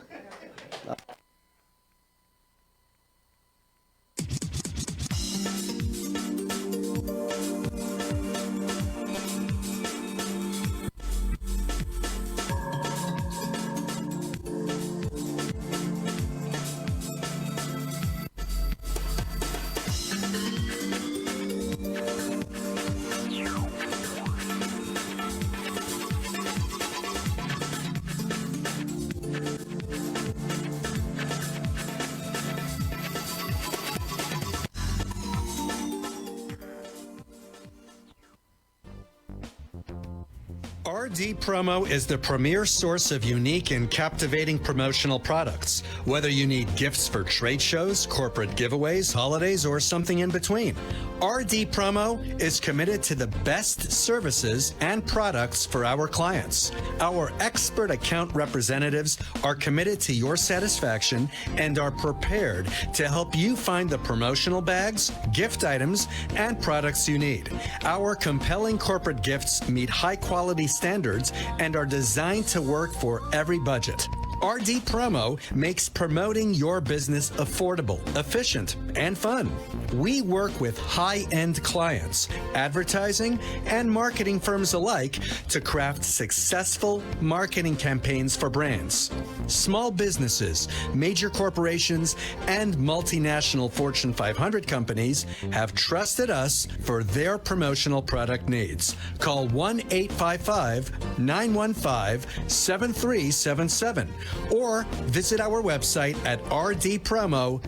Speaker 14: RD Promo is the premier source of unique and captivating promotional products. Whether you need gifts for trade shows, corporate giveaways, holidays, or something in between, RD Promo is committed to the best services and products for our clients. Our expert account representatives are committed to your satisfaction and are prepared to help you find the promotional bags, gift items, and products you need. Our compelling corporate gifts meet high-quality standards and are designed to work for every budget. RD Promo makes promoting your business affordable, efficient, and fun. We work with high-end clients, advertising, and marketing firms alike to craft successful marketing campaigns for brands. Small businesses, major corporations, and multinational Fortune 500 companies have trusted us for their promotional product needs. Call 1-855-915-7377 or visit our website at rdpromo.com.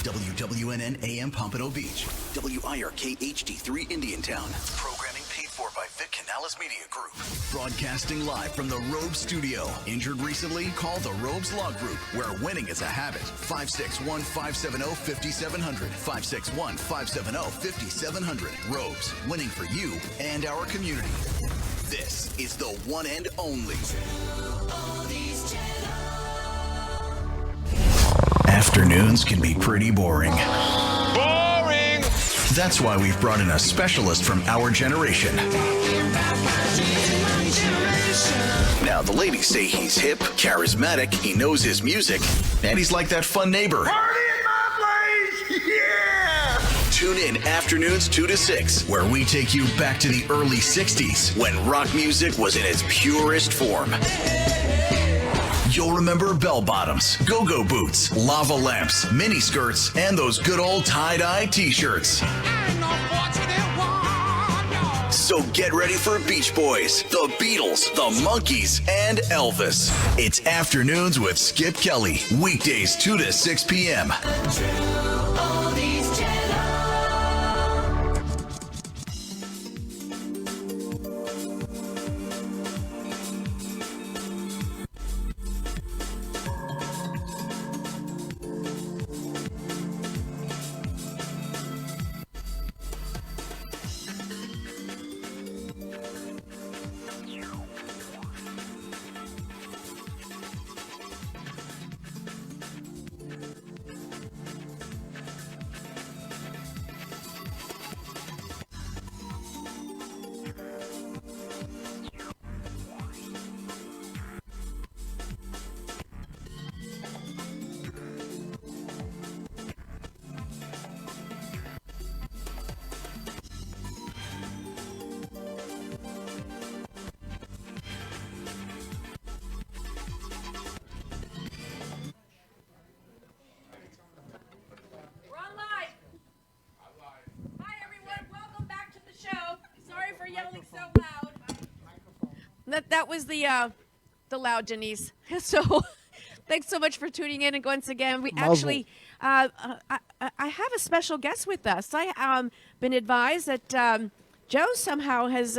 Speaker 4: WWNN AM Pompano Beach. WIRK HD3 Indiantown. Programming paid for by Vic Canales Media Group. Broadcasting live from the Robe Studio. Injured recently? Call the Robes Law Group, where winning is a habit. 561-570-5700. 561-570-5700. Robes, winning for you and our community. This is the one and only. Afternoons can be pretty boring.
Speaker 19: Boring! That's why we've brought in a specialist from our generation. Now, the ladies say he's hip, charismatic, he knows his music, and he's like that fun neighbor. Tune in afternoons 2 to 6, where we take you back to the early 60s when rock music was in its purest form. You'll remember bell-bottoms, go-go boots, lava lamps, miniskirts, and those good old tie-dye t-shirts. So get ready for Beach Boys, the Beatles, the Monkees, and Elvis. It's Afternoons with Skip Kelly, weekdays 2 to 6 p.m.
Speaker 8: That was the loud Denise. So thanks so much for tuning in. And once again, we actually I have a special guest with us. I been advised that Joe somehow has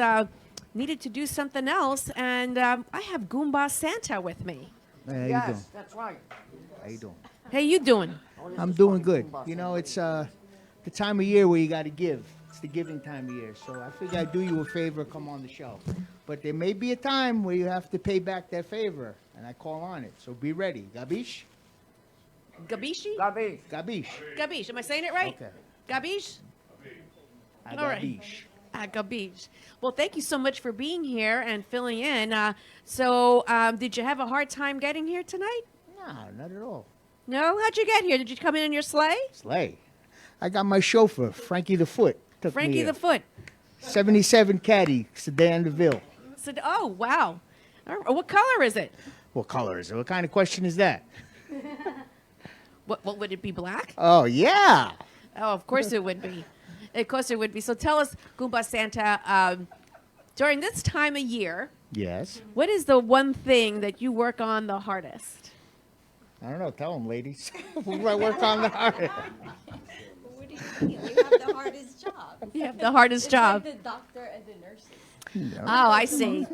Speaker 8: needed to do something else, and I have Goomba Santa with me.
Speaker 9: Hey, how you doing?
Speaker 17: That's right.
Speaker 9: How you doing?
Speaker 8: How you doing?
Speaker 9: I'm doing good. You know, it's the time of year where you got to give. It's the giving time of year. So I figure I'd do you a favor, come on the show. But there may be a time where you have to pay back that favor, and I call on it. So be ready. Gabish?
Speaker 8: Gabishi?
Speaker 9: Gabish. Gabish.
Speaker 8: Gabish. Am I saying it right?
Speaker 9: Okay.
Speaker 8: Gabish?
Speaker 9: Gabish.
Speaker 8: All right. Gabish. Well, thank you so much for being here and filling in. So did you have a hard time getting here tonight?
Speaker 9: No, not at all.
Speaker 8: No? How'd you get here? Did you come in your sleigh?
Speaker 9: Sleigh. I got my chauffeur, Frankie the Foot. Took
Speaker 8: Frankie
Speaker 9: me
Speaker 8: the Foot.
Speaker 9: 77 Caddy, Sedan DeVille.
Speaker 8: So, oh, wow. What color is it?
Speaker 9: What color is it? What kind of question is that?
Speaker 8: What would it be, black?
Speaker 9: Oh, yeah.
Speaker 8: Oh, of course it would be. Of course it would be. So tell us, Goomba Santa, during this time of year,
Speaker 9: Yes.
Speaker 8: what is the one thing that you work on the hardest?
Speaker 9: I don't know. Tell them, ladies. Who do I work on the hardest?
Speaker 22: What do you mean? You have the hardest job.
Speaker 8: You have the hardest job.
Speaker 22: Like the doctor and the nurses.
Speaker 8: Oh, I see.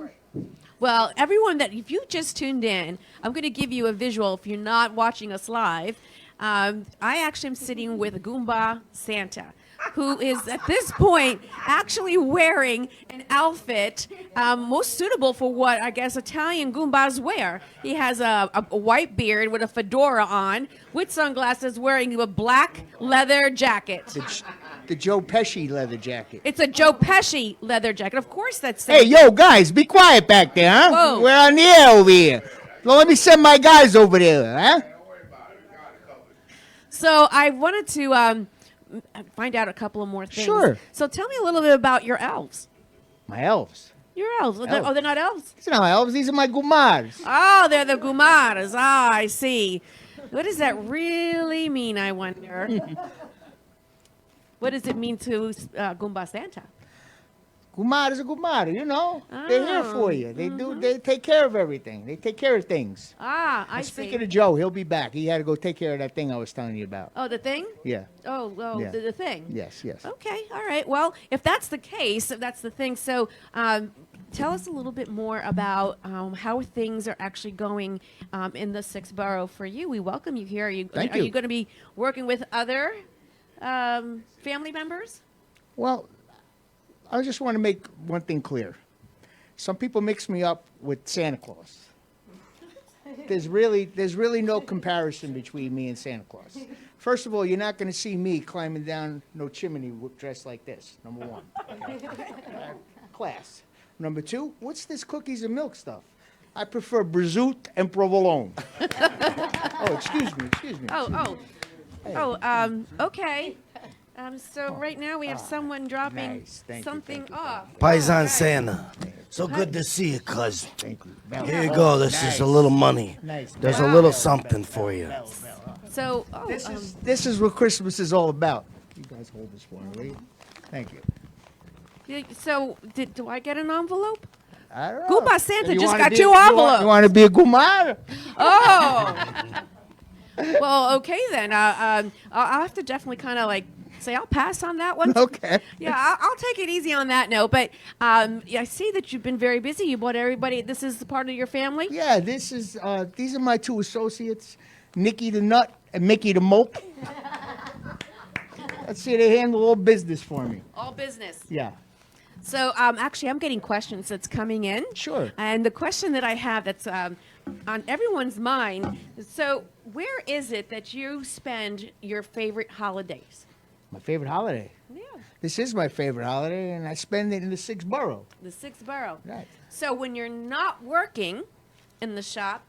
Speaker 8: Well, everyone that, if you just tuned in, I'm going to give you a visual if you're not watching us live. I actually am sitting with Goomba Santa, who is at this point actually wearing an outfit most suitable for what I guess Italian Goombas wear. He has a white beard with a fedora on, with sunglasses, wearing a black leather jacket.
Speaker 9: The Joe Pesci leather jacket.
Speaker 8: It's a Joe Pesci leather jacket. Of course, that's.
Speaker 9: Hey, yo, guys, be quiet back there, huh?
Speaker 8: Whoa.
Speaker 9: We're on the air over here. So let me send my guys over there, huh?
Speaker 8: So I wanted to find out a couple of more things.
Speaker 9: Sure.
Speaker 8: So tell me a little bit about your elves.
Speaker 9: My elves.
Speaker 8: Your elves. Oh, they're not elves?
Speaker 9: These are not my elves. These are my gumars.
Speaker 8: Oh, they're the Gumaras. Ah, I see. What does that really mean, I wonder? What does it mean to Goomba Santa?
Speaker 9: Gumar is a gumar, you know. They're here for you. They take care of everything. They take care of things.
Speaker 8: Ah, I
Speaker 9: And
Speaker 8: see.
Speaker 9: speaking of Joe, he'll be back. He had to go take care of that thing I was telling you about.
Speaker 8: Oh, the thing?
Speaker 9: Yeah.
Speaker 8: Oh, well,
Speaker 9: Yeah.
Speaker 8: the thing.
Speaker 9: Yes, yes.
Speaker 8: Okay, all right. Well, if that's the case, if that's the thing, so tell us a little bit more about how things are actually going in the 6th borough for you. We welcome you here.
Speaker 9: Thank
Speaker 8: Are
Speaker 9: you.
Speaker 8: you going to be working with other family members?
Speaker 9: Well, I just want to make one thing clear. Some people mix me up with Santa Claus. There's really no comparison between me and Santa Claus. First of all, you're not going to see me climbing down no chimney dressed like this, number one. Class. Number two, what's this cookies and milk stuff? I prefer Brizout and provolone. Oh, excuse me.
Speaker 8: Okay. So right now we have someone dropping something off.
Speaker 5: Paisan Santa. So good to see you, cuz. Here you go. This is a little money. There's a little something for you.
Speaker 8: So,
Speaker 9: this is what Christmas is all about. You guys hold this for me, will you? Thank you.
Speaker 8: So, do I get an envelope?
Speaker 9: I don't know.
Speaker 8: Goomba Santa
Speaker 9: You
Speaker 8: just
Speaker 9: wanna
Speaker 8: got
Speaker 9: be-
Speaker 8: 2 envelopes.
Speaker 9: You want to be a Gumar?
Speaker 8: Oh. Well, okay then. I'll have to definitely kind of like say I'll pass on that one.
Speaker 9: Okay.
Speaker 8: Yeah, I'll take it easy on that note. But I see that you've been very busy. You bought everybody. This is part of your family.
Speaker 9: Yeah, this is. These are my 2 associates, Nicky the Nut and Mickey the Mope. Let's see, they handle all business for me.
Speaker 8: All business.
Speaker 9: Yeah.
Speaker 8: So actually, I'm getting questions that's coming in.
Speaker 9: Sure.
Speaker 8: And the question that I have that's on everyone's mind. So where is it that you spend your favorite holidays?
Speaker 9: My favorite holiday.
Speaker 8: Yeah.
Speaker 9: This is my favorite holiday, and I spend it in the 6th borough.
Speaker 8: The 6th borough.
Speaker 9: Right.
Speaker 8: So when you're not working in the shop,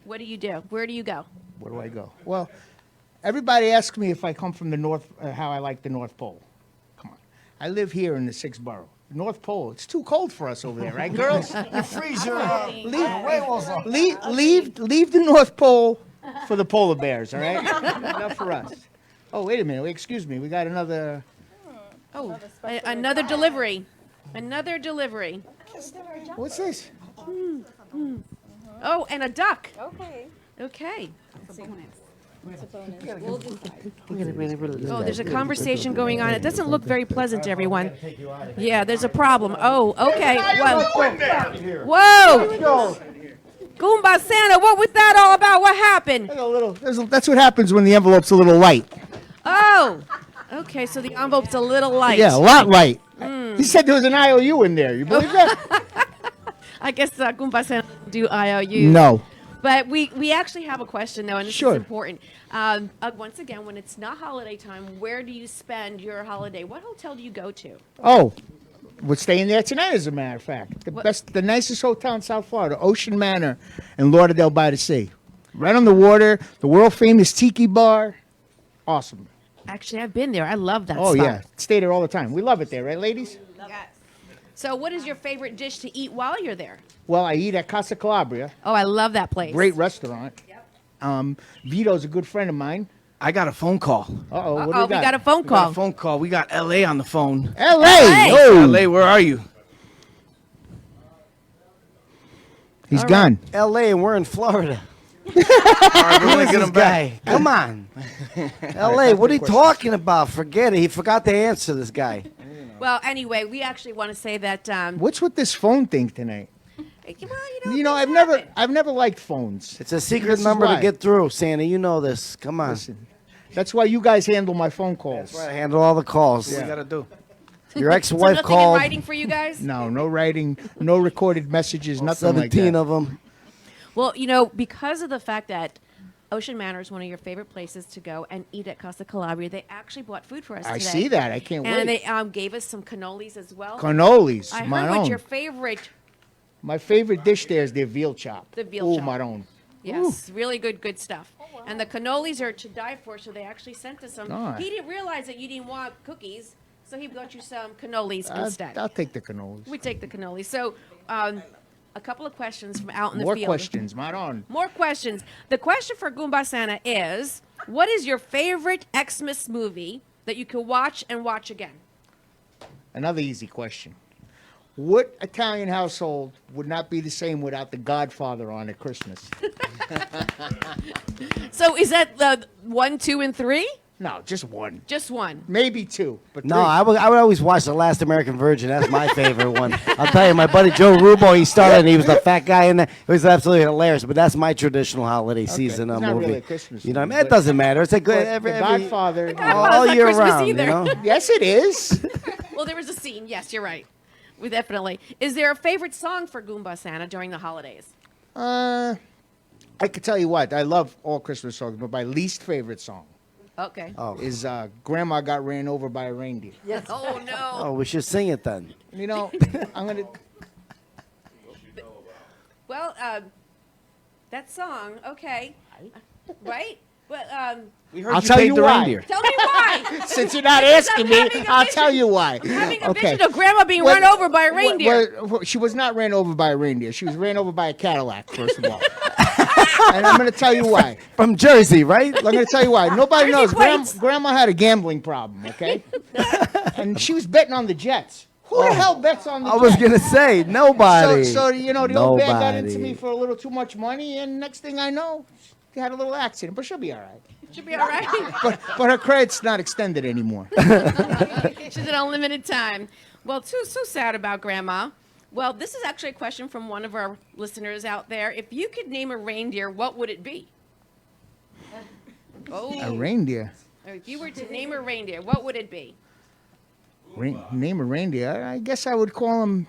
Speaker 8: what do you do? Where do you go?
Speaker 9: Where do I go? Well, everybody asks me if I come from the North, how I like the North Pole. Come on. I live here in the 6th borough. North Pole. It's too cold for us over there, right, girls?
Speaker 5: You freeze your
Speaker 9: leave the North Pole for the polar bears, all right? Enough for us. Oh, wait a minute. Excuse me. We got another.
Speaker 8: Oh, another delivery. Another delivery.
Speaker 9: What's this?
Speaker 8: Oh, and a duck.
Speaker 22: Okay.
Speaker 8: Okay.
Speaker 22: It's a bonus.
Speaker 8: Oh, there's a conversation going on. It doesn't look very pleasant to everyone. Yeah, there's a problem. Oh, okay. Whoa. Goomba Santa, what was that all about? What happened?
Speaker 9: That's what happens when the envelope's a little light.
Speaker 8: Oh, okay. So the envelope's a little light.
Speaker 9: Yeah, a lot light. He said there was an IOU in there. You believe that?
Speaker 8: I guess Goomba Santa doesn't do IOU.
Speaker 9: No.
Speaker 8: But we actually have a question, though, and this
Speaker 9: Sure.
Speaker 8: is important. Once again, when it's not holiday time, where do you spend your holiday? What hotel do you go to?
Speaker 9: Oh, we're staying there tonight, as a matter of fact. The nicest hotel in South Florida, Ocean Manor in Lauderdale by the Sea. Right on the water, the world-famous Tiki Bar. Awesome.
Speaker 8: Actually, I've been there. I love that
Speaker 9: Oh,
Speaker 8: spot.
Speaker 9: yeah. Stay there all the time. We love it there, right, ladies?
Speaker 8: Yes. So what is your favorite dish to eat while you're there?
Speaker 9: Well, I eat at Casa Calabria.
Speaker 8: Oh, I love that place.
Speaker 9: Great restaurant. Vito's a good friend of mine.
Speaker 10: I got a phone call.
Speaker 9: Uh-oh, what do
Speaker 8: Uh-oh,
Speaker 9: we got?
Speaker 8: we got a phone
Speaker 10: We got
Speaker 8: call.
Speaker 10: a phone call. We got L.A. on the phone.
Speaker 9: L.A.? Oh.
Speaker 10: L.A., where are you?
Speaker 9: He's gone.
Speaker 5: L.A. and we're in Florida.
Speaker 10: All right, we're
Speaker 5: Who
Speaker 10: gonna
Speaker 5: is
Speaker 10: get
Speaker 5: this
Speaker 10: him back.
Speaker 5: guy? Come on. L.A., what are you talking about? Forget it. He forgot to answer this guy.
Speaker 8: Well, anyway, we actually want to say that.
Speaker 9: What's with this phone thing tonight?
Speaker 8: Well,
Speaker 9: I've never liked phones.
Speaker 5: It's a secret
Speaker 9: This is
Speaker 5: number to
Speaker 9: why.
Speaker 5: get through, Santa. You know this. Come on.
Speaker 9: Listen, that's why you guys handle my phone calls.
Speaker 5: I handle all the calls.
Speaker 10: What we gotta do?
Speaker 5: Your
Speaker 8: So
Speaker 5: ex-wife
Speaker 8: nothing
Speaker 5: called.
Speaker 8: in writing for you guys?
Speaker 9: No writing, no recorded messages, nothing like
Speaker 5: 17
Speaker 9: that.
Speaker 5: of them.
Speaker 8: Well, because of the fact that Ocean Manor is one of your favorite places to go and eat at Casa Calabria, they actually bought food for us
Speaker 9: I
Speaker 8: today.
Speaker 9: see that. I can't
Speaker 8: and
Speaker 9: wait.
Speaker 8: they gave us some cannolis as well.
Speaker 9: Cannolis,
Speaker 8: I
Speaker 9: my
Speaker 8: heard what
Speaker 9: own.
Speaker 8: your favorite,
Speaker 9: My favorite dish there is their veal chop.
Speaker 8: the veal
Speaker 9: Ooh,
Speaker 8: chop.
Speaker 9: my own.
Speaker 8: Yes, really good stuff. And the cannolis are to die for, so they actually sent us some.
Speaker 9: All right.
Speaker 8: He didn't realize that you didn't want cookies, so he got you some cannolis instead.
Speaker 9: I'll take the cannolis.
Speaker 8: We take the cannolis. So, a couple of questions from out in the
Speaker 9: More
Speaker 8: field.
Speaker 9: questions, my own.
Speaker 8: More questions. The question for Goomba Santa is, what is your favorite Xmas movie that you can watch and watch again?
Speaker 9: Another easy question. What Italian household would not be the same without the Godfather on at Christmas?
Speaker 8: So is that the 1, 2, and 3?
Speaker 9: No, just one.
Speaker 8: Just one.
Speaker 9: Maybe two. But
Speaker 5: No,
Speaker 9: three.
Speaker 5: I would always watch The Last American Virgin. That's my favorite one. I'll tell you, my buddy Joe Rubo, he started and he was the fat guy in there. It was absolutely hilarious, but that's my traditional holiday season
Speaker 9: It's not
Speaker 5: movie.
Speaker 9: really a Christmas
Speaker 5: You know what I
Speaker 9: movie,
Speaker 5: mean? It
Speaker 9: but-
Speaker 5: doesn't matter. It's a good
Speaker 9: But
Speaker 5: every
Speaker 9: the Godfather.
Speaker 5: all
Speaker 8: not
Speaker 5: year
Speaker 8: Christmas
Speaker 5: round,
Speaker 8: either.
Speaker 5: you know?
Speaker 9: Yes, it is.
Speaker 8: Well, there was a scene. Yes, you're right. We definitely. Is there a favorite song for Goomba Santa during the holidays?
Speaker 9: I could tell you what. I love all Christmas songs, but my least favorite song
Speaker 8: Okay.
Speaker 5: Oh.
Speaker 9: Is Grandma got ran over by a reindeer.
Speaker 8: Yes. Oh no.
Speaker 5: Oh, we should sing it then.
Speaker 9: You know, I'm gonna.
Speaker 8: Well, that song. Okay. Right. Well,
Speaker 10: We heard
Speaker 9: I'll
Speaker 10: you
Speaker 9: tell
Speaker 10: paid
Speaker 9: you
Speaker 10: the
Speaker 9: why.
Speaker 10: reindeer.
Speaker 8: tell me why.
Speaker 9: Since you're not
Speaker 8: Because
Speaker 9: asking
Speaker 8: I'm
Speaker 9: me,
Speaker 8: having a
Speaker 9: I'll
Speaker 8: vision.
Speaker 9: tell you why.
Speaker 8: I'm having a
Speaker 9: Okay.
Speaker 8: vision of Grandma being run over by a reindeer.
Speaker 9: Well, she was not ran over by a reindeer. She was ran over by a Cadillac, first of all. And I'm going to tell you why.
Speaker 5: From Jersey, right?
Speaker 9: I'm going to tell you why. Nobody
Speaker 8: Jersey
Speaker 9: knows.
Speaker 8: plates.
Speaker 9: Grandma had a gambling problem, okay? And she was betting on the Jets. Who the hell bets on the
Speaker 5: I
Speaker 9: Jets?
Speaker 5: was gonna say nobody.
Speaker 9: So you know, the old man got into
Speaker 5: Nobody.
Speaker 9: me for a little too much money, and next thing I know, she had a little accident. But she'll be all right.
Speaker 8: Should be all right.
Speaker 9: But her credit's not extended anymore.
Speaker 8: She's an unlimited time. Well, so sad about Grandma. Well, this is actually a question from one of our listeners out there. If you could name a reindeer, what would it be? Oh.
Speaker 9: A reindeer.
Speaker 8: If you were to name a reindeer, what would it be?
Speaker 9: Name a reindeer. I guess I would call him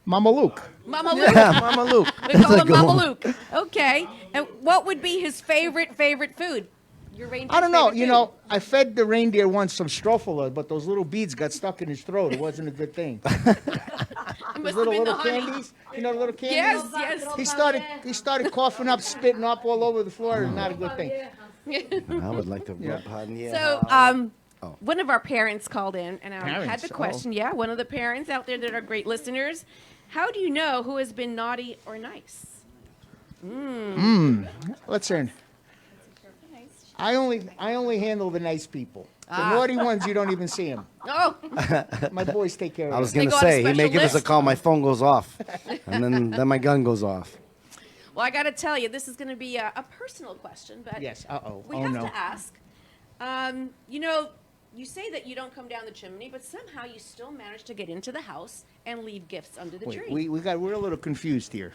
Speaker 9: Mama Luke.
Speaker 8: Mama Luke.
Speaker 10: Mama Luke.
Speaker 8: We call
Speaker 5: That's a
Speaker 8: him
Speaker 5: good
Speaker 8: Mama
Speaker 5: one.
Speaker 8: Luke. Okay. And what would be his favorite food? Your reindeer.
Speaker 9: I don't know. You know, I fed the reindeer once some strophula, but those little beads got stuck in his throat. It wasn't a good thing. Those little candies. You know, the little candies.
Speaker 8: Yes, yes.
Speaker 9: He started coughing up, spitting up all over the floor. It's not a good thing.
Speaker 5: I would like to rub on you.
Speaker 8: So, one of our parents called in and had
Speaker 9: Parents,
Speaker 8: the question. Yeah, one of the parents out there that are great listeners. How do you know who has been naughty or nice?
Speaker 9: Listen, I only handle the nice people. The
Speaker 8: Ah.
Speaker 9: naughty ones, you don't even see them.
Speaker 8: Oh,
Speaker 9: My boys take care of
Speaker 5: I was
Speaker 9: them.
Speaker 5: gonna
Speaker 8: go on a
Speaker 5: say he may
Speaker 8: special
Speaker 5: give us a
Speaker 8: list.
Speaker 5: call. My phone goes off, and then my gun goes off.
Speaker 8: well, I got to tell you, this is going to be a personal question, but
Speaker 9: Yes. Uh-oh.
Speaker 8: we
Speaker 9: Oh,
Speaker 8: have
Speaker 9: no.
Speaker 8: to ask. You know, you say that you don't come down the chimney, but somehow you still manage to get into the house and leave gifts under the tree.
Speaker 9: Wait, we're a little confused here.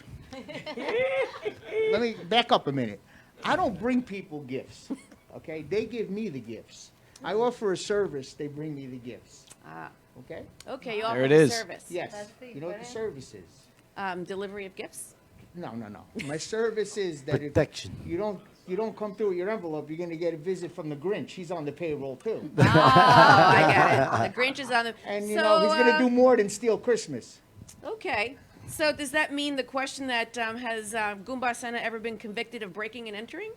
Speaker 9: Let me back up a minute. I don't bring people gifts. Okay? They give me the gifts. I offer a service, they bring me the gifts.
Speaker 8: Ah,
Speaker 9: Okay?
Speaker 8: okay, you offer
Speaker 10: it
Speaker 8: a
Speaker 10: is.
Speaker 8: service.
Speaker 9: Yes. You know what the service is?
Speaker 8: Delivery of gifts.
Speaker 9: No. My service is that if
Speaker 5: Protection.
Speaker 9: you don't come through with your envelope, you're going to get a visit from the Grinch. He's on the payroll too.
Speaker 8: Oh, I get it. The Grinch is on the.
Speaker 9: And you know, he's going to do more than steal Christmas.
Speaker 8: Okay. So does that mean the question that has Goomba Santa ever been convicted of breaking and entering?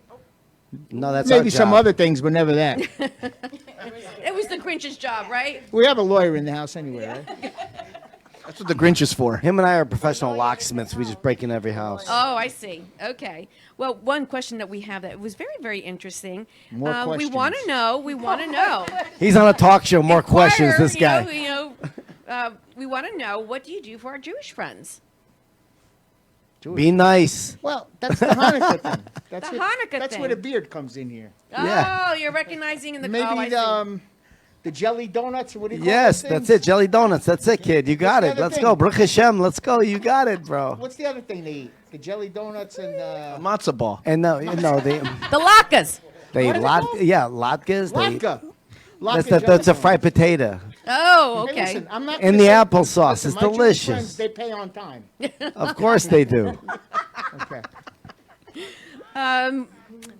Speaker 5: No, that's
Speaker 9: Maybe
Speaker 5: our
Speaker 9: some
Speaker 5: job.
Speaker 9: other things, but never that.
Speaker 8: It was the Grinch's job, right?
Speaker 9: We have a lawyer in the house anyway, right?
Speaker 10: That's what the Grinch is for.
Speaker 5: Him and I are professional locksmiths. We just break in every house.
Speaker 8: Oh, I see. Okay. Well, one question that we have that was very, very interesting.
Speaker 9: More
Speaker 8: We want to
Speaker 9: questions.
Speaker 8: know. We want to know.
Speaker 5: He's on a talk show. More questions.
Speaker 8: Inquire,
Speaker 5: This guy.
Speaker 8: We want to know, what do you do for our Jewish friends?
Speaker 5: Be nice.
Speaker 9: Well, that's the Hanukkah thing. That's
Speaker 8: The
Speaker 9: what-
Speaker 8: Hanukkah
Speaker 9: That's
Speaker 8: thing.
Speaker 9: where the beard comes in here.
Speaker 8: Oh,
Speaker 5: Yeah.
Speaker 8: you're recognizing in the
Speaker 9: Maybe
Speaker 8: I see.
Speaker 9: the jelly donuts. What do you call
Speaker 5: Yes,
Speaker 9: those
Speaker 5: that's
Speaker 9: things?
Speaker 5: it. Jelly donuts. That's it, kid. You got
Speaker 9: the
Speaker 5: it.
Speaker 9: other
Speaker 5: Let's
Speaker 9: thing?
Speaker 5: go. Baruch Hashem. Let's go. You got it, bro.
Speaker 9: What's the other thing they eat? The jelly donuts and
Speaker 10: Matzo ball.
Speaker 5: And no, they
Speaker 8: The latkes.
Speaker 5: they
Speaker 9: What is it called?
Speaker 5: latkes.
Speaker 9: latke.
Speaker 5: That's a fried potato
Speaker 8: Oh,
Speaker 9: Hey,
Speaker 8: okay.
Speaker 9: listen, I'm not
Speaker 5: in
Speaker 9: gonna
Speaker 5: the
Speaker 9: say-
Speaker 5: applesauce.
Speaker 9: listen,
Speaker 5: It's
Speaker 9: my Jewish
Speaker 5: delicious.
Speaker 9: friends, they pay on time.
Speaker 5: Of course they do.
Speaker 9: Okay.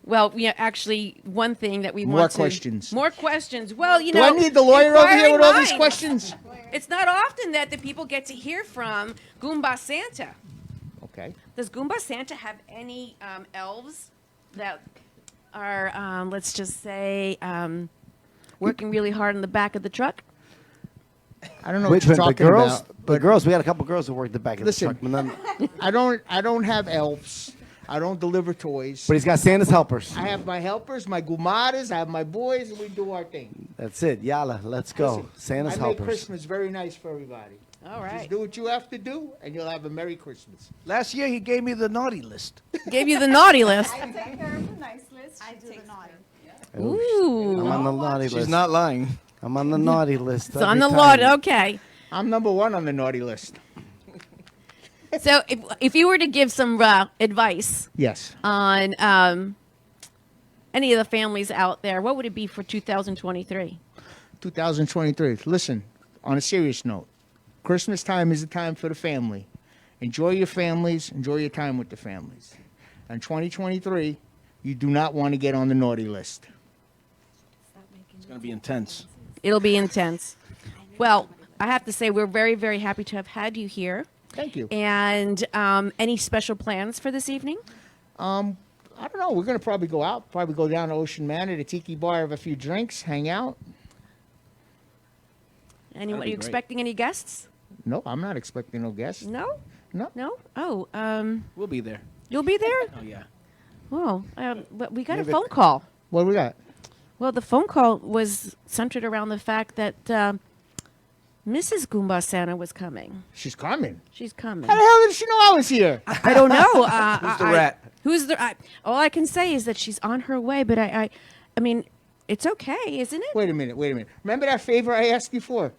Speaker 8: Well, actually, one thing that we
Speaker 9: More
Speaker 8: want to...
Speaker 9: questions.
Speaker 8: More questions. Well, you
Speaker 9: Do
Speaker 8: know...
Speaker 9: I need the lawyer over here with all these
Speaker 8: inquiring
Speaker 9: questions?
Speaker 8: minds. It's not often that the people get to hear from Goomba Santa.
Speaker 9: Okay.
Speaker 8: Does Goomba Santa have any elves that are, let's just say, working really hard in the back of the truck?
Speaker 9: I don't know
Speaker 5: Which
Speaker 9: what you're
Speaker 5: one? The
Speaker 9: talking
Speaker 5: girls?
Speaker 9: about.
Speaker 5: The girls. We got a couple girls who work the back of
Speaker 9: Listen.
Speaker 5: the truck. But, then,
Speaker 9: I don't have elves. I don't deliver toys.
Speaker 5: but he's got Santa's helpers.
Speaker 9: I have my helpers, my gumaras, I have my boys, and we do our thing.
Speaker 5: That's it. Yalla, let's go.
Speaker 9: Listen,
Speaker 5: Santa's
Speaker 9: I make
Speaker 5: helpers.
Speaker 9: Christmas very nice for everybody.
Speaker 8: All right.
Speaker 9: Just do what you have to do, and you'll have a Merry Christmas.
Speaker 10: Last year he gave me the naughty list.
Speaker 8: Gave you the naughty list.
Speaker 22: I take care of the nice list. I do the naughty.
Speaker 8: Ooh.
Speaker 5: I'm on the naughty
Speaker 10: She's
Speaker 5: list.
Speaker 10: not lying.
Speaker 5: I'm on the naughty list.
Speaker 8: It's on
Speaker 5: every
Speaker 8: the
Speaker 5: time.
Speaker 8: Lord. Okay.
Speaker 9: I'm number one on the naughty list.
Speaker 8: So if you were to give some advice
Speaker 9: Yes.
Speaker 8: on any of the families out there, what would it be for 2023?
Speaker 9: 2023. Listen, on a serious note, Christmas time is the time for the family. Enjoy your families. Enjoy your time with the families. And 2023, you do not want to get on the naughty list.
Speaker 10: going to be intense.
Speaker 8: It'll be intense. Well, I have to say we're very, very happy to have had you here.
Speaker 9: Thank you.
Speaker 8: And any special plans for this evening?
Speaker 9: I don't know. We're gonna probably go out. Probably go down to Ocean Manor, the Tiki Bar, have a few drinks, hang out.
Speaker 8: Anyone? Are you expecting any guests?
Speaker 9: No, I'm not expecting no guests.
Speaker 8: No.
Speaker 9: No.
Speaker 8: No. Oh.
Speaker 10: We'll be there.
Speaker 8: You'll be there?
Speaker 10: Oh yeah.
Speaker 8: Oh. But we got a phone call.
Speaker 9: What do we got?
Speaker 8: Well, the phone call was centered around the fact that Mrs. Goomba Santa was coming.
Speaker 9: She's coming.
Speaker 8: She's coming.
Speaker 9: How the hell did she know I was here?
Speaker 8: I don't know.
Speaker 10: Who's the rat?
Speaker 8: Who's the? All I can say is that she's on her way. But I mean, it's okay, isn't it?
Speaker 9: Wait a minute. Remember that favor I asked you for?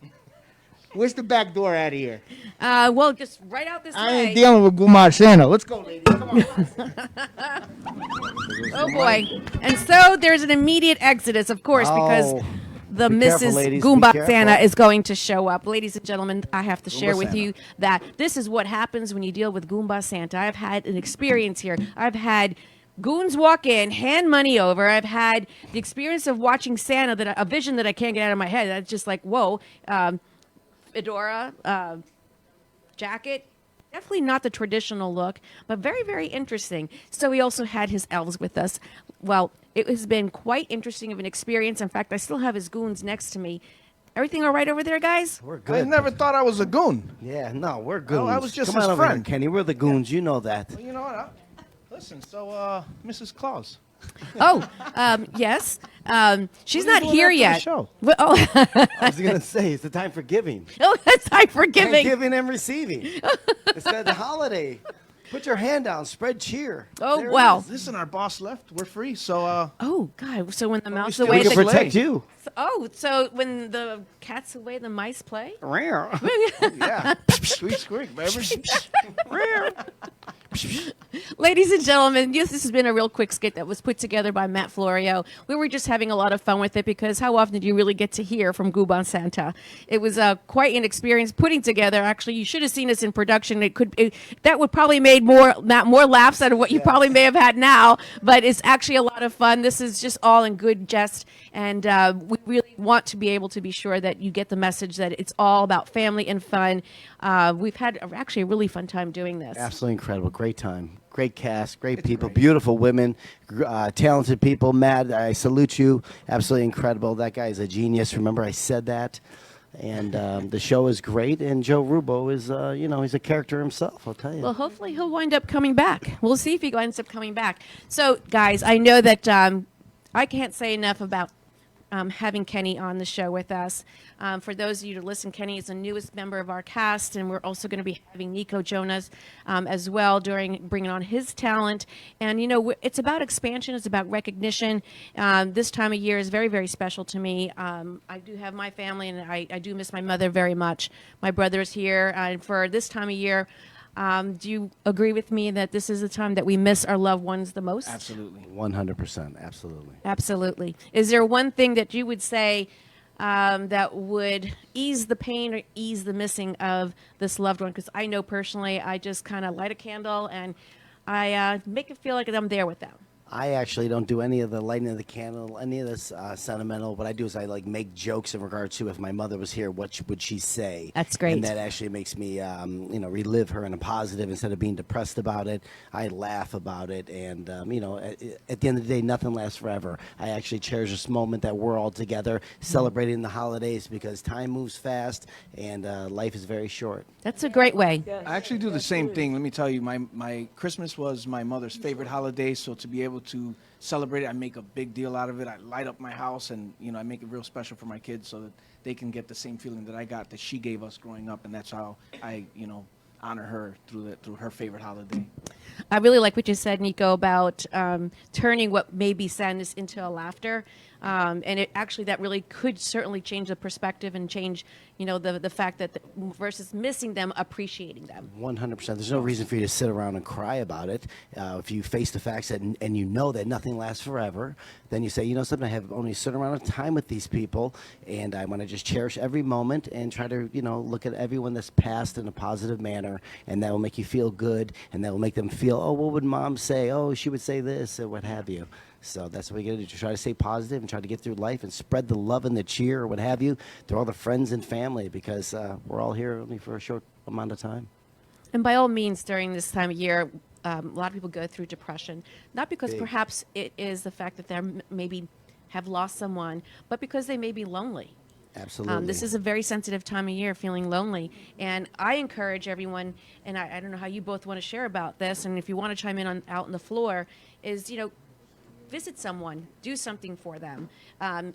Speaker 9: Where's the back door out of here?
Speaker 8: Well, just right out this
Speaker 9: I
Speaker 8: way.
Speaker 9: ain't dealing with Gumar Santa. Let's go, ladies. Come on.
Speaker 8: Oh boy! And so there's an immediate exodus, of course, because the
Speaker 5: Be
Speaker 8: Mrs.
Speaker 5: careful, ladies. Be
Speaker 8: Goomba
Speaker 5: careful.
Speaker 8: Santa is going to show up. Ladies and gentlemen, I have to share with
Speaker 5: Santa.
Speaker 8: you that this is what happens when you deal with Goomba Santa. I've had an experience here. I've had goons walk in, hand money over. I've had the experience of watching Santa, a vision that I can't get out of my head. That's just like, whoa. Fedora, jacket. Definitely not the traditional look, but very, very interesting. So he also had his elves with us. Well, it has been quite interesting of an experience. In fact, I still have his goons next to me. Everything all right over there, guys?
Speaker 5: We're
Speaker 10: I
Speaker 5: good.
Speaker 10: never thought I was a goon.
Speaker 5: Yeah, no, we're goons.
Speaker 10: Oh, I was just
Speaker 5: Come
Speaker 10: his
Speaker 5: on over here,
Speaker 10: friend.
Speaker 5: Kenny. We're the goons. You know that.
Speaker 10: Well, you know what? Listen, so Mrs. Claus.
Speaker 8: Oh, yes. She's
Speaker 10: What are
Speaker 8: not
Speaker 10: you doing
Speaker 8: here
Speaker 10: after the
Speaker 8: yet.
Speaker 10: show?
Speaker 8: Well, oh,
Speaker 5: I was going to say, it's the time for giving.
Speaker 8: oh, that's time for giving.
Speaker 5: Giving and receiving. It's that holiday. Put your hand down. Spread cheer.
Speaker 8: Oh,
Speaker 5: There it
Speaker 8: wow.
Speaker 5: is.
Speaker 10: Listen, our boss left. We're free, so
Speaker 8: Oh, God. So when the mouse
Speaker 10: still
Speaker 8: away,
Speaker 5: We can
Speaker 8: the
Speaker 5: protect you.
Speaker 8: oh, so when the cat's away, the mice play.
Speaker 10: yeah. Squeak, squeak, baby.
Speaker 8: Ladies and gentlemen, yes, this has been a real quick skit that was put together by Matt Florio. We were just having a lot of fun with it because how often do you really get to hear from Goomba Santa? It was quite an experience putting together. Actually, you should have seen us in production. That would probably made more laughs out of what you probably may have had now. But it's actually a lot of fun. This is just all in good jest, and we really want to be able to be sure that you get the message that it's all about family and fun. We've had actually a really fun time doing this.
Speaker 5: Absolutely incredible. Great time. Great cast. Great people. Beautiful women. Talented people. Matt, I salute you. Absolutely incredible. That guy is a genius. Remember, I said that. And the show is great. And Joe Rubo is, he's a character himself, I'll tell you.
Speaker 8: Well, hopefully he'll wind up coming back. We'll see if he ends up coming back. So, guys, I know that I can't say enough about having Kenny on the show with us. For those of you to listen, Kenny is the newest member of our cast, and we're also going to be having Nico Jonas as well during bringing on his talent. And, it's about expansion. It's about recognition. This time of year is very, very special to me. I do have my family, and I do miss my mother very much. My brother is here. And for this time of year, do you agree with me that this is the time that we miss our loved ones the most?
Speaker 10: Absolutely.
Speaker 5: 100%. Absolutely.
Speaker 8: Absolutely. Is there one thing that you would say that would ease the pain or ease the missing of this loved one? Because I know personally, I just kind of light a candle and I make it feel like I'm there with them.
Speaker 5: I actually don't do any of the lighting of the candle, any of this sentimental. What I do is I make jokes in regard to if my mother was here, what would she say?
Speaker 8: That's great.
Speaker 5: And that actually makes me, relive her in a positive instead of being depressed about it. I laugh about it, and at the end of the day, nothing lasts forever. I actually cherish this moment that we're all together celebrating the holidays because time moves fast and life is very short.
Speaker 8: That's a great way.
Speaker 10: I actually do the same thing. Let me tell you, my Christmas was my mother's favorite holiday, so to be able to celebrate it, I make a big deal out of it. I light up my house, and I make it real special for my kids so that they can get the same feeling that I got that she gave us growing up, and that's how I honor her through her favorite holiday.
Speaker 8: I really like what you said, Nico, about turning what may be sadness into a laughter. And it actually that really could certainly change the perspective and change, the fact that versus missing them, appreciating them.
Speaker 5: 100%. There's no reason for you to sit around and cry about it. If you face the facts and you know that nothing lasts forever, then you say, something, I have only a certain amount of time with these people, and I want to just cherish every moment and try to, look at everyone that's passed in a positive manner, and that will make you feel good, and that will make them feel, oh, what would mom say? Oh, she would say this, or what have you.
Speaker 11: So that's what we got to do, to try to stay positive and try to get through life and spread the love and the cheer or what have you to all the friends and family, because we're all here only for a short amount of time.
Speaker 8: And by all means, during this time of year, a lot of people go through depression, not because perhaps it is the fact that they maybe have lost someone, but because they may be lonely.
Speaker 11: Absolutely.
Speaker 8: This is a very sensitive time of year, feeling lonely. And I encourage everyone, and I don't know how you both want to share about this, and if you want to chime in out on the floor, is, visit someone, do something for them.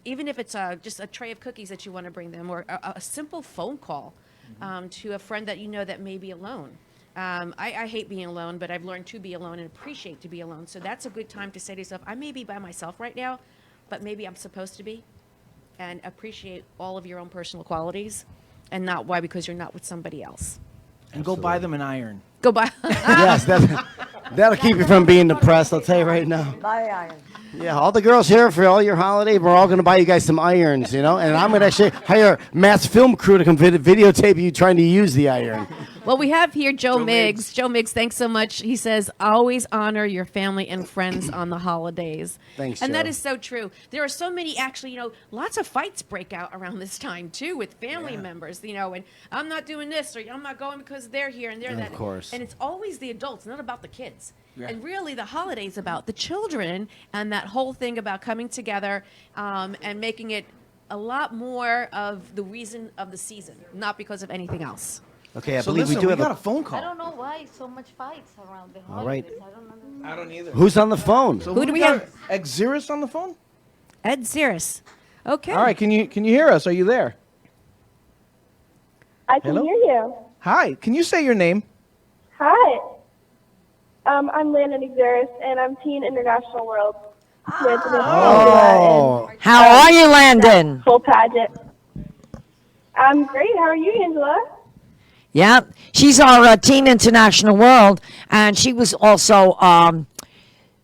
Speaker 8: Even if it's just a tray of cookies that you want to bring them, or a simple phone call to a friend that you know that may be alone. I hate being alone, but I've learned to be alone and appreciate to be alone. So that's a good time to say to yourself, I may be by myself right now, but maybe I'm supposed to be. And appreciate all of your own personal qualities, and not why because you're not with somebody else.
Speaker 10: And go buy them an iron.
Speaker 8: Go buy.
Speaker 11: Yes, that'll keep you from being depressed, I'll tell you right now.
Speaker 17: Buy iron.
Speaker 11: Yeah, all the girls here for all your holiday, we're all going to buy you guys some irons, and I'm going to actually hire Matt's film crew to come videotape you trying to use the iron.
Speaker 8: Well, we have here Joe Miggs. Joe Miggs, thanks so much. He says, always honor your family and friends on the holidays.
Speaker 11: Thanks,
Speaker 8: And
Speaker 11: Joe.
Speaker 8: that is so true. There are so many, actually, lots of fights break out around this time, too, with family members, and I'm not doing this, or I'm not going because they're here and they're that.
Speaker 11: Of course.
Speaker 8: And it's always the adults, not about the kids.
Speaker 10: Yeah.
Speaker 8: And really, the holidays about the children, and that whole thing about coming together and making it a lot more of the reason of the season, not because of anything else.
Speaker 11: Okay, I
Speaker 10: So
Speaker 11: believe
Speaker 10: listen,
Speaker 11: we do have
Speaker 10: got a phone call.
Speaker 17: I don't know why so much fights around the
Speaker 11: All right.
Speaker 17: holidays. I don't understand.
Speaker 10: I don't either.
Speaker 11: Who's on the phone?
Speaker 10: So
Speaker 8: Who do we have?
Speaker 10: Ed Ziris on the phone?
Speaker 8: Ed Ziris. Okay.
Speaker 10: All right, can you hear us? Are you there?
Speaker 6: I can
Speaker 10: Hello?
Speaker 6: hear you.
Speaker 10: Hi, can you say your name?
Speaker 6: Hi. I'm Landon Exeris, and I'm Teen International World with Miss Angela and
Speaker 17: How are you, Landon?
Speaker 6: Full pageant. I'm great. How are you, Angela?
Speaker 17: Yeah, she's our Teen International World, and she was also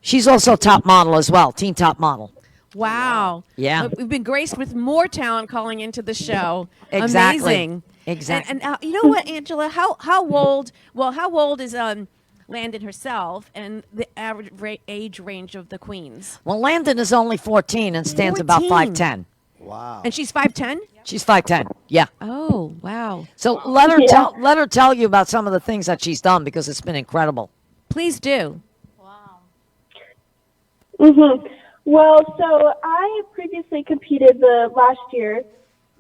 Speaker 17: she's also top model as well, teen top model.
Speaker 8: Wow.
Speaker 17: Yeah.
Speaker 8: We've been graced with more talent calling into the show.
Speaker 17: Exactly.
Speaker 8: Amazing.
Speaker 17: Exactly.
Speaker 8: And you know what, Angela? How old? Well, how old is Landon herself, and the average age range of the queens?
Speaker 17: Well, Landon is only 14 and stands about
Speaker 8: 14.
Speaker 17: 5'10".
Speaker 11: Wow.
Speaker 8: And she's 5'10".
Speaker 17: She's 5'10". Yeah.
Speaker 8: Oh, wow.
Speaker 17: So let her tell you about some of the things that she's done, because it's been incredible.
Speaker 8: Please do.
Speaker 6: Mm-hmm. Well, so I previously competed the last year,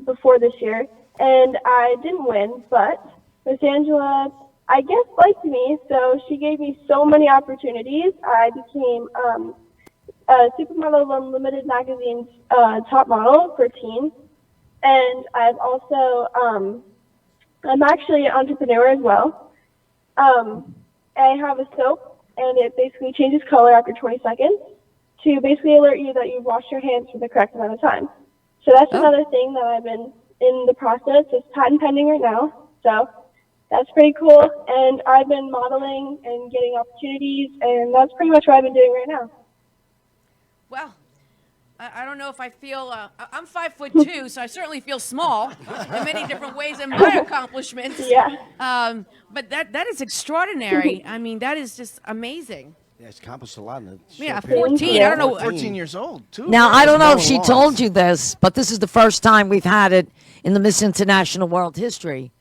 Speaker 6: before this year, and I didn't win, but Miss Angela, I guess, liked me, so she gave me so many opportunities. I became Supermodel Unlimited magazine's top model for teens, and I've also, I'm actually an entrepreneur as well. I have a soap, and it basically changes color after 20 seconds to basically alert you that you've washed your hands for the correct amount of time. So that's another thing that I've been in the process. It's patent pending right now, so that's pretty cool. And I've been modeling and getting opportunities, and that's pretty much what I've been doing right now.
Speaker 8: Well, I don't know if I feel, I'm 5'2", so I certainly feel small in many different ways in my accomplishments.
Speaker 6: Yeah.
Speaker 8: But that is extraordinary. I mean, that is just amazing.
Speaker 11: Yeah, it's accomplished a lot in a
Speaker 8: Yeah,
Speaker 11: short period of
Speaker 8: 14.
Speaker 11: time.
Speaker 8: I don't know.
Speaker 10: 14 years old, too.
Speaker 17: Now, I don't know if
Speaker 11: That's
Speaker 17: she
Speaker 11: long.
Speaker 17: told you this, but this is the first time we've had it in the Miss International World history.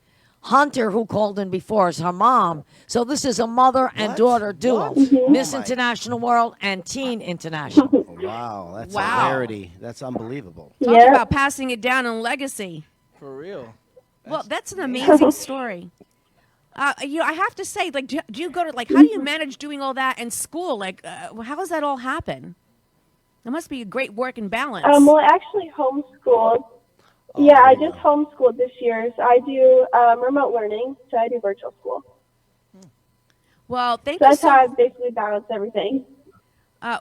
Speaker 17: Hunter, who called in before, is her mom. So this is a mother and daughter duo. Miss International World and Teen International.
Speaker 11: Wow, that's
Speaker 8: Wow.
Speaker 11: a rarity. That's unbelievable.
Speaker 8: Talk about passing it down in legacy.
Speaker 10: For real.
Speaker 8: Well, that's an amazing story. I have to say, like, do you go to, like, how do you manage doing all that in school? Like, how does that all happen? It must be a great work and balance.
Speaker 6: Well, I actually homeschooled. Yeah, I just homeschooled this year. So I do remote learning, so I do virtual school.
Speaker 8: Well, thank
Speaker 6: So
Speaker 8: you
Speaker 6: that's
Speaker 8: so
Speaker 6: how I basically balance everything.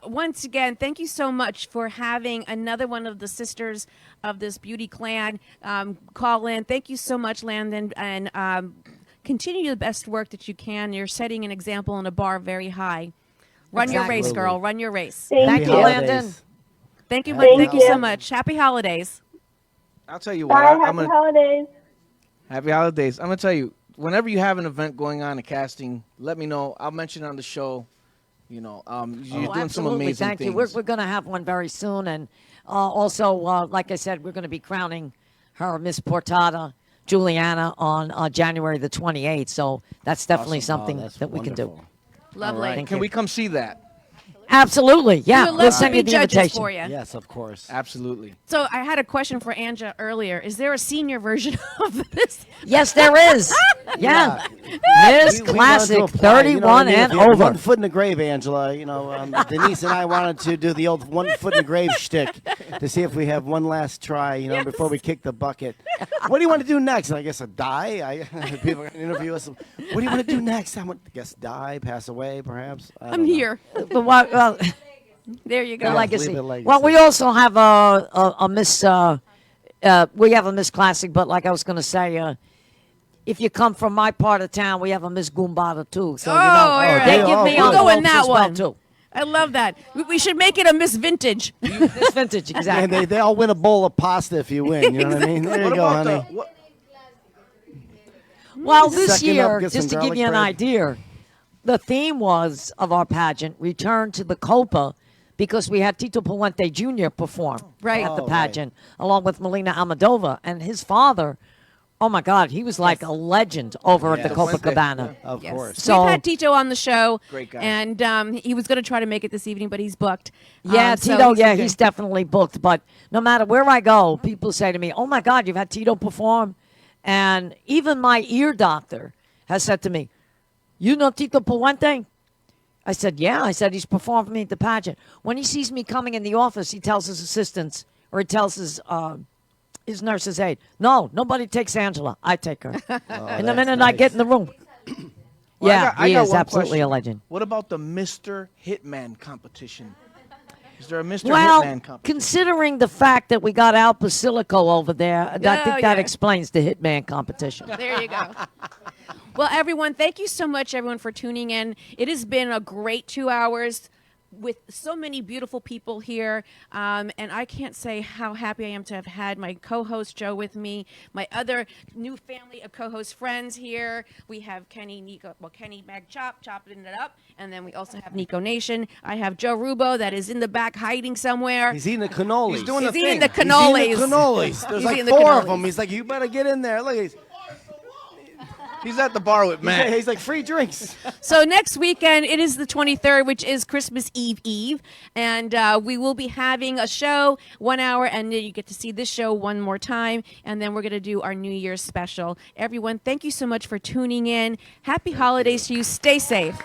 Speaker 8: Once again, thank you so much for having another one of the sisters of this beauty clan call in. Thank you so much, Landon, and continue the best work that you can. You're setting an example in a bar very high. Run your race,
Speaker 11: Absolutely.
Speaker 8: girl. Run your race.
Speaker 6: Thank
Speaker 17: you, Landon.
Speaker 8: Thank you,
Speaker 6: Thank
Speaker 8: thank you
Speaker 6: you.
Speaker 8: so much. Happy holidays.
Speaker 10: I'll tell you what.
Speaker 6: Bye,
Speaker 10: I'm
Speaker 6: happy
Speaker 10: gonna,
Speaker 6: holidays.
Speaker 10: Happy holidays. I'm going to tell you, whenever you have an event going on, a casting, let me know. I'll mention it on the show. You're doing some
Speaker 17: Absolutely.
Speaker 10: amazing
Speaker 17: Thank
Speaker 10: things.
Speaker 17: you. We're going to have one very soon. And also, like I said, we're going to be crowning her Miss Portada, Juliana, on January the 28th. So that's definitely something that we can do.
Speaker 8: Lovely.
Speaker 10: All right. Can we come see that?
Speaker 17: Absolutely. Yeah.
Speaker 8: We would
Speaker 17: We'll
Speaker 8: love to
Speaker 17: send
Speaker 8: be
Speaker 17: you the
Speaker 8: judges
Speaker 17: invitation.
Speaker 8: for you.
Speaker 11: Yes, of course.
Speaker 10: Absolutely.
Speaker 8: So I had a question for Anja earlier. Is there a senior version of this?
Speaker 17: Yes, there is. Yeah. Miss
Speaker 11: We
Speaker 17: Classic,
Speaker 11: wanted to apply,
Speaker 17: 31
Speaker 11: if
Speaker 17: and
Speaker 11: you had
Speaker 17: over.
Speaker 11: 1 foot in the grave, Angela. Denise and I wanted to do the old 1 foot in the grave shtick to see if we have one last try, before we kick the bucket. What do you want to do next? And I guess die. People are going to interview us. What do you want to do next? I guess die, pass away, perhaps.
Speaker 8: I'm here.
Speaker 17: Well,
Speaker 8: there you go.
Speaker 17: The legacy. Well, we also have a Miss. We have a Miss Classic, but like I was going to say, if you come from my part of town, we have a Miss Goombada too. So they give me
Speaker 8: we'll go in that
Speaker 17: as well,
Speaker 8: one
Speaker 17: too.
Speaker 8: I love that. We should make it a Miss Vintage.
Speaker 17: Miss Vintage, exactly.
Speaker 11: And they all win a bowl of pasta if you win. You know what I mean? There you go, honey.
Speaker 17: Well, this
Speaker 11: Second up,
Speaker 17: year,
Speaker 11: get
Speaker 17: just
Speaker 11: some
Speaker 17: to give you an
Speaker 11: garlic
Speaker 17: idea, the theme of our pageant, Return to the Copa, because we had Tito Puente Jr. perform at the pageant, along with Melina Almodova. And his father, oh my God, he was like a legend over at the Copacabana.
Speaker 11: Of course.
Speaker 17: So,
Speaker 8: we've had Tito on the show.
Speaker 10: Great guy.
Speaker 8: And he was going to try to make it this evening, but he's booked.
Speaker 17: yeah,
Speaker 8: So
Speaker 17: Tito,
Speaker 8: he's
Speaker 17: he's definitely booked. But no matter where I go, people say to me, oh my God, you've had Tito perform? And even my ear doctor has said to me, you know Tito Puente? I said, yeah. I said, he's performed for me at the pageant. When he sees me coming in the office, he tells his assistants, or he tells his nurse's aide, no, nobody takes Angela. I take her. And the minute I get in the room.
Speaker 10: Well,
Speaker 17: he is
Speaker 10: one
Speaker 17: absolutely
Speaker 10: question.
Speaker 17: a legend.
Speaker 10: What about the Mr. Hitman competition? Is there a Mr.
Speaker 17: Well,
Speaker 10: Hitman competition?
Speaker 17: considering the fact that we got Al Basilico over there, I think that explains the Hitman competition.
Speaker 8: There you go. Well, everyone, thank you so much, everyone, for tuning in. It has been a great 2 hours with so many beautiful people here. And I can't say how happy I am to have had my co-host Joe with me, my other new family of co-host friends here. We have Kenny Mag chopping it up. And then we also have Nico Nation. I have Joe Rubo that is in the back hiding somewhere.
Speaker 11: He's eating the cannolis.
Speaker 10: He's doing
Speaker 8: He's
Speaker 10: the
Speaker 8: eating
Speaker 10: thing.
Speaker 8: the cannolis.
Speaker 11: He's eating the cannolis. There's
Speaker 8: He's
Speaker 11: like
Speaker 8: eating the
Speaker 11: 4 of
Speaker 8: cannolis.
Speaker 11: them. He's like, you better get in there. Look,
Speaker 10: He's at the bar with Matt.
Speaker 11: he's like, free drinks.
Speaker 8: So next weekend, it is the 23rd, which is Christmas Eve. And we will be having a show, 1 hour, and then you get to see this show one more time. And then we're going to do our New Year's special. Everyone, thank you so much for tuning in. Happy holidays to you. Stay safe.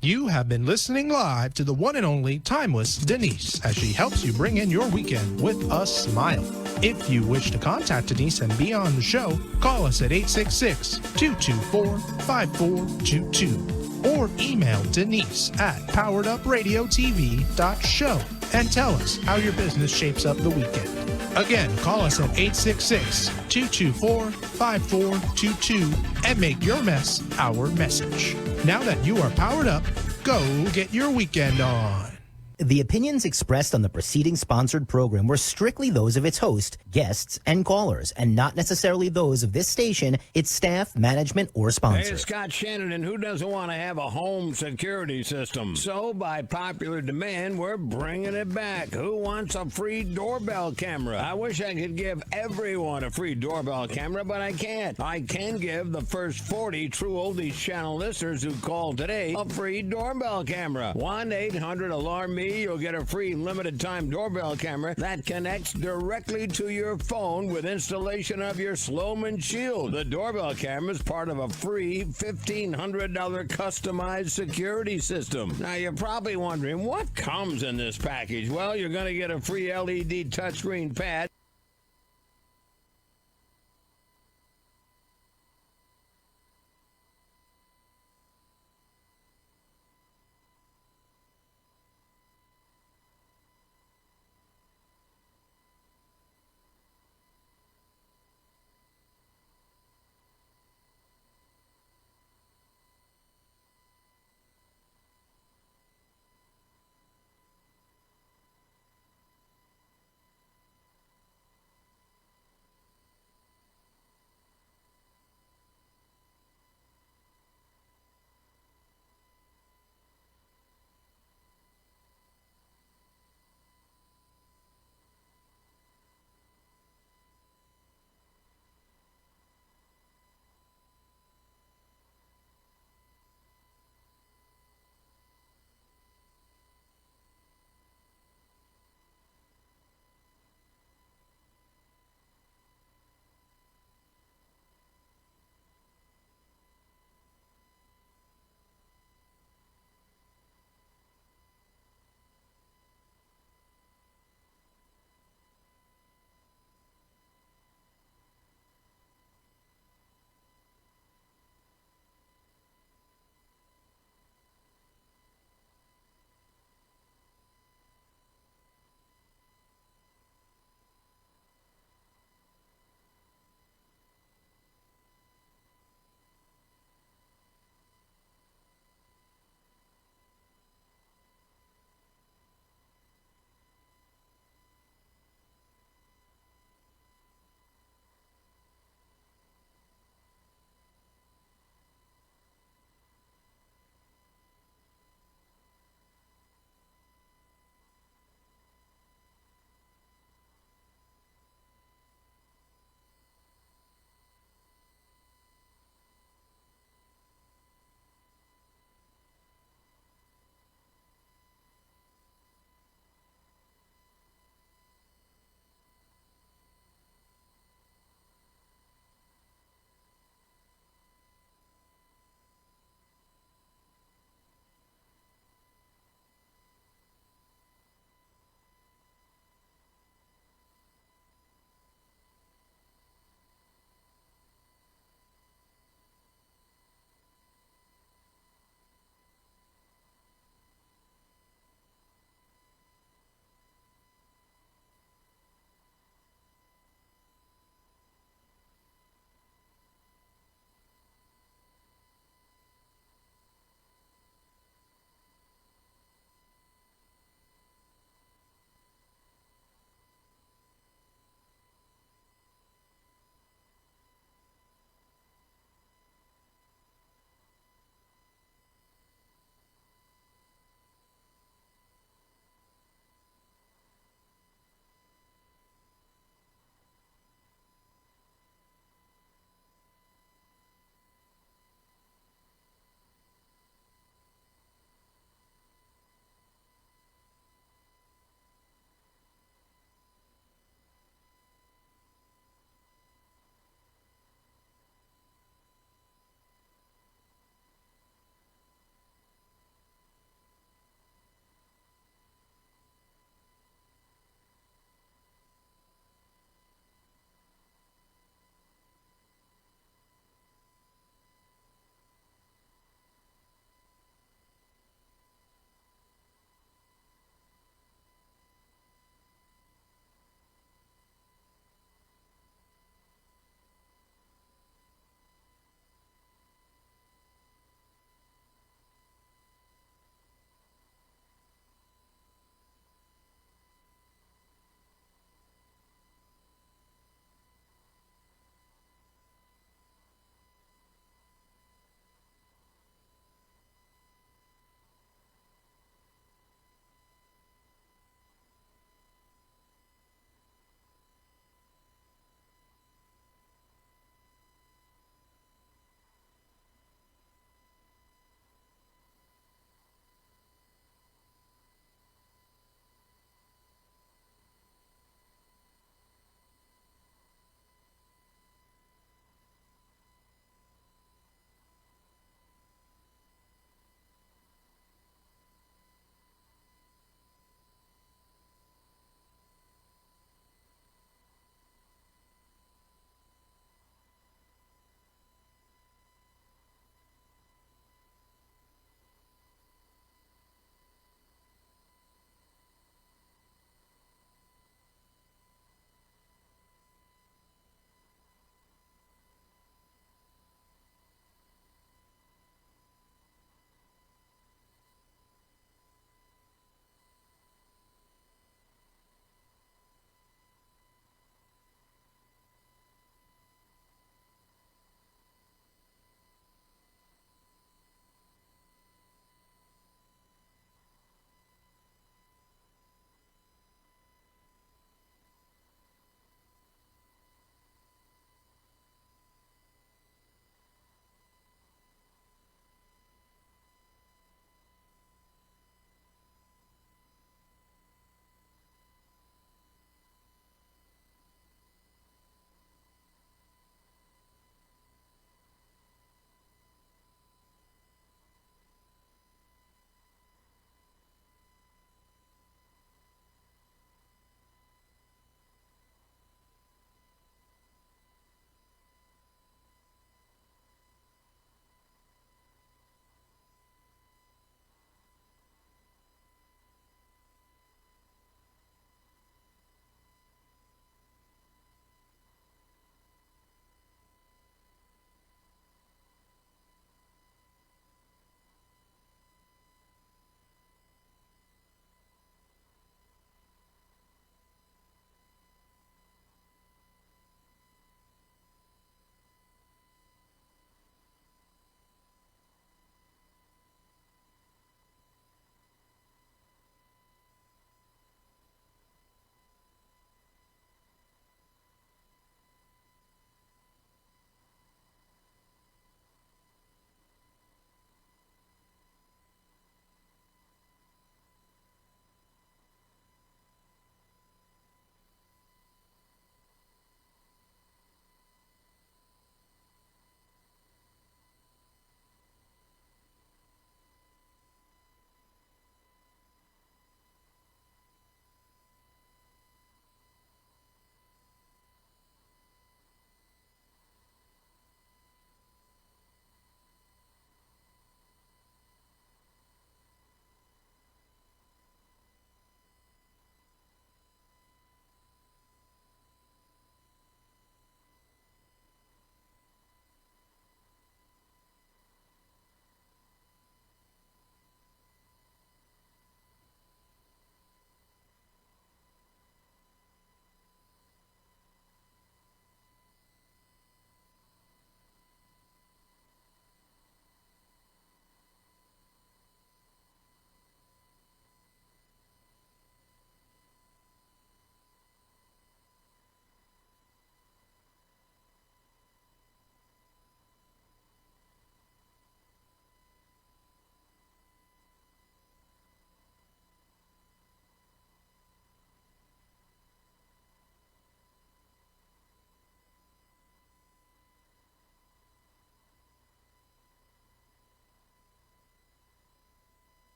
Speaker 16: You have been listening live to the one and only timeless Denise as she helps you bring in your weekend with a smile. If you wish to contact Denise and be on the show, call us at 866-224-5422 or email Denise at poweredupradiotv.show and tell us how your business shapes up the weekend. Again, call us at 866-224-5422 and make your mess our message. Now that you are powered up, go get your weekend on.
Speaker 12: The opinions expressed on the preceding sponsored program were strictly those of its host, guests, and callers, and not necessarily those of this station, its staff, management, or
Speaker 20: Hey,
Speaker 12: sponsors.
Speaker 20: it's Scott Shannon, and who doesn't want to have a home security system? So, by popular demand, we're bringing it back. Who wants a free doorbell camera? I wish I could give everyone a free doorbell camera, but I can't. I can give the first 40 True Oldies channel listeners who call today a free doorbell camera. 1-800-ALARM-ME. You'll get a free limited-time doorbell camera that connects directly to your phone with installation of your Sloman Shield. The doorbell camera is part of a free $1,500 customized security system. Now, you're probably wondering, what comes in this package? Well, you're going to get a free LED touchscreen pad.